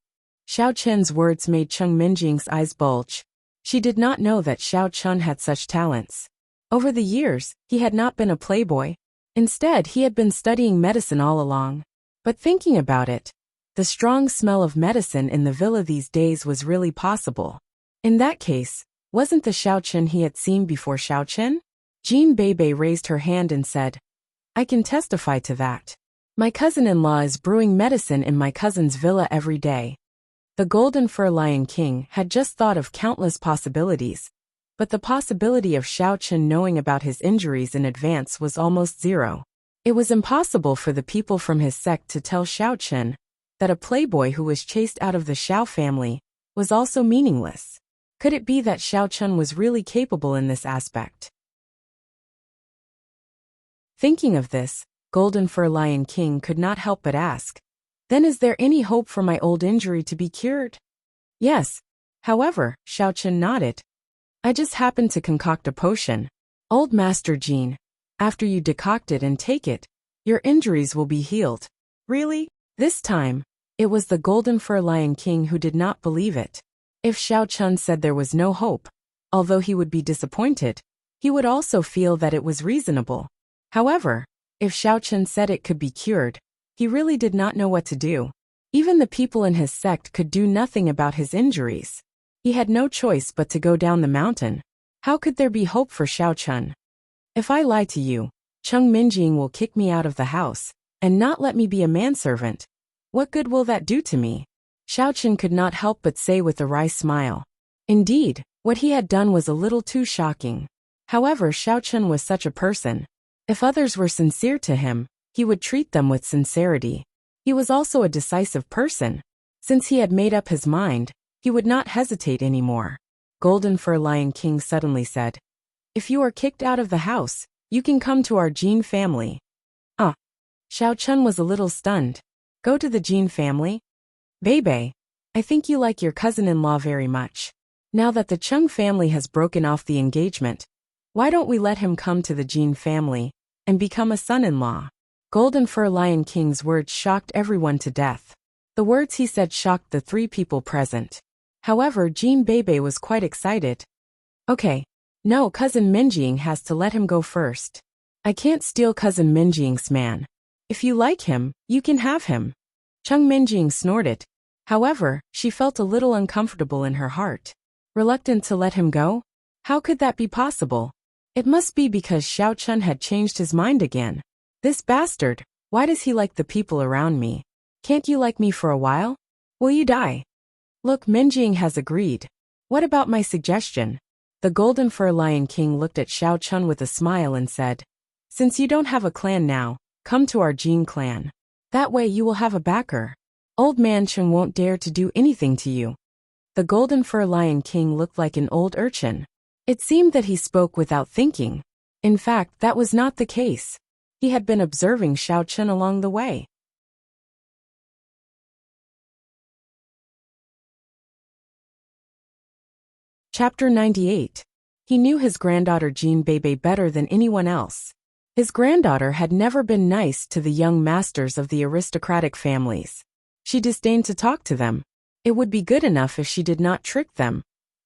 Xiao Chun's words made Cheng Minjing's eyes bulge. She did not know that Xiao Chun had such talents. Over the years, he had not been a playboy. Instead, he had been studying medicine all along. But thinking about it, the strong smell of medicine in the villa these days was really possible. In that case, wasn't the Xiao Chun he had seen before Xiao Chun? Jin Beibei raised her hand and said, "I can testify to that. My cousin-in-law is brewing medicine in my cousin's villa every day." The Golden Fur Lion King had just thought of countless possibilities, but the possibility of Xiao Chun knowing about his injuries in advance was almost zero. It was impossible for the people from his sect to tell Xiao Chun that a playboy who was chased out of the Xiao family was also meaningless. Could it be that Xiao Chun was really capable in this aspect? Thinking of this, Golden Fur Lion King could not help but ask, "Then is there any hope for my old injury to be cured?" "Yes. However," Xiao Chun nodded, "I just happened to concoct a potion. Old Master Jin, after you decoct it and take it, your injuries will be healed." "Really?" This time, it was the Golden Fur Lion King who did not believe it. If Xiao Chun said there was no hope, although he would be disappointed, he would also feel that it was reasonable. However, if Xiao Chun said it could be cured, he really did not know what to do. Even the people in his sect could do nothing about his injuries. He had no choice but to go down the mountain. How could there be hope for Xiao Chun? "If I lie to you, Cheng Minjing will kick me out of the house, and not let me be a manservant. What good will that do to me?" Xiao Chun could not help but say with a wry smile. Indeed, what he had done was a little too shocking. However, Xiao Chun was such a person. If others were sincere to him, he would treat them with sincerity. He was also a decisive person. Since he had made up his mind, he would not hesitate anymore. Golden Fur Lion King suddenly said, "If you are kicked out of the house, you can come to our Jin family." "Ah." Xiao Chun was a little stunned. "Go to the Jin family?" "Beibei, I think you like your cousin-in-law very much. Now that the Chung family has broken off the engagement, why don't we let him come to the Jin family and become a son-in-law?" Golden Fur Lion King's words shocked everyone to death. The words he said shocked the three people present. However, Jin Beibei was quite excited. "Okay. No, Cousin Minjing has to let him go first. I can't steal Cousin Minjing's man. If you like him, you can have him." Cheng Minjing snorted. However, she felt a little uncomfortable in her heart. reluctant to let him go? How could that be possible? It must be because Xiao Chun had changed his mind again. This bastard, why does he like the people around me? Can't you like me for a while? Will you die? Look, Minjing has agreed. What about my suggestion? The Golden Fur Lion King looked at Xiao Chun with a smile and said, since you don't have a clan now, come to our Jin clan. That way you will have a backer. Old Man Chung won't dare to do anything to you. The Golden Fur Lion King looked like an old urchin. It seemed that he spoke without thinking. In fact, that was not the case. He had been observing Xiao Chun along the way. Chapter 98. He knew his granddaughter Jean Bebe better than anyone else. His granddaughter had never been nice to the young masters of the aristocratic families. She disdained to talk to them. It would be good enough if she did not trick them.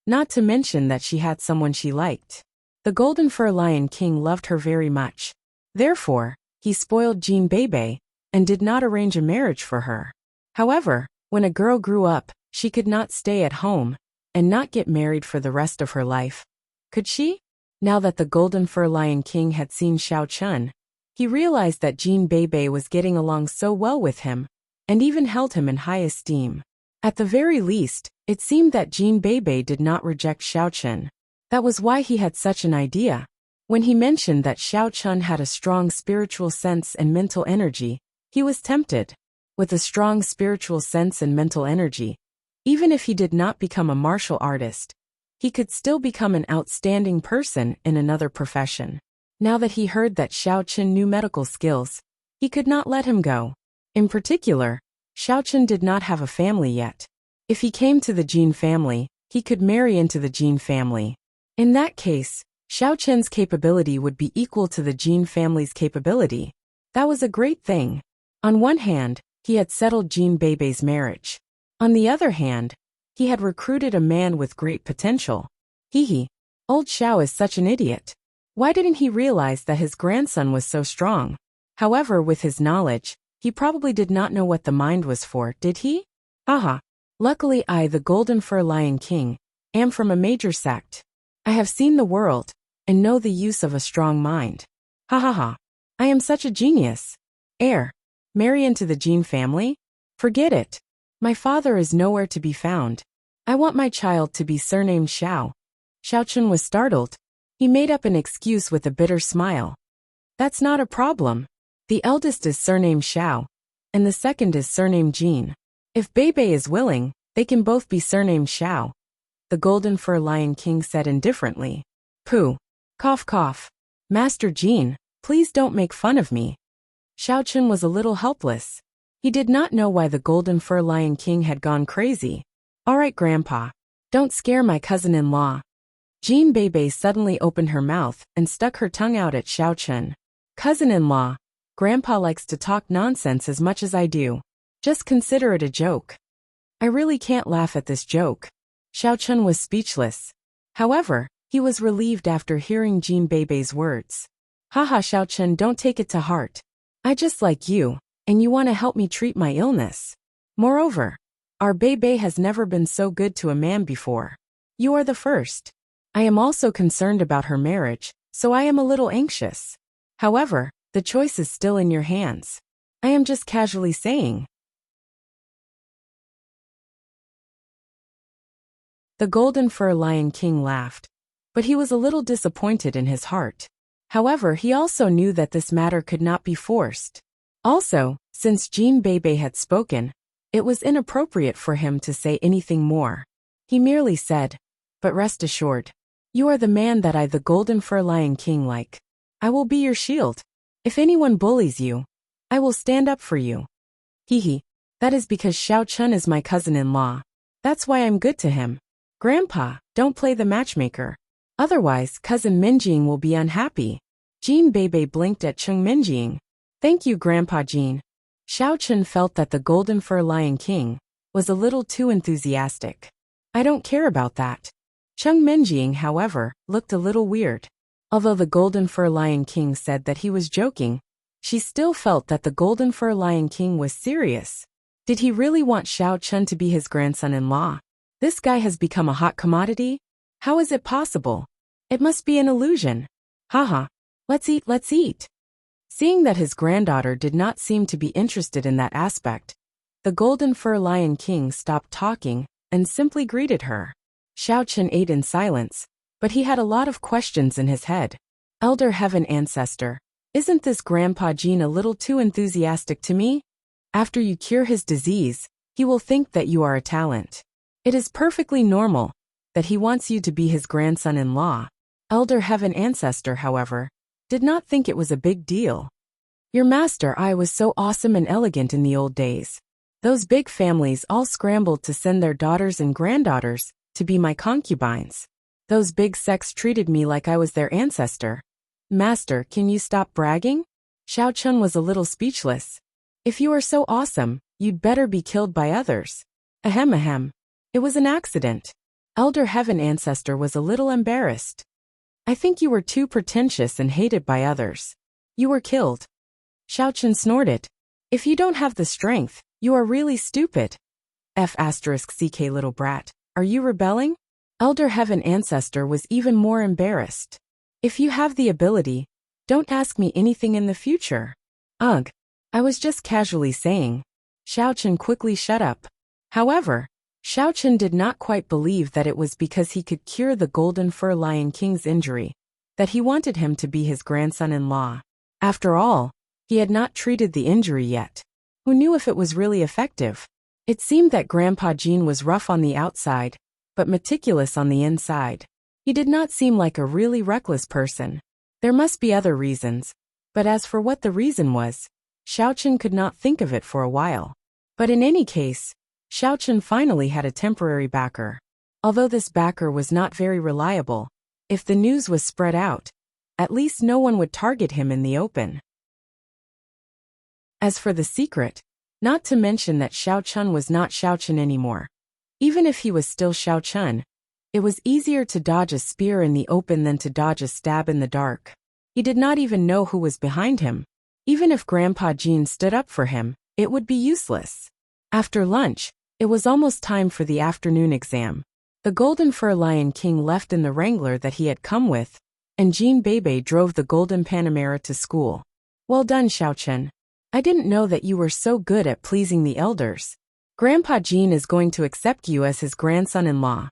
Not to mention that she had someone she liked. The Golden Fur Lion King loved her very much. Therefore, he spoiled Jean Bebe and did not arrange a marriage for her. However, when a girl grew up, she could not stay at home and not get married for the rest of her life. Could she? Now that the Golden Fur Lion King had seen Xiao Chun, he realized that Jean Bebe was getting along so well with him, and even held him in high esteem. At the very least, it seemed that Jean Bebe did not reject Xiao Chun. That was why he had such an idea. When he mentioned that Xiao Chun had a strong spiritual sense and mental energy, he was tempted. With a strong spiritual sense and mental energy, even if he did not become a martial artist, he could still become an outstanding person in another profession. Now that he heard that Xiao Chun knew medical skills, he could not let him go. In particular, Xiao Chun did not have a family yet. If he came to the Jin family, he could marry into the Jin family. In that case, Xiao Chun's capability would be equal to the Jin family's capability. That was a great thing. On one hand, he had settled Jean Bebe's marriage. On the other hand, he had recruited a man with great potential. Old Xiao is such an idiot. Why didn't he realize that his grandson was so strong? However, with his knowledge, he probably did not know what the mind was for, did he? Haha. Luckily I, the Golden Fur Lion King, am from a major sect. I have seen the world, and know the use of a strong mind. Ha ha ha. I am such a genius. Marry into the Jin family? Forget it. My father is nowhere to be found. I want my child to be surnamed Xiao. Xiao Chun was startled. He made up an excuse with a bitter smile. That's not a problem. The eldest is surnamed Xiao, and the second is surnamed Jean. If Bebe is willing, they can both be surnamed Xiao. The Golden Fur Lion King said indifferently. Pooh. Cough cough. Master Jean, please don't make fun of me. Xiao Chun was a little helpless. He did not know why the Golden Fur Lion King had gone crazy. All right, Grandpa. Don't scare my cousin-in-law. Jean Bebe suddenly opened her mouth and stuck her tongue out at Xiao Chun. Cousin-in-law, Grandpa likes to talk nonsense as much as I do. Just consider it a joke. I really can't laugh at this joke. Xiao Chun was speechless. However, he was relieved after hearing Jean Bebe's words. Haha, Xiao Chun, don't take it to heart. I just like you, and you want to help me treat my illness. Moreover, our Bebe has never been so good to a man before. You are the first. I am also concerned about her marriage, so I am a little anxious. However, the choice is still in your hands. I am just casually saying. The Golden Fur Lion King laughed, but he was a little disappointed in his heart. However, he also knew that this matter could not be forced. Also, since Jean Bebe had spoken, it was inappropriate for him to say anything more. He merely said, but rest assured, you are the man that I, the Golden Fur Lion King, like. I will be your shield. If anyone bullies you, I will stand up for you. That is because Xiao Chun is my cousin-in-law. That's why I'm good to him. Grandpa, don't play the matchmaker. Otherwise, cousin Minjing will be unhappy. Jean Bebe blinked at Chung Minjing. Thank you, Grandpa Jean. Xiao Chun felt that the Golden Fur Lion King was a little too enthusiastic. I don't care about that. Chung Minjing, however, looked a little weird. Although the Golden Fur Lion King said that he was joking, she still felt that the Golden Fur Lion King was serious. Did he really want Xiao Chun to be his grandson-in-law? This guy has become a hot commodity? How is it possible? It must be an illusion. Haha. Let's eat, let's eat. Seeing that his granddaughter did not seem to be interested in that aspect, the Golden Fur Lion King stopped talking and simply greeted her. Xiaochen ate in silence, but he had a lot of questions in his head. Elder Heaven Ancestor, isn't this Grandpa Jean a little too enthusiastic to me? After you cure his disease, he will think that you are a talent. It is perfectly normal that he wants you to be his grandson-in-law. Elder Heaven Ancestor, however, did not think it was a big deal. Your master I was so awesome and elegant in the old days. Those big families all scrambled to send their daughters and granddaughters to be my concubines. Those big sects treated me like I was their ancestor. Master, can you stop bragging? Xiaochen was a little speechless. If you are so awesome, you'd better be killed by others. Ahem ahem. It was an accident. Elder Heaven Ancestor was a little embarrassed. I think you were too pretentious and hated by others. You were killed. Xiaochen snorted. If you don't have the strength, you are really stupid. F***ck little brat. Are you rebelling? Elder Heaven Ancestor was even more embarrassed. If you have the ability, don't ask me anything in the future. Ugh. I was just casually saying. Xiaochen quickly shut up. However, Xiaochen did not quite believe that it was because he could cure the Golden Fur Lion King's injury that he wanted him to be his grandson-in-law. After all, he had not treated the injury yet. Who knew if it was really effective? It seemed that Grandpa Jean was rough on the outside, but meticulous on the inside. He did not seem like a really reckless person. There must be other reasons, but as for what the reason was, Xiaochen could not think of it for a while. But in any case, Xiaochen finally had a temporary backer. Although this backer was not very reliable, if the news was spread out, at least no one would target him in the open. As for the secret, not to mention that Xiaochen was not Xiaochen anymore. Even if he was still Xiaochen, it was easier to dodge a spear in the open than to dodge a stab in the dark. He did not even know who was behind him. Even if Grandpa Jean stood up for him, it would be useless. After lunch, it was almost time for the afternoon exam. The Golden Fur Lion King left in the Wrangler that he had come with, and Jean Bebe drove the Golden Panamera to school. Well done, Xiaochen. I didn't know that you were so good at pleasing the elders. Grandpa Jean is going to accept you as his grandson-in-law.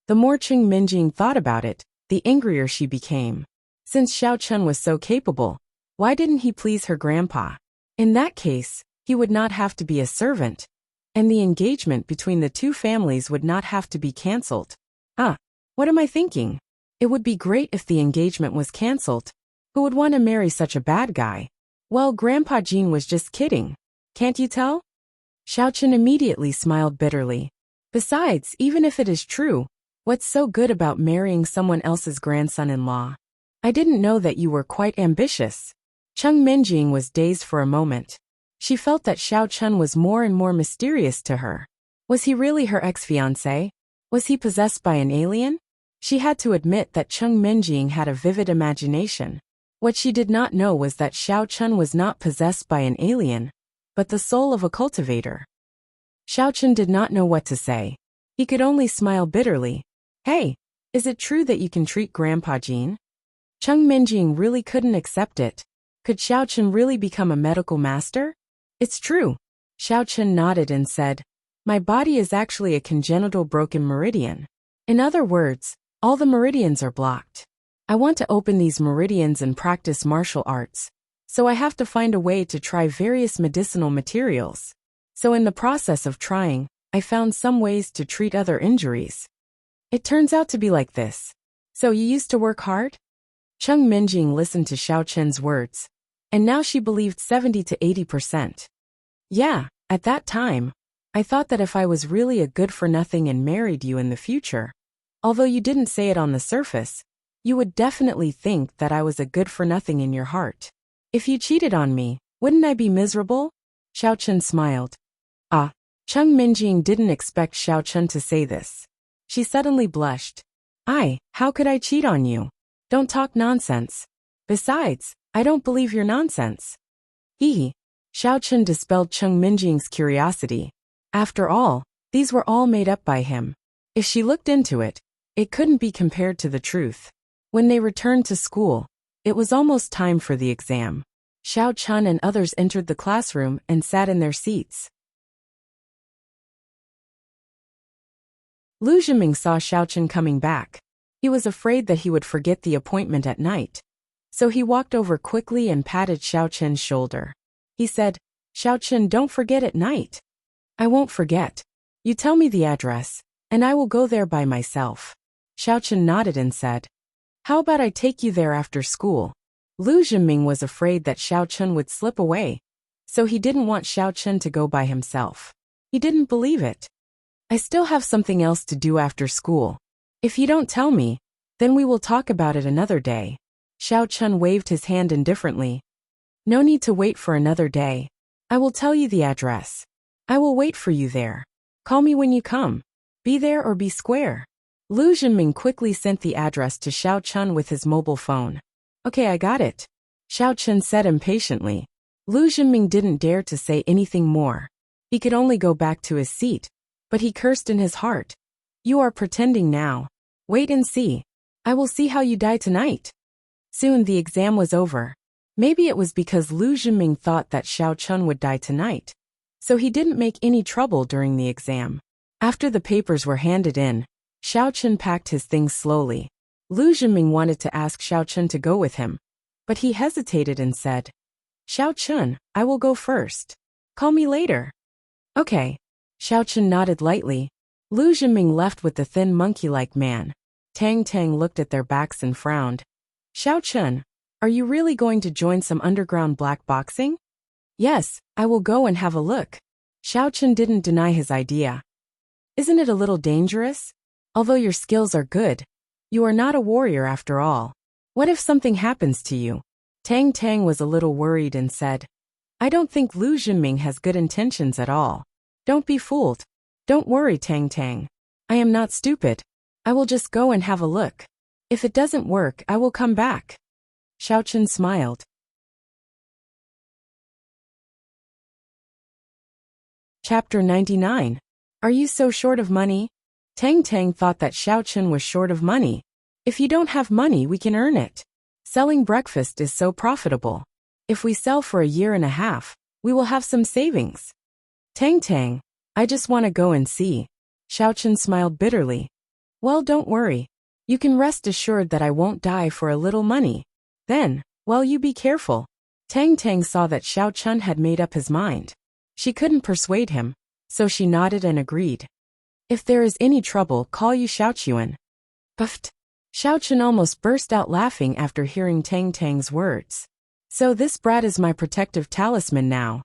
The more Cheng Minjing thought about it, the angrier she became. Since Xiaochen was so capable, why didn't he please her grandpa? In that case, he would not have to be a servant, and the engagement between the two families would not have to be cancelled. What am I thinking? It would be great if the engagement was cancelled. Who would want to marry such a bad guy? Well, Grandpa Jean was just kidding. Can't you tell? Xiaochen immediately smiled bitterly. Besides, even if it is true, what's so good about marrying someone else's grandson-in-law? I didn't know that you were quite ambitious. Cheng Minjing was dazed for a moment. She felt that Xiaochen was more and more mysterious to her. Was he really her ex-fiancé? Was he possessed by an alien? She had to admit that Cheng Minjing had a vivid imagination. What she did not know was that Xiaochen was not possessed by an alien, but the soul of a cultivator. Xiaochen did not know what to say. He could only smile bitterly. Hey, is it true that you can treat Grandpa Jean? Cheng Minjing really couldn't accept it. Could Xiaochen really become a medical master? It's true. Xiaochen nodded and said, my body is actually a congenital broken meridian. In other words, all the meridians are blocked. I want to open these meridians and practice martial arts, so I have to find a way to try various medicinal materials. So in the process of trying, I found some ways to treat other injuries. It turns out to be like this. So you used to work hard? Cheng Minjing listened to Xiaochen's words, and now she believed 70 to 80%. Yeah, at that time, I thought that if I was really a good-for-nothing and married you in the future, although you didn't say it on the surface, you would definitely think that I was a good-for-nothing in your heart. If you cheated on me, wouldn't I be miserable? Xiaochen smiled. Cheng Minjing didn't expect Xiaochen to say this. She suddenly blushed. How could I cheat on you? Don't talk nonsense. Besides, I don't believe your nonsense. Hee. Xiaochen dispelled Cheng Minjing's curiosity. After all, these were all made up by him. If she looked into it, it couldn't be compared to the truth. When they returned to school, it was almost time for the exam. Xiao Chun and others entered the classroom and sat in their seats. Lu Zhiming saw Xiao Chun coming back. He was afraid that he would forget the appointment at night. So he walked over quickly and patted Xiao Chun's shoulder. He said, "Xiao Chun, don't forget at night." "I won't forget. You tell me the address, and I will go there by myself." Xiao Chun nodded and said, "How about I take you there after school?" Lu Zhiming was afraid that Xiao Chun would slip away, so he didn't want Xiao Chun to go by himself. He didn't believe it. "I still have something else to do after school. If you don't tell me, then we will talk about it another day." Xiao Chun waved his hand indifferently. "No need to wait for another day. I will tell you the address. I will wait for you there. Call me when you come. Be there or be square." Lu Zhiming quickly sent the address to Xiao Chun with his mobile phone. "Okay, I got it," Xiao Chun said impatiently. Lu Zhiming didn't dare to say anything more. He could only go back to his seat, but he cursed in his heart. "You are pretending now. Wait and see. I will see how you die tonight." Soon the exam was over. Maybe it was because Lu Zhiming thought that Xiao Chun would die tonight, so he didn't make any trouble during the exam. After the papers were handed in, Xiao Chun packed his things slowly. Lu Zhiming wanted to ask Xiao Chun to go with him, but he hesitated and said, "Xiao Chun, I will go first. Call me later." "Okay." Xiao Chun nodded lightly. Lu Zhiming left with the thin monkey-like man. Tang Tang looked at their backs and frowned. "Xiao Chun, are you really going to join some underground black boxing?" "Yes, I will go and have a look." Xiao Chun didn't deny his idea. "Isn't it a little dangerous? Although your skills are good, you are not a warrior after all. What if something happens to you?" Tang Tang was a little worried and said, "I don't think Lu Zhiming has good intentions at all. Don't be fooled. Don't worry, Tang Tang. I am not stupid. I will just go and have a look. If it doesn't work, I will come back." Xiao Chun smiled. Chapter 99. Are you so short of money? Tang Tang thought that Xiao Chun was short of money. "If you don't have money, we can earn it. Selling breakfast is so profitable. If we sell for a year and a half, we will have some savings." "Tang Tang, I just want to go and see." Xiao Chun smiled bitterly. "Well, don't worry. You can rest assured that I won't die for a little money. Then, well, you be careful." Tang Tang saw that Xiao Chun had made up his mind. She couldn't persuade him, so she nodded and agreed. "If there is any trouble, call you Xiao Chuan." Puffed. Xiao Chun almost burst out laughing after hearing Tang Tang's words. "So this brat is my protective talisman now.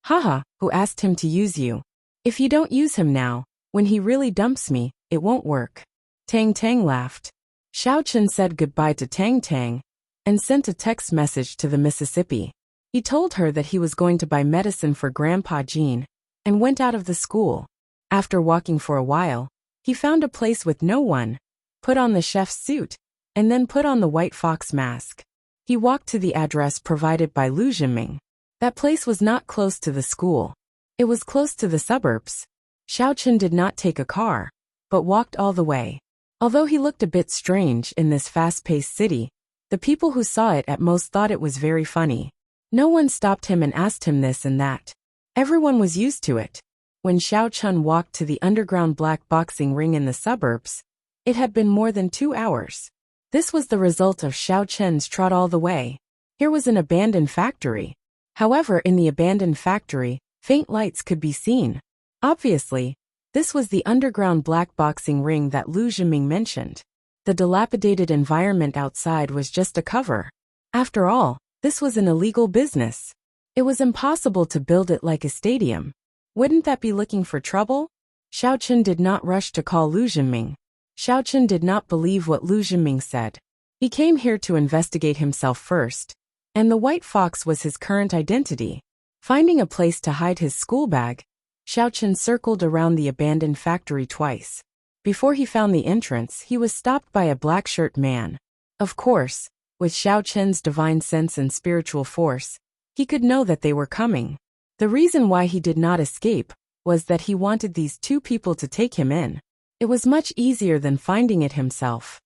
Haha, who asked him to use you? If you don't use him now, when he really dumps me, it won't work." Tang Tang laughed. Xiao Chun said goodbye to Tang Tang and sent a text message to the Mississippi. He told her that he was going to buy medicine for Grandpa Jean and went out of the school. After walking for a while, he found a place with no one, put on the chef's suit, and then put on the white fox mask. He walked to the address provided by Lu Zhiming. That place was not close to the school. It was close to the suburbs. Xiao Chun did not take a car, but walked all the way. Although he looked a bit strange in this fast-paced city, the people who saw it at most thought it was very funny. No one stopped him and asked him this and that. Everyone was used to it. When Xiao Chun walked to the underground black boxing ring in the suburbs, it had been more than 2 hours. This was the result of Xiao Chun's trot all the way. Here was an abandoned factory. However, in the abandoned factory, faint lights could be seen. Obviously, this was the underground black boxing ring that Lu Zhiming mentioned. The dilapidated environment outside was just a cover. After all, this was an illegal business. It was impossible to build it like a stadium. Wouldn't that be looking for trouble? Xiao Chun did not rush to call Lu Zhiming. Xiao Chun did not believe what Lu Zhiming said. He came here to investigate himself first, and the white fox was his current identity. Finding a place to hide his school bag, Xiao Chun circled around the abandoned factory twice. Before he found the entrance, he was stopped by a black-shirt man. Of course, with Xiao Chun's divine sense and spiritual force, he could know that they were coming. The reason why he did not escape was that he wanted these two people to take him in. It was much easier than finding it himself.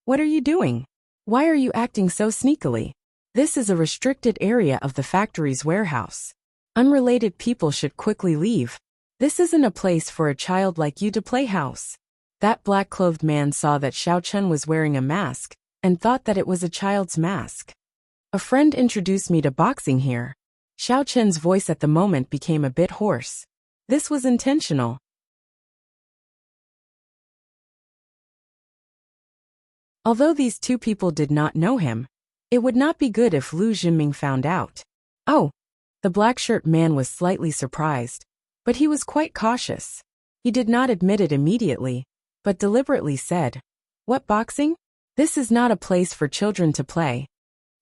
What are you doing? Why are you acting so sneakily? This is a restricted area of the factory's warehouse. Unrelated people should quickly leave. This isn't a place for a child like you to play house. That black-clothed man saw that Xiao Chen was wearing a mask and thought that it was a child's mask. A friend introduced me to boxing here. Xiao Chen's voice at the moment became a bit hoarse. This was intentional. Although these two people did not know him, it would not be good if Lu Jinming found out. Oh, the black shirt man was slightly surprised, but he was quite cautious. He did not admit it immediately, but deliberately said, "What, boxing? This is not a place for children to play."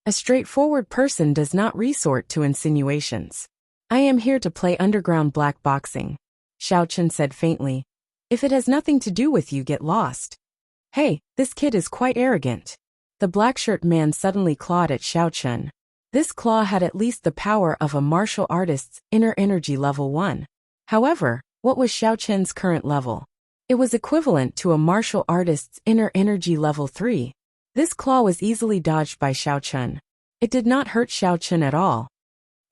A straightforward person does not resort to insinuations. "I am here to play underground black boxing," Xiao Chen said faintly. "If it has nothing to do with you, get lost." Hey, this kid is quite arrogant. The black shirt man suddenly clawed at Xiao Chen. This claw had at least the power of a martial artist's inner energy level 1. However, what was Xiao Chen's current level? It was equivalent to a martial artist's inner energy level 3. This claw was easily dodged by Xiao Chen. It did not hurt Xiao Chen at all.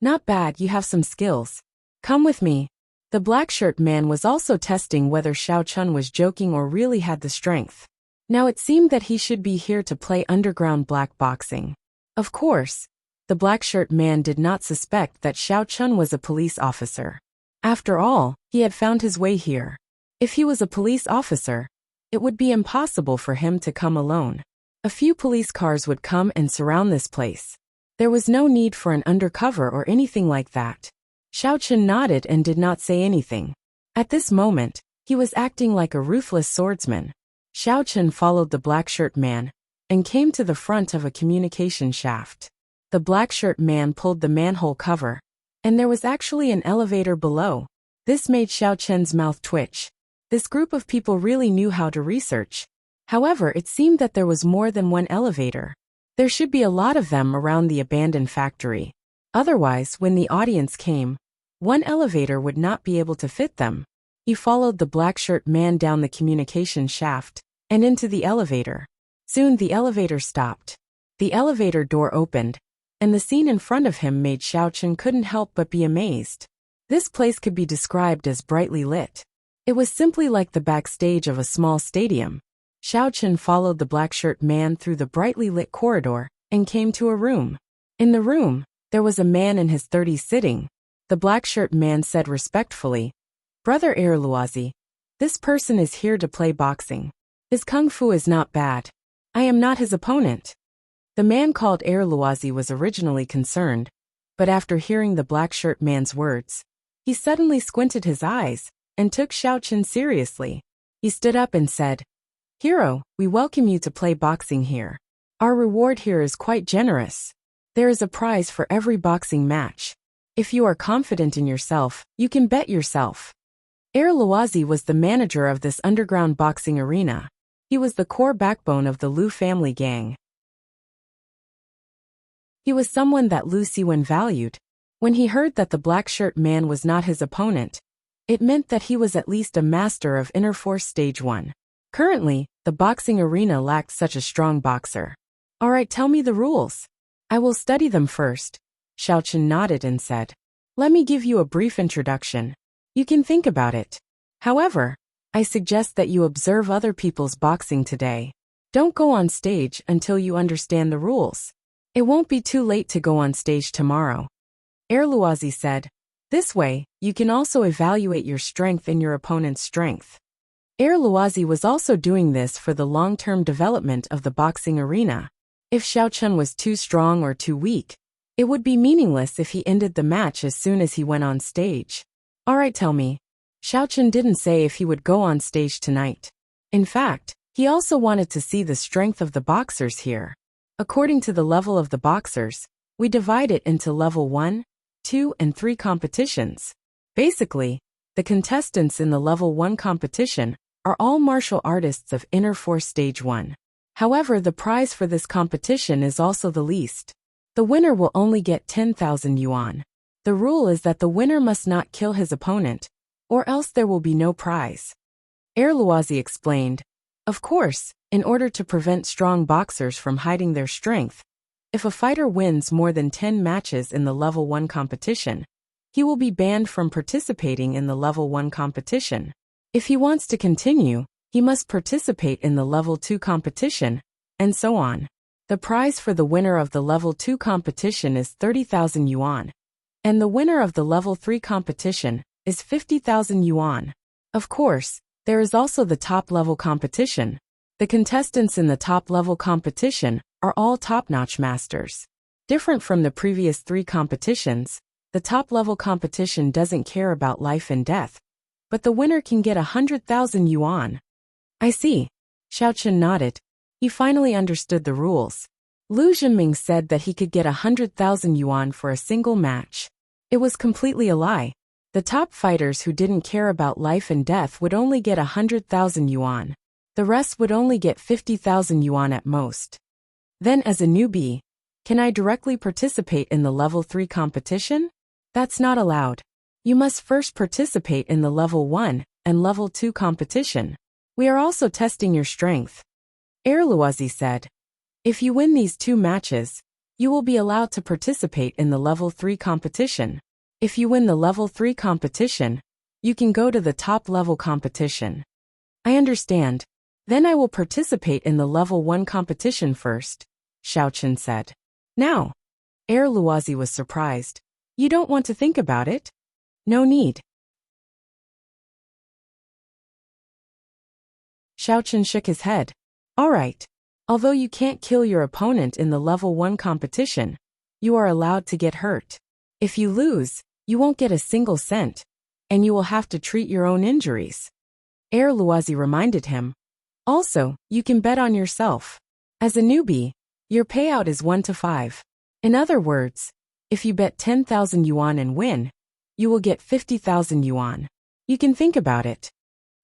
"Not bad, you have some skills. Come with me." The black shirt man was also testing whether Xiao Chen was joking or really had the strength. Now it seemed that he should be here to play underground black boxing. Of course, the black shirt man did not suspect that Xiao Chen was a police officer. After all, he had found his way here. If he was a police officer, it would be impossible for him to come alone. A few police cars would come and surround this place. There was no need for an undercover or anything like that. Xiao Chen nodded and did not say anything. At this moment, he was acting like a ruthless swordsman. Xiao Chen followed the black shirt man and came to the front of a communication shaft. The black shirt man pulled the manhole cover, and there was actually an elevator below. This made Xiao Chen's mouth twitch. This group of people really knew how to research. However, it seemed that there was more than one elevator. There should be a lot of them around the abandoned factory. Otherwise, when the audience came, one elevator would not be able to fit them. He followed the black shirt man down the communication shaft and into the elevator. Soon the elevator stopped. The elevator door opened, and the scene in front of him made Xiao Chen couldn't help but be amazed. This place could be described as brightly lit. It was simply like the backstage of a small stadium. Xiao Chen followed the black shirt man through the brightly lit corridor and came to a room. In the room, there was a man in his 30s sitting. The black shirt man said respectfully, "Brother Erluazi, this person is here to play boxing. His kung fu is not bad. I am not his opponent." The man called Erluazi was originally concerned, but after hearing the black shirt man's words, he suddenly squinted his eyes and took Xiao Chen seriously. He stood up and said, "Hero, we welcome you to play boxing here. Our reward here is quite generous. There is a prize for every boxing match. If you are confident in yourself, you can bet yourself." Erluazi was the manager of this underground boxing arena. He was the core backbone of the Lu family gang. He was someone that Lu Siwen valued. When he heard that the black shirt man was not his opponent, it meant that he was at least a master of inner force stage 1. Currently, the boxing arena lacked such a strong boxer. "Alright, tell me the rules. I will study them first." Xiao Chen nodded and said, "Let me give you a brief introduction. You can think about it. However, I suggest that you observe other people's boxing today. Don't go on stage until you understand the rules. It won't be too late to go on stage tomorrow." Erluazi said, "This way, you can also evaluate your strength and your opponent's strength." Erluazi was also doing this for the long-term development of the boxing arena. If Xiao Chen was too strong or too weak, it would be meaningless if he ended the match as soon as he went on stage. "Alright, tell me." Xiao Chen didn't say if he would go on stage tonight. In fact, he also wanted to see the strength of the boxers here. According to the level of the boxers, we divide it into level 1, 2, and 3 competitions. Basically, the contestants in the level 1 competition are all martial artists of inner force stage 1. However, the prize for this competition is also the least. The winner will only get 10,000 yuan. The rule is that the winner must not kill his opponent, or else there will be no prize. Loisy explained. Of course, in order to prevent strong boxers from hiding their strength, if a fighter wins more than 10 matches in the Level 1 competition, he will be banned from participating in the Level 1 competition. If he wants to continue, he must participate in the Level 2 competition, and so on. The prize for the winner of the Level 2 competition is 30,000 yuan, and the winner of the Level 3 competition is 50,000 yuan. Of course, there is also the top-level competition. The contestants in the top-level competition are all top-notch masters. Different from the previous 3 competitions, the top-level competition doesn't care about life and death, but the winner can get 100,000 yuan. I see. Xiaochen nodded. He finally understood the rules. Lu Zhenming said that he could get 100,000 yuan for a single match. It was completely a lie. The top fighters who didn't care about life and death would only get 100,000 yuan. The rest would only get 50,000 yuan at most. Then as a newbie, can I directly participate in the Level 3 competition? That's not allowed. You must first participate in the Level 1 and Level 2 competition. We are also testing your strength. Loisy said. If you win these 2 matches, you will be allowed to participate in the Level 3 competition. If you win the Level 3 competition, you can go to the top-level competition. I understand. Then I will participate in the Level 1 competition first, Xiaochen said. Now, Loisy was surprised. You don't want to think about it? No need. Xiaochen shook his head. All right. Although you can't kill your opponent in the Level 1 competition, you are allowed to get hurt. If you lose, you won't get a single cent, and you will have to treat your own injuries. Loisy reminded him. Also, you can bet on yourself. As a newbie, your payout is 1 to 5. In other words, if you bet 10,000 yuan and win, you will get 50,000 yuan. You can think about it.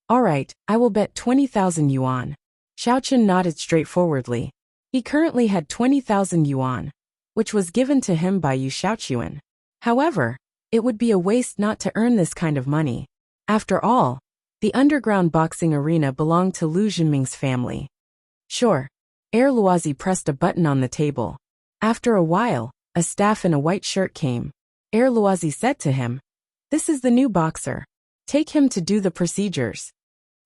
All right, I will bet 20,000 yuan. Xiaochen nodded straightforwardly. He currently had 20,000 yuan, which was given to him by Yu Xiaochuan. However, it would be a waste not to earn this kind of money. After all, the underground boxing arena belonged to Lu Zhenming's family. Sure. Loisy pressed a button on the table. After a while, a staff in a white shirt came. Loisy said to him, "This is the new boxer. Take him to do the procedures."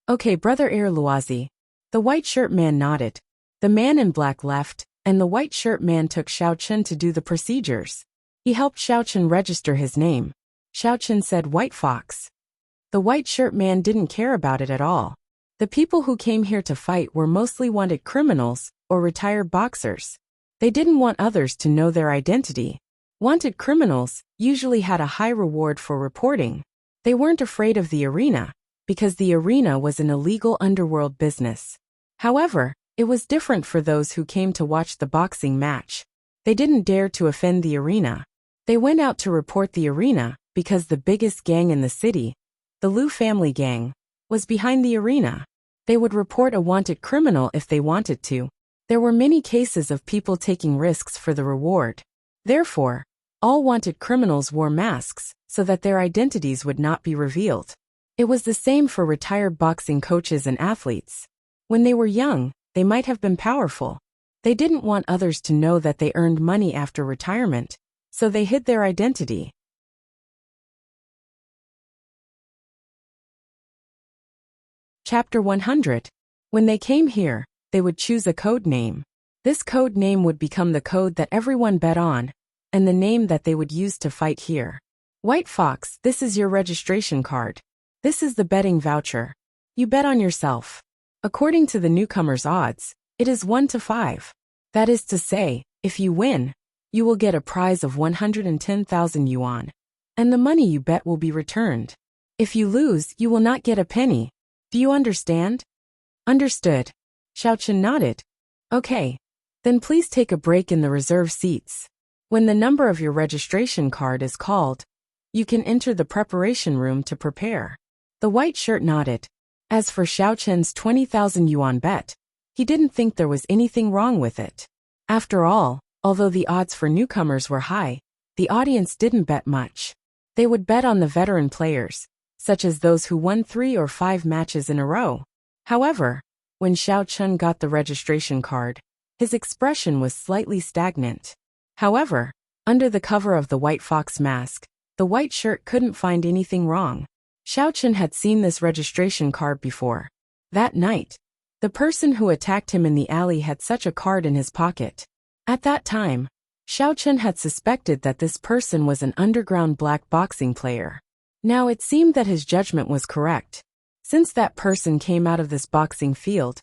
Okay, brother Loisy. The white shirt man nodded. The man in black left, and the white shirt man took Xiaochen to do the procedures. He helped Xiaochen register his name. Xiaochen said White Fox. The white shirt man didn't care about it at all. The people who came here to fight were mostly wanted criminals or retired boxers. They didn't want others to know their identity. Wanted criminals usually had a high reward for reporting. They weren't afraid of the arena, because the arena was an illegal underworld business. However, it was different for those who came to watch the boxing match. They didn't dare to offend the arena. They went out to report the arena because the biggest gang in the city, the Lu family gang, was behind the arena. They would report a wanted criminal if they wanted to. There were many cases of people taking risks for the reward. Therefore, all wanted criminals wore masks so that their identities would not be revealed. It was the same for retired boxing coaches and athletes. When they were young, they might have been powerful. They didn't want others to know that they earned money after retirement, so they hid their identity. Chapter 100. When they came here, they would choose a code name. This code name would become the code that everyone bet on, and the name that they would use to fight here. White Fox, this is your registration card. This is the betting voucher. You bet on yourself. According to the newcomer's odds, it is 1 to 5. That is to say, if you win, you will get a prize of 110,000 yuan, and the money you bet will be returned. If you lose, you will not get a penny. Do you understand? Understood. Xiaochen nodded. Okay. Then please take a break in the reserve seats. When the number of your registration card is called, you can enter the preparation room to prepare. The white shirt nodded. As for Xiaochen's 20,000 yuan bet, he didn't think there was anything wrong with it. After all, although the odds for newcomers were high, the audience didn't bet much. They would bet on the veteran players, such as those who won 3 or 5 matches in a row. However, when Xiao Chun got the registration card, his expression was slightly stagnant. However, under the cover of the white fox mask, the white shirt couldn't find anything wrong. Xiao Chun had seen this registration card before. That night, the person who attacked him in the alley had such a card in his pocket. At that time, Xiao Chun had suspected that this person was an underground black boxing player. Now it seemed that his judgment was correct. Since that person came out of this boxing field,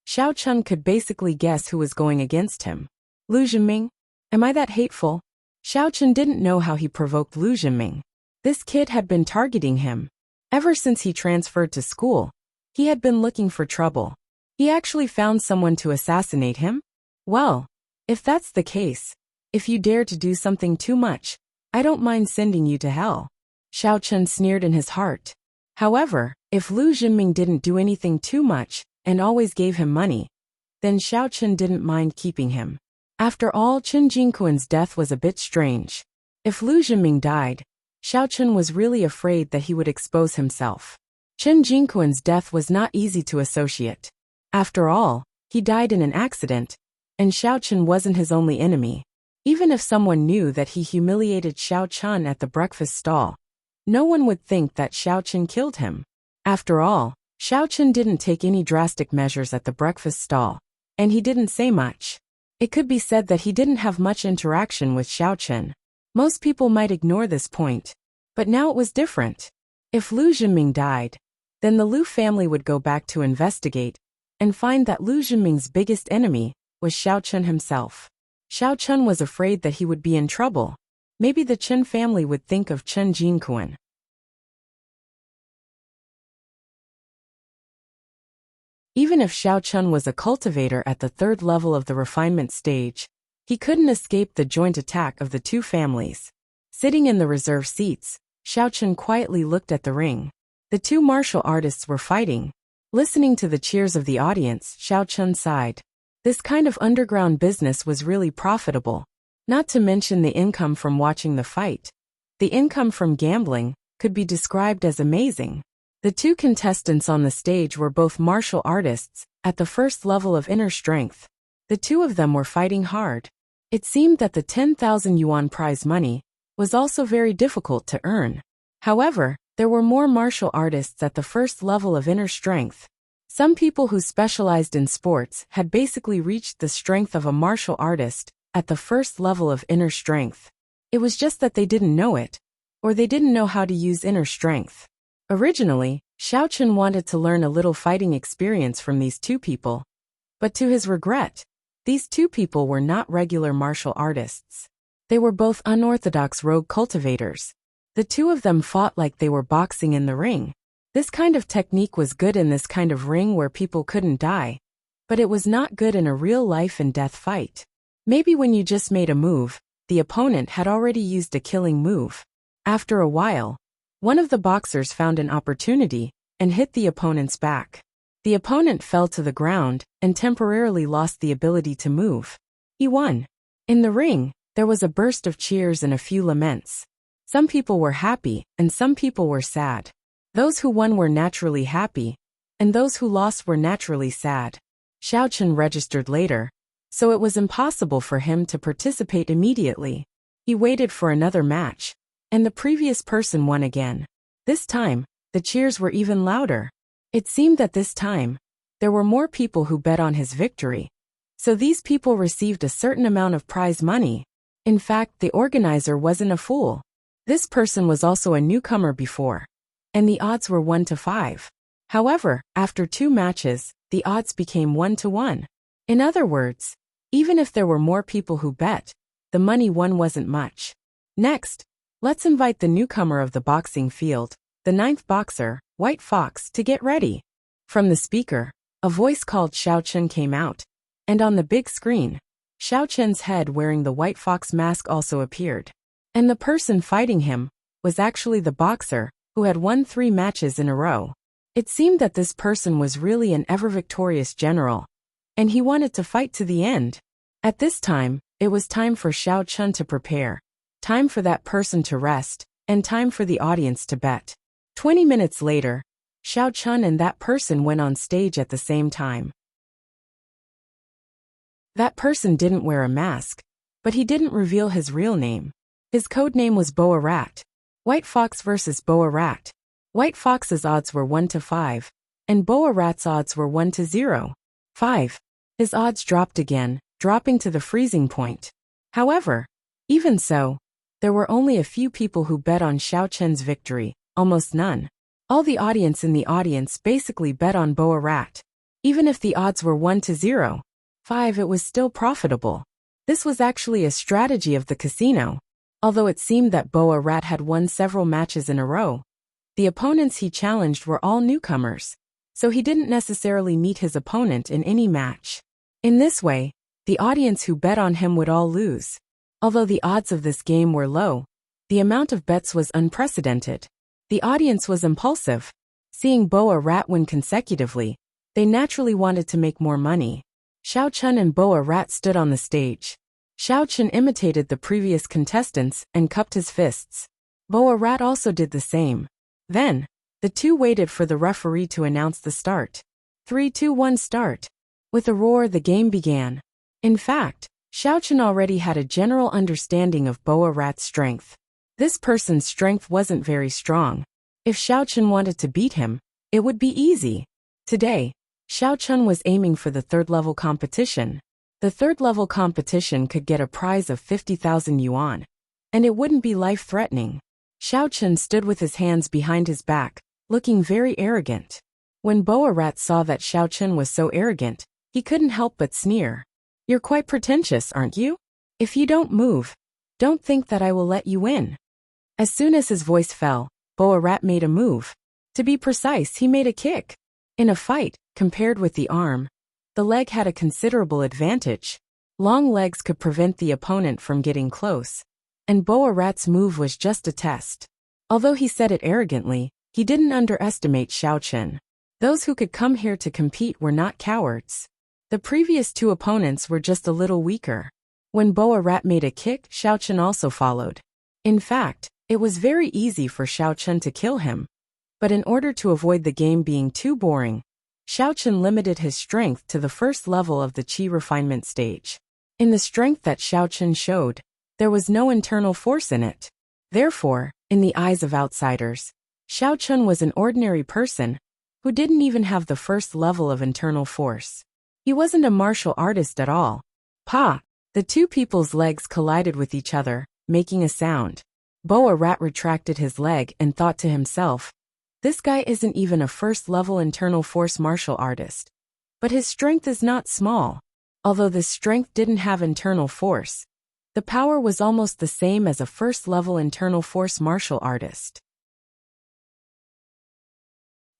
Xiao Chun could basically guess who was going against him. Lu Zhenming? Am I that hateful? Xiao Chun didn't know how he provoked Lu Zhenming. This kid had been targeting him. Ever since he transferred to school, he had been looking for trouble. He actually found someone to assassinate him? Well, if that's the case, if you dare to do something too much, I don't mind sending you to hell. Xiao Chun sneered in his heart. However, if Lu Zhenming didn't do anything too much and always gave him money, then Xiao Chun didn't mind keeping him. After all, Chen Jingquan's death was a bit strange. If Lu Zhenming died, Xiao Chun was really afraid that he would expose himself. Chen Jingquan's death was not easy to associate. After all, he died in an accident, and Xiao Chun wasn't his only enemy. Even if someone knew that he humiliated Xiao Chun at the breakfast stall, no one would think that Xiao Chun killed him. After all, Xiao Chun didn't take any drastic measures at the breakfast stall, and he didn't say much. It could be said that he didn't have much interaction with Xiao Chun. Most people might ignore this point, but now it was different. If Lu Zhenming died, then the Lu family would go back to investigate and find that Lu Zhenming's biggest enemy was Xiao Chun himself. Xiao Chun was afraid that he would be in trouble. Maybe the Chen family would think of Chen Jingquan. Even if Xiao Chun was a cultivator at the 3rd level of the refinement stage, he couldn't escape the joint attack of the two families. Sitting in the reserve seats, Xiao Chun quietly looked at the ring. The two martial artists were fighting. Listening to the cheers of the audience, Xiao Chun sighed. This kind of underground business was really profitable. Not to mention the income from watching the fight. The income from gambling could be described as amazing. The two contestants on the stage were both martial artists at the 1st level of inner strength. The two of them were fighting hard. It seemed that the 10,000 yuan prize money was also very difficult to earn. However, there were more martial artists at the 1st level of inner strength. Some people who specialized in sports had basically reached the strength of a martial artist at the 1st level of inner strength. It was just that they didn't know it, or they didn't know how to use inner strength. Originally, Xiao Chun wanted to learn a little fighting experience from these two people. But to his regret, these two people were not regular martial artists. They were both unorthodox rogue cultivators. The two of them fought like they were boxing in the ring. This kind of technique was good in this kind of ring where people couldn't die, but it was not good in a real life and death fight. Maybe when you just made a move, the opponent had already used a killing move. After a while, one of the boxers found an opportunity and hit the opponent's back. The opponent fell to the ground and temporarily lost the ability to move. He won. In the ring, there was a burst of cheers and a few laments. Some people were happy and some people were sad. Those who won were naturally happy, and those who lost were naturally sad. Xiao Chun registered later, so it was impossible for him to participate immediately. He waited for another match, and the previous person won again. This time, the cheers were even louder. It seemed that this time, there were more people who bet on his victory. So these people received a certain amount of prize money. In fact, the organizer wasn't a fool. This person was also a newcomer before, and the odds were 1 to 5. However, after 2 matches, the odds became 1 to 1. In other words, even if there were more people who bet, the money won wasn't much. Next, let's invite the newcomer of the boxing field, the 9th boxer, White Fox, to get ready. From the speaker, a voice called Xiao Chun came out, and on the big screen, Xiao Chun's head wearing the White Fox mask also appeared. And the person fighting him was actually the boxer who had won 3 matches in a row. It seemed that this person was really an ever-victorious general, and he wanted to fight to the end. At this time, it was time for Xiao Chun to prepare, time for that person to rest, and time for the audience to bet. 20 minutes later, Xiao Chun and that person went on stage at the same time. That person didn't wear a mask, but he didn't reveal his real name. His code name was Boa Rat. White Fox versus Boa Rat. White Fox's odds were 1 to 5, and Boa Rat's odds were 1 to 0. 5. His odds dropped again, dropping to the freezing point. However, even so, there were only a few people who bet on Xiao Chun's victory, almost none. All the audience in the audience basically bet on Boa Rat. Even if the odds were 1 to 0. 5, it was still profitable. This was actually a strategy of the casino. Although it seemed that Boa Rat had won several matches in a row, the opponents he challenged were all newcomers, so he didn't necessarily meet his opponent in any match. In this way, the audience who bet on him would all lose. Although the odds of this game were low, the amount of bets was unprecedented. The audience was impulsive. Seeing Boa Rat win consecutively, they naturally wanted to make more money. Xiao Chun and Boa Rat stood on the stage. Xiao Chun imitated the previous contestants and cupped his fists. Boa Rat also did the same. Then, the two waited for the referee to announce the start. 3, 2, 1, start. With a roar, the game began. In fact, Xiao Chun already had a general understanding of Boa Rat's strength. This person's strength wasn't very strong. If Xiao Chun wanted to beat him, it would be easy. Today, Xiao Chun was aiming for the third-level competition. The third-level competition could get a prize of 50,000 yuan, and it wouldn't be life-threatening. Xiao Chun stood with his hands behind his back, looking very arrogant. When Boa Rat saw that Xiao Chun was so arrogant, he couldn't help but sneer. "You're quite pretentious, aren't you? If you don't move, don't think that I will let you win." As soon as his voice fell, Boa Rat made a move. To be precise, he made a kick. In a fight, compared with the arm, the leg had a considerable advantage. Long legs could prevent the opponent from getting close, and Boa Rat's move was just a test. Although he said it arrogantly, he didn't underestimate Xiao Chun. Those who could come here to compete were not cowards. The previous two opponents were just a little weaker. When Boa Rat made a kick, Xiao Chun also followed. In fact, it was very easy for Xiao Chun to kill him. But in order to avoid the game being too boring, Xiao Chun limited his strength to the first level of the Qi refinement stage. In the strength that Xiao Chun showed, there was no internal force in it. Therefore, in the eyes of outsiders, Xiao Chun was an ordinary person who didn't even have the first level of internal force. He wasn't a martial artist at all. Pa! The two people's legs collided with each other, making a sound. Boa Rat retracted his leg and thought to himself, "This guy isn't even a first-level internal force martial artist. But his strength is not small." Although this strength didn't have internal force, the power was almost the same as a first-level internal force martial artist.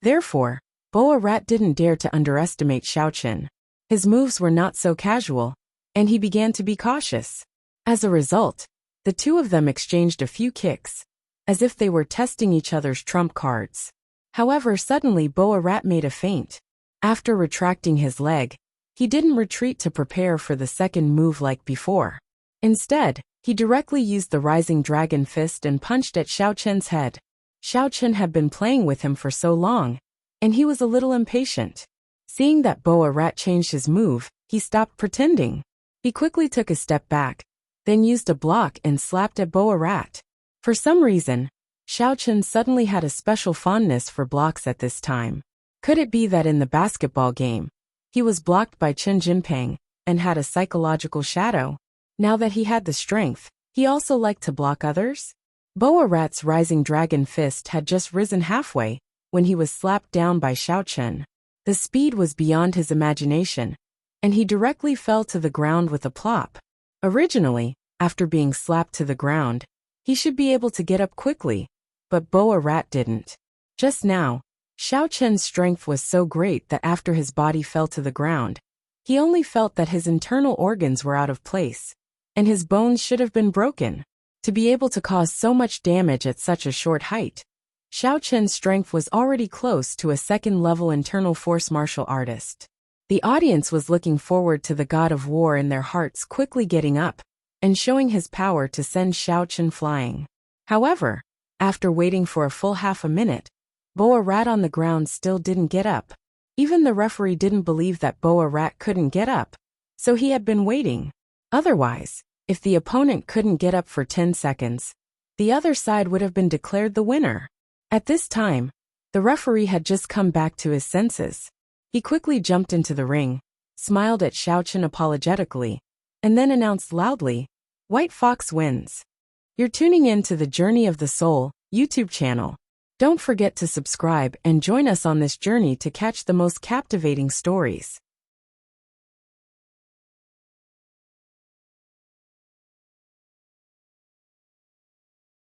Therefore, Boa Rat didn't dare to underestimate Xiao Chun. His moves were not so casual, and he began to be cautious. As a result, the two of them exchanged a few kicks, as if they were testing each other's trump cards. However, suddenly Boa Rat made a feint. After retracting his leg, he didn't retreat to prepare for the second move like before. Instead, he directly used the rising dragon fist and punched at Xiao Chun's head. Xiao Chun had been playing with him for so long, and he was a little impatient. Seeing that Boa Rat changed his move, he stopped pretending. He quickly took a step back, then used a block and slapped at Boa Rat. For some reason, Xiao Chun suddenly had a special fondness for blocks at this time. Could it be that in the basketball game, he was blocked by Chen Jinping and had a psychological shadow? Now that he had the strength, he also liked to block others? Boa Rat's rising dragon fist had just risen halfway when he was slapped down by Xiao Chun. The speed was beyond his imagination, and he directly fell to the ground with a plop. Originally, after being slapped to the ground, he should be able to get up quickly, but Boa Rat didn't. Just now, Xiao Chun's strength was so great that after his body fell to the ground, he only felt that his internal organs were out of place, and his bones should have been broken. To be able to cause so much damage at such a short height, Xiao Chun's strength was already close to a second-level internal force martial artist. The audience was looking forward to the god of war in their hearts quickly getting up and showing his power to send Xiao Chun flying. However, after waiting for a full half a minute, Boa Rat on the ground still didn't get up. Even the referee didn't believe that Boa Rat couldn't get up. So he had been waiting. Otherwise, if the opponent couldn't get up for 10 seconds, the other side would have been declared the winner. At this time, the referee had just come back to his senses. He quickly jumped into the ring, smiled at Xiaochen apologetically, and then announced loudly, "White Fox wins." You're tuning in to the Journey of the Soul YouTube channel. Don't forget to subscribe and join us on this journey to catch the most captivating stories.